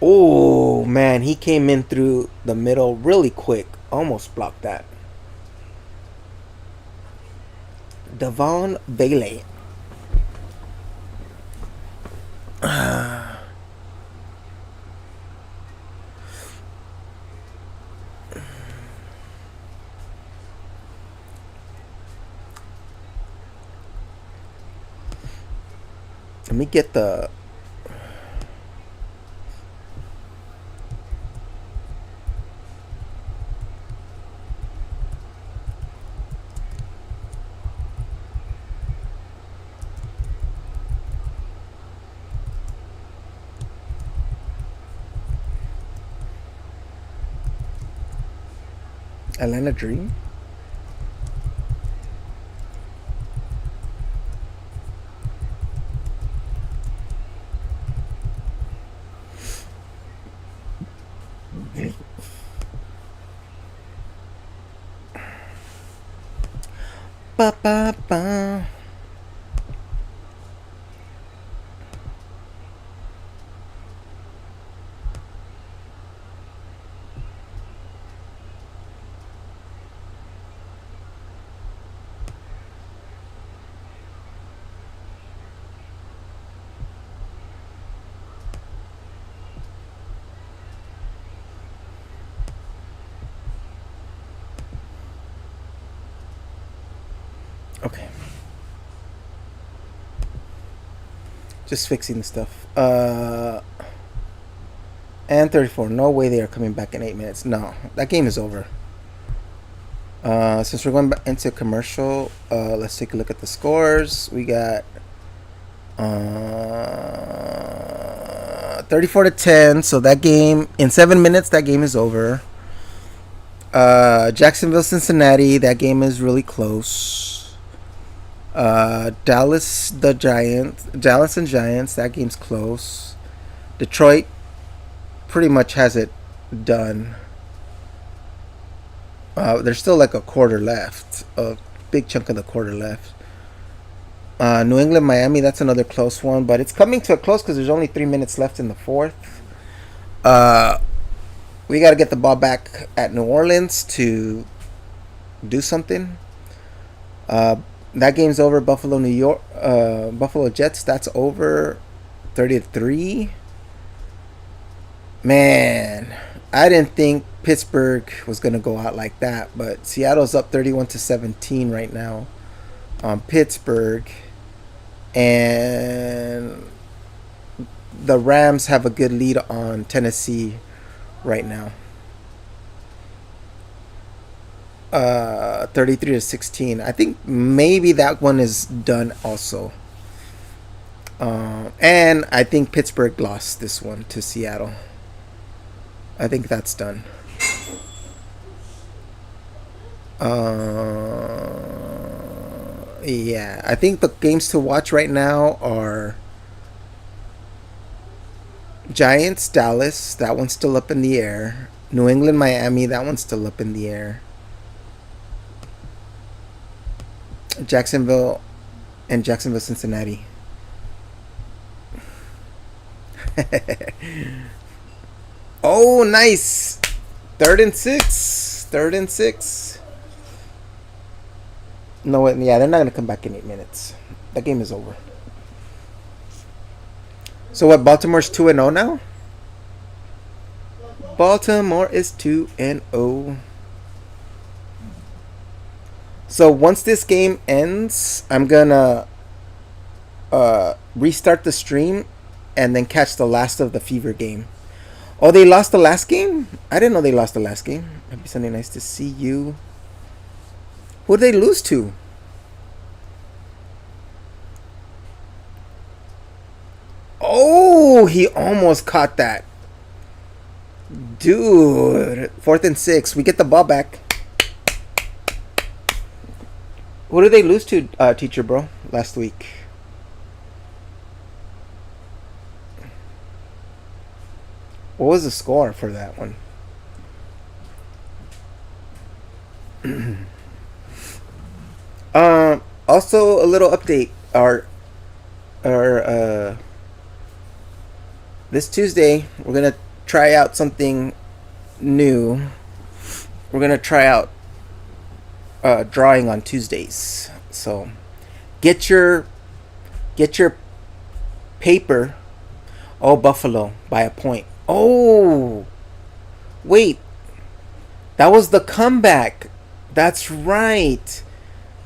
Oh man, he came in through the middle really quick. Almost blocked that. Devon Bailey. Let me get the Atlanta Dream. Ba ba ba. Okay. Just fixing the stuff. And 34. No way they are coming back in 8 minutes. No, that game is over. Since we're going back into commercial, let's take a look at the scores. We got 34-10. So that game, in 7 minutes, that game is over. Jacksonville, Cincinnati, that game is really close. Dallas and Giants, that game's close. Detroit pretty much has it done. There's still like a quarter left, a big chunk of the quarter left. New England, Miami, that's another close one, but it's coming to a close because there's only 3 minutes left in the fourth. We got to get the ball back at New Orleans to do something. That game's over. Buffalo Jets, that's over. 30-3. Man, I didn't think Pittsburgh was going to go out like that, but Seattle's up 31-17 right now on Pittsburgh. And the Rams have a good lead on Tennessee right now. 33-16. I think maybe that one is done also. And I think Pittsburgh lost this one to Seattle. I think that's done. Yeah, I think the games to watch right now are Giants, Dallas, that one's still up in the air. New England, Miami, that one's still up in the air. Jacksonville, Cincinnati. Oh, nice. 3rd and 6. No, yeah, they're not going to come back in 8 minutes. That game is over. So what, Baltimore's 2-0 now? Baltimore is 2-0. So once this game ends, I'm gonna restart the stream and then catch the last of the Fever game. Oh, they lost the last game? I didn't know they lost the last game. Happy Sunday, nice to see you. Who did they lose to? Oh, he almost caught that. Dude. 4th and 6. We get the ball back. Who did they lose to, teacher bro, last week? What was the score for that one? Also a little update. Our this Tuesday we're gonna try out something new. We're gonna try out drawing on Tuesdays. So get your paper. Oh, Buffalo by a point. Oh, wait, that was the comeback. That's right.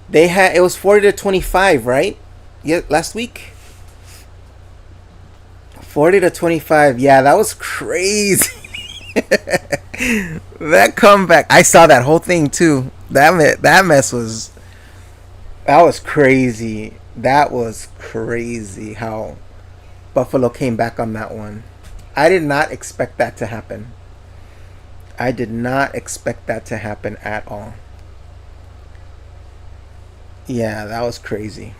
They had it was 40-25, right? Yeah, last week. 40-25. Yeah, that was crazy. That comeback. I saw that whole thing too. That mess was. That was crazy. That was crazy how Buffalo came back on that one. I did not expect that to happen. I did not expect that to happen at all. Yeah, that was crazy.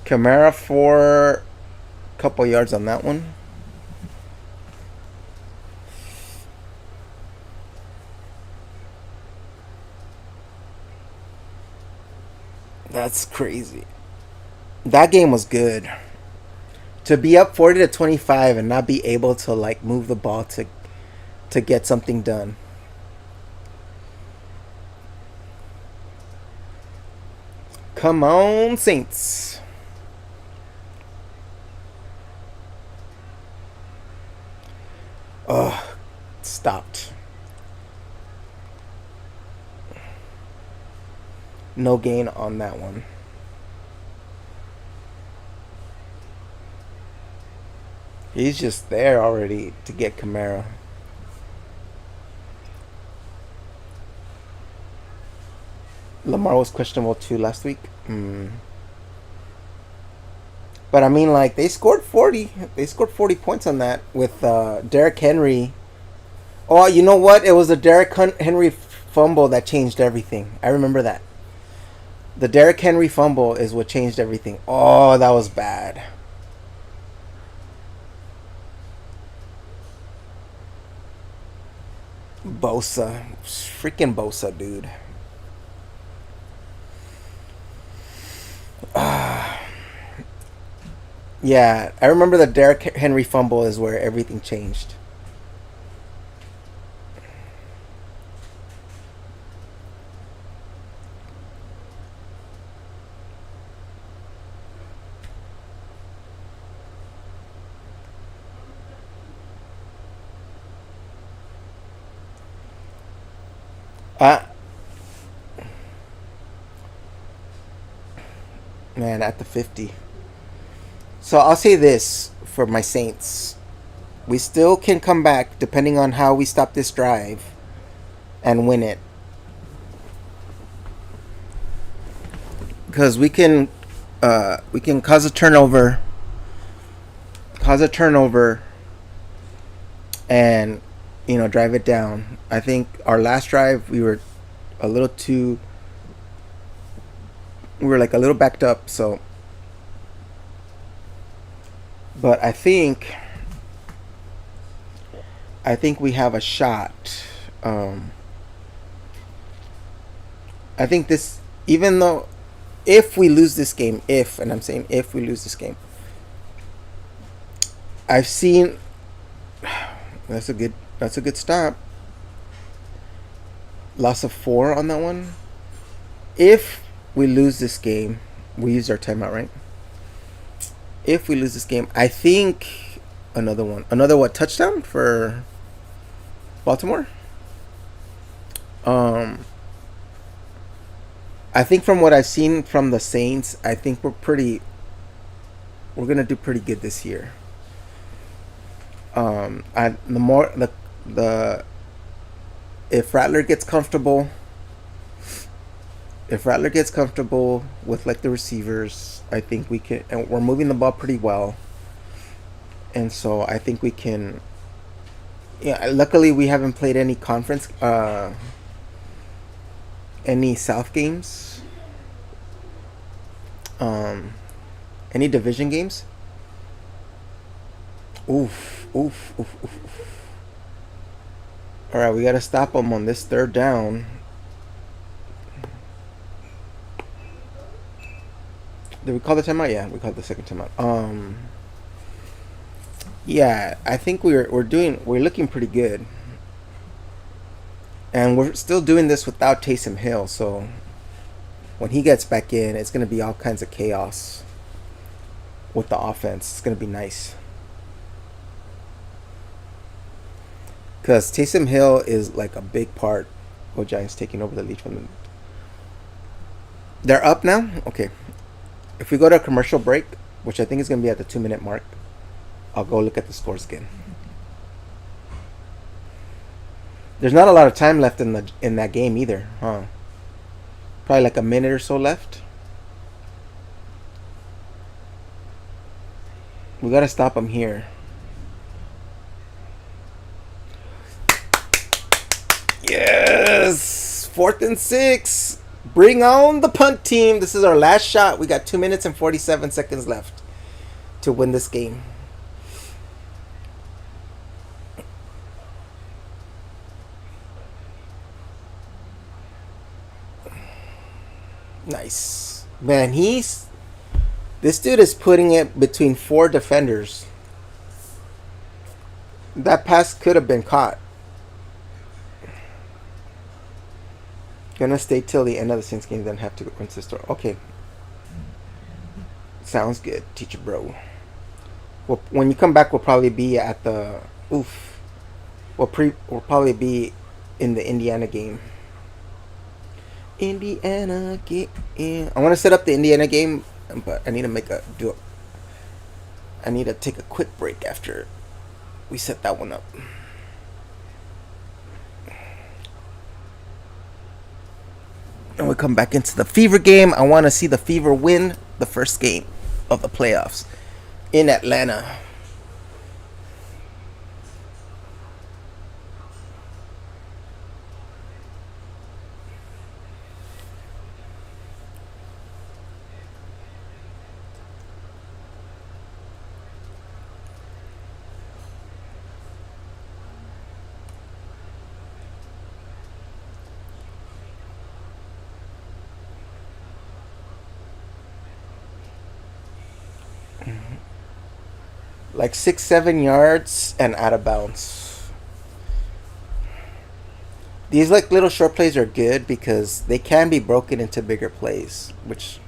Kamara for a couple yards on that one. That's crazy. That game was good. To be up 40-25 and not be able to like move the ball to get something done. Come on, Saints. Ugh, stopped. No gain on that one. He's just there already to get Kamara. Lamar was questionable too last week. But I mean, like they scored 40. They scored 40 points on that with Derrick Henry. Oh, you know what? It was the Derrick Henry fumble that changed everything. I remember that. The Derrick Henry fumble is what changed everything. Oh, that was bad. Bosa. Freaking Bosa, dude. Yeah, I remember the Derrick Henry fumble is where everything changed. Man, at the 50. So I'll say this for my Saints. We still can come back depending on how we stop this drive and win it. Because we can cause a turnover. And drive it down. I think our last drive we were a little too we were like a little backed up, so but I think we have a shot. I think this, even though if we lose this game, and I'm saying if we lose this game, I've seen that's a good stop. Loss of 4 on that one. If we lose this game, we used our timeout, right? If we lose this game, I think another what, touchdown for Baltimore. I think from what I've seen from the Saints, I think we're gonna do pretty good this year. The more the if Rattler gets comfortable, if Rattler gets comfortable with like the receivers, I think we can. And we're moving the ball pretty well, and so I think we can. Yeah, luckily we haven't played any conference, any South games, um, any division games. Oof, oof, oof, oof. All right, we got to stop them on this third down. Did we call the timeout? Yeah, we called the second timeout. Yeah, I think we're looking pretty good, and we're still doing this without Taysom Hill. So when he gets back in, it's gonna be all kinds of chaos with the offense. It's gonna be nice because Taysom Hill is like a big part of Giants taking over the lead from them. They're up now. Okay, if we go to a commercial break, which I think is gonna be at the 2 minute mark, I'll go look at the scores again. There's not a lot of time left in that game either, huh? Probably like a minute or so left. We gotta stop them here. Yes! 4th and 6. Bring on the punt team. This is our last shot. We got 2 minutes and 47 seconds left to win this game. Nice. Man, this dude is putting it between 4 defenders. That pass could have been caught. Gonna stay till the end of the Saints game, then have to go into the store. Okay. Sounds good, teacher bro. Well, when you come back, we'll probably be at the oof. We'll probably be in the Indiana game. Indiana game. I want to set up the Indiana game, but I need to I need to take a quick break after we set that one up. And we come back into the Fever game. I want to see the Fever win the first game of the playoffs in Atlanta. Like 6-7 yards and out of bounds. These like little short plays are good because they can be broken into bigger plays, which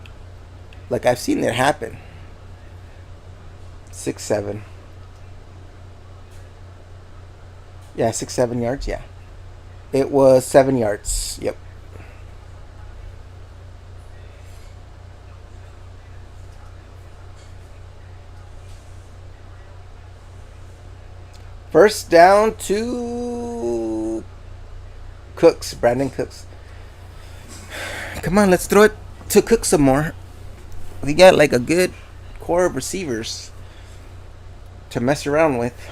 like I've seen it happen. 6-7. Yeah, 6-7 yards. Yeah, it was 7 yards. Yep. First down to Cooks, Brandon Cooks. Come on, let's throw it to Cook some more. We got like a good core of receivers to mess around with.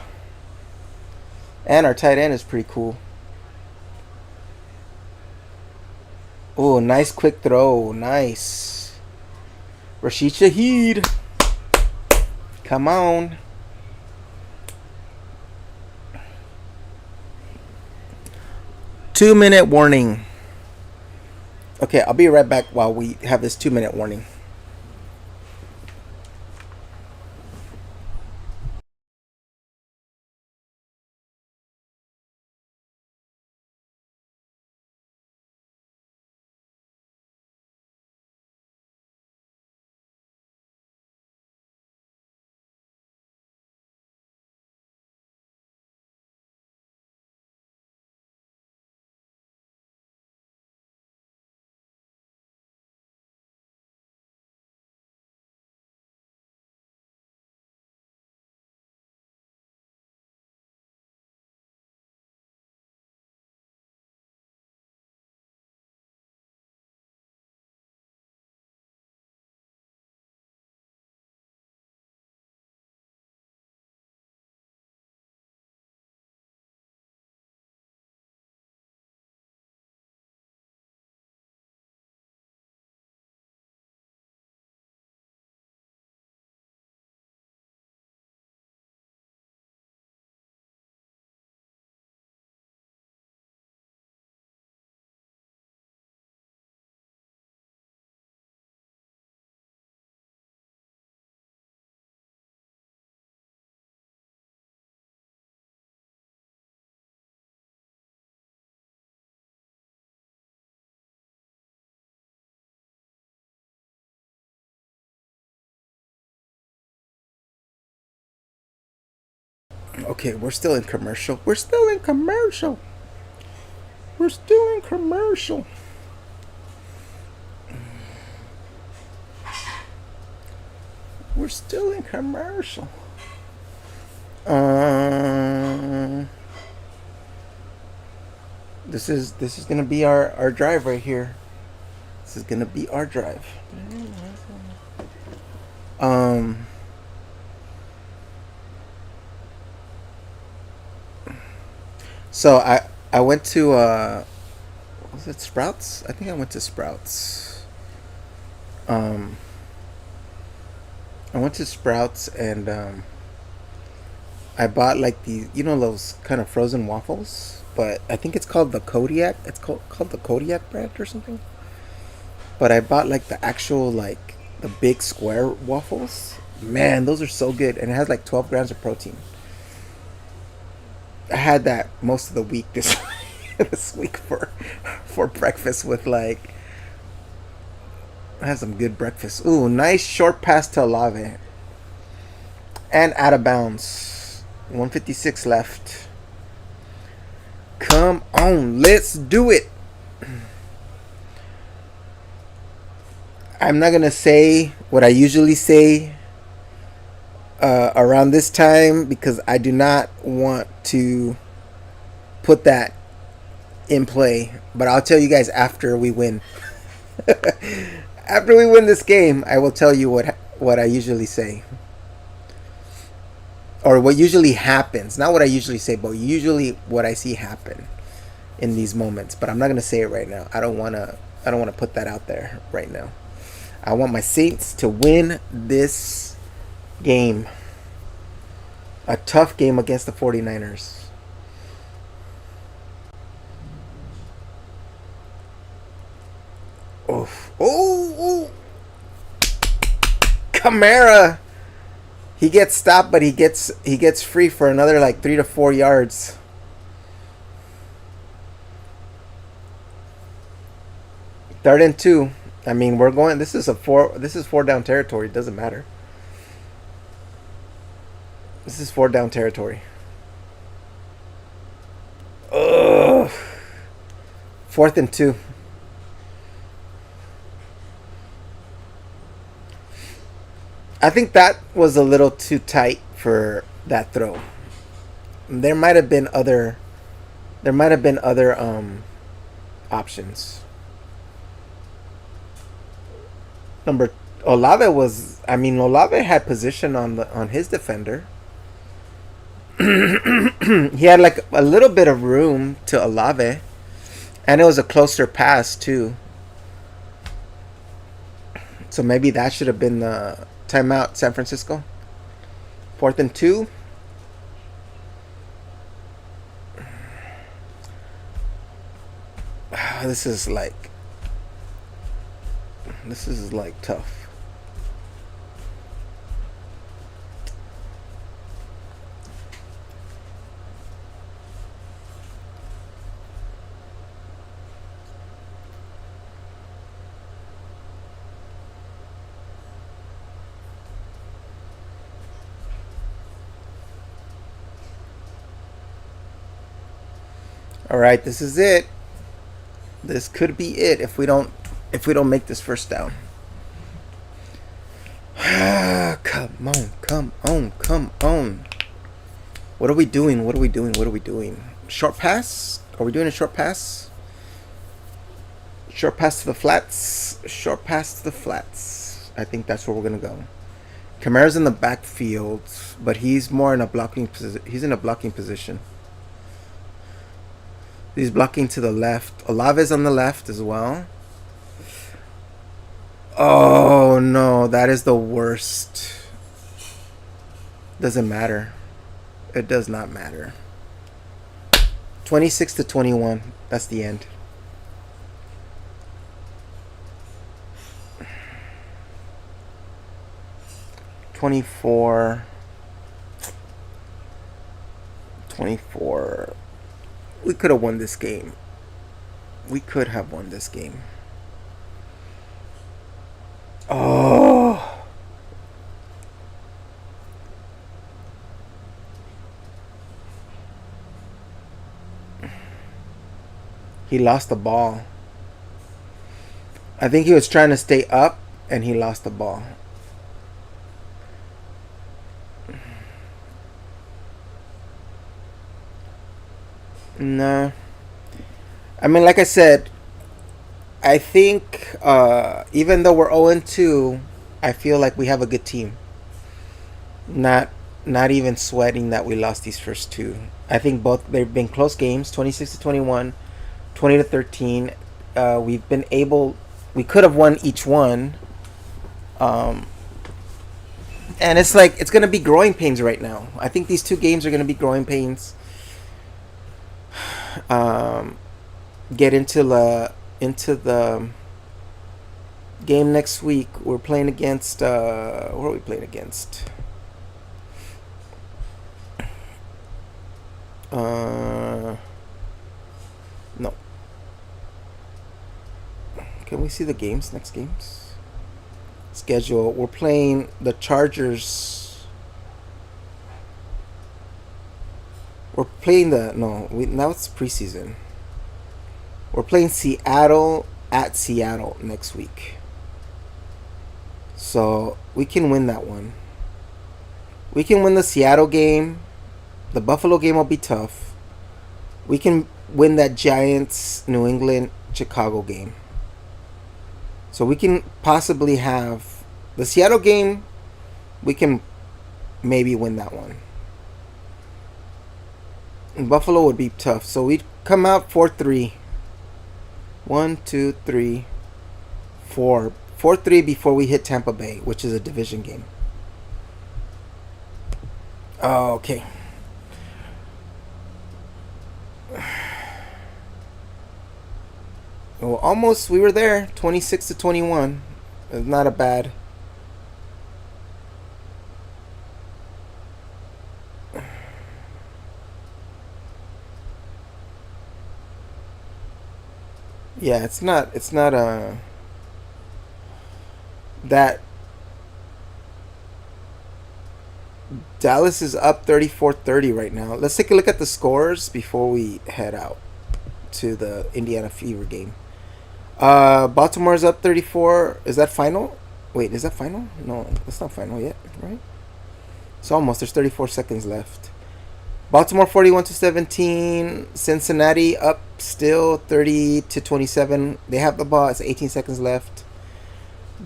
And our tight end is pretty cool. Oh, nice quick throw. Nice. Rashid Shaheed. Come on. 2 minute warning. Okay, I'll be right back while we have this 2 minute warning. Okay, we're still in commercial. We're still in commercial. We're still in commercial. We're still in commercial. Um, this is gonna be our drive right here. This is gonna be our drive. Um, so I went to was it Sprouts? I think I went to Sprouts. Um, I went to Sprouts and I bought like the those kind of frozen waffles, but I think it's called the Kodiak. It's called the Kodiak brand or something. But I bought like the actual like the big square waffles. Man, those are so good, and it has like 12 grams of protein. I had that most of the week this this week for breakfast with like I had some good breakfast. Ooh, nice short pass to Olave and out of bounds. 156 left. Come on, let's do it. I'm not gonna say what I usually say around this time because I do not want to put that in play. But I'll tell you guys after we win. After we win this game, I will tell you what I usually say. Or what usually happens. Not what I usually say, but usually what I see happen in these moments. But I'm not gonna say it right now. I don't wanna put that out there right now. I want my Saints to win this game. A tough game against the 49ers. Oof. Oh, Kamara. He gets stopped, but he gets free for another like 3 to 4 yards. Third and 2. I mean, we're going. This is 4 down territory. It doesn't matter. This is 4 down territory. Ugh. 4th and 2. I think that was a little too tight for that throw. There might have been other. There might have been other options. Number Olave was. I mean, Olave had position on his defender. He had like a little bit of room to Olave, and it was a closer pass too. So maybe that should have been the timeout, San Francisco. 4th and 2. This is like tough. All right, this is it. This could be it if we don't make this first down. Come on, come on, come on. What are we doing? What are we doing? What are we doing? Short pass? Are we doing a short pass? Short pass to the flats. Short pass to the flats. I think that's where we're gonna go. Kamara's in the backfield, but he's more in a blocking position. He's in a blocking position. He's blocking to the left. Olave's on the left as well. Oh no, that is the worst. Doesn't matter. It does not matter. 26-21. That's the end. '24. We could have won this game. We could have won this game. Oh. He lost the ball. I think he was trying to stay up and he lost the ball. No. I mean, like I said, I think even though we're 0-2, I feel like we have a good team. Not not even sweating that we lost these first two. I think both they've been close games, 26-21, 20-13. We've been able, we could have won each one. Um, and it's like it's gonna be growing pains right now. I think these two games are gonna be growing pains. Um, get into the game next week. We're playing against who are we playing against? No. Can we see the games? Next games schedule. We're playing the Chargers. We're playing the no. Now it's preseason. We're playing Seattle at Seattle next week. So we can win that one. We can win the Seattle game. The Buffalo game will be tough. We can win that Giants, New England, Chicago game. So we can possibly have the Seattle game. We can maybe win that one. And Buffalo would be tough. So we'd come out 4-3. 1, 2, 3, 4. 4-3 before we hit Tampa Bay, which is a division game. Oh, okay. Well, almost we were there. 26-21. It's not a bad. Yeah, it's not. It's not a that Dallas is up 34-30 right now. Let's take a look at the scores before we head out to the Indiana Fever game. Baltimore's up 34. Is that final? Wait, is that final? No, it's not final yet, right? It's almost. There's 34 seconds left. Baltimore 41-17. Cincinnati up still 30-27. They have the ball. It's 18 seconds left.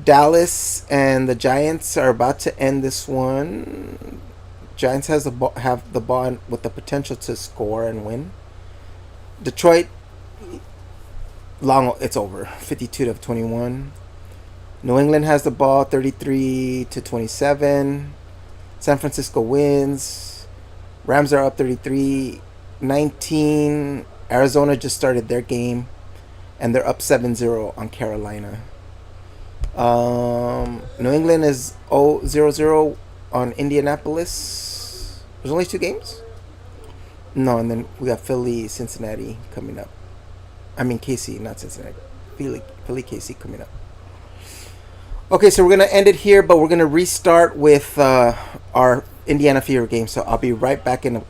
Dallas and the Giants are about to end this one. Giants have the ball with the potential to score and win. Detroit, it's over. 52-21. New England has the ball 33-27. San Francisco wins. Rams are up 33-19. Arizona just started their game and they're up 7-0 on Carolina. New England is 0-0 on Indianapolis. There's only two games? No, and then we got Philly, Cincinnati coming up. I mean KC, not Cincinnati. Philly, KC coming up. Okay, so we're going to end it here, but we're going to restart with our Indiana Fever game. So I'll be right back in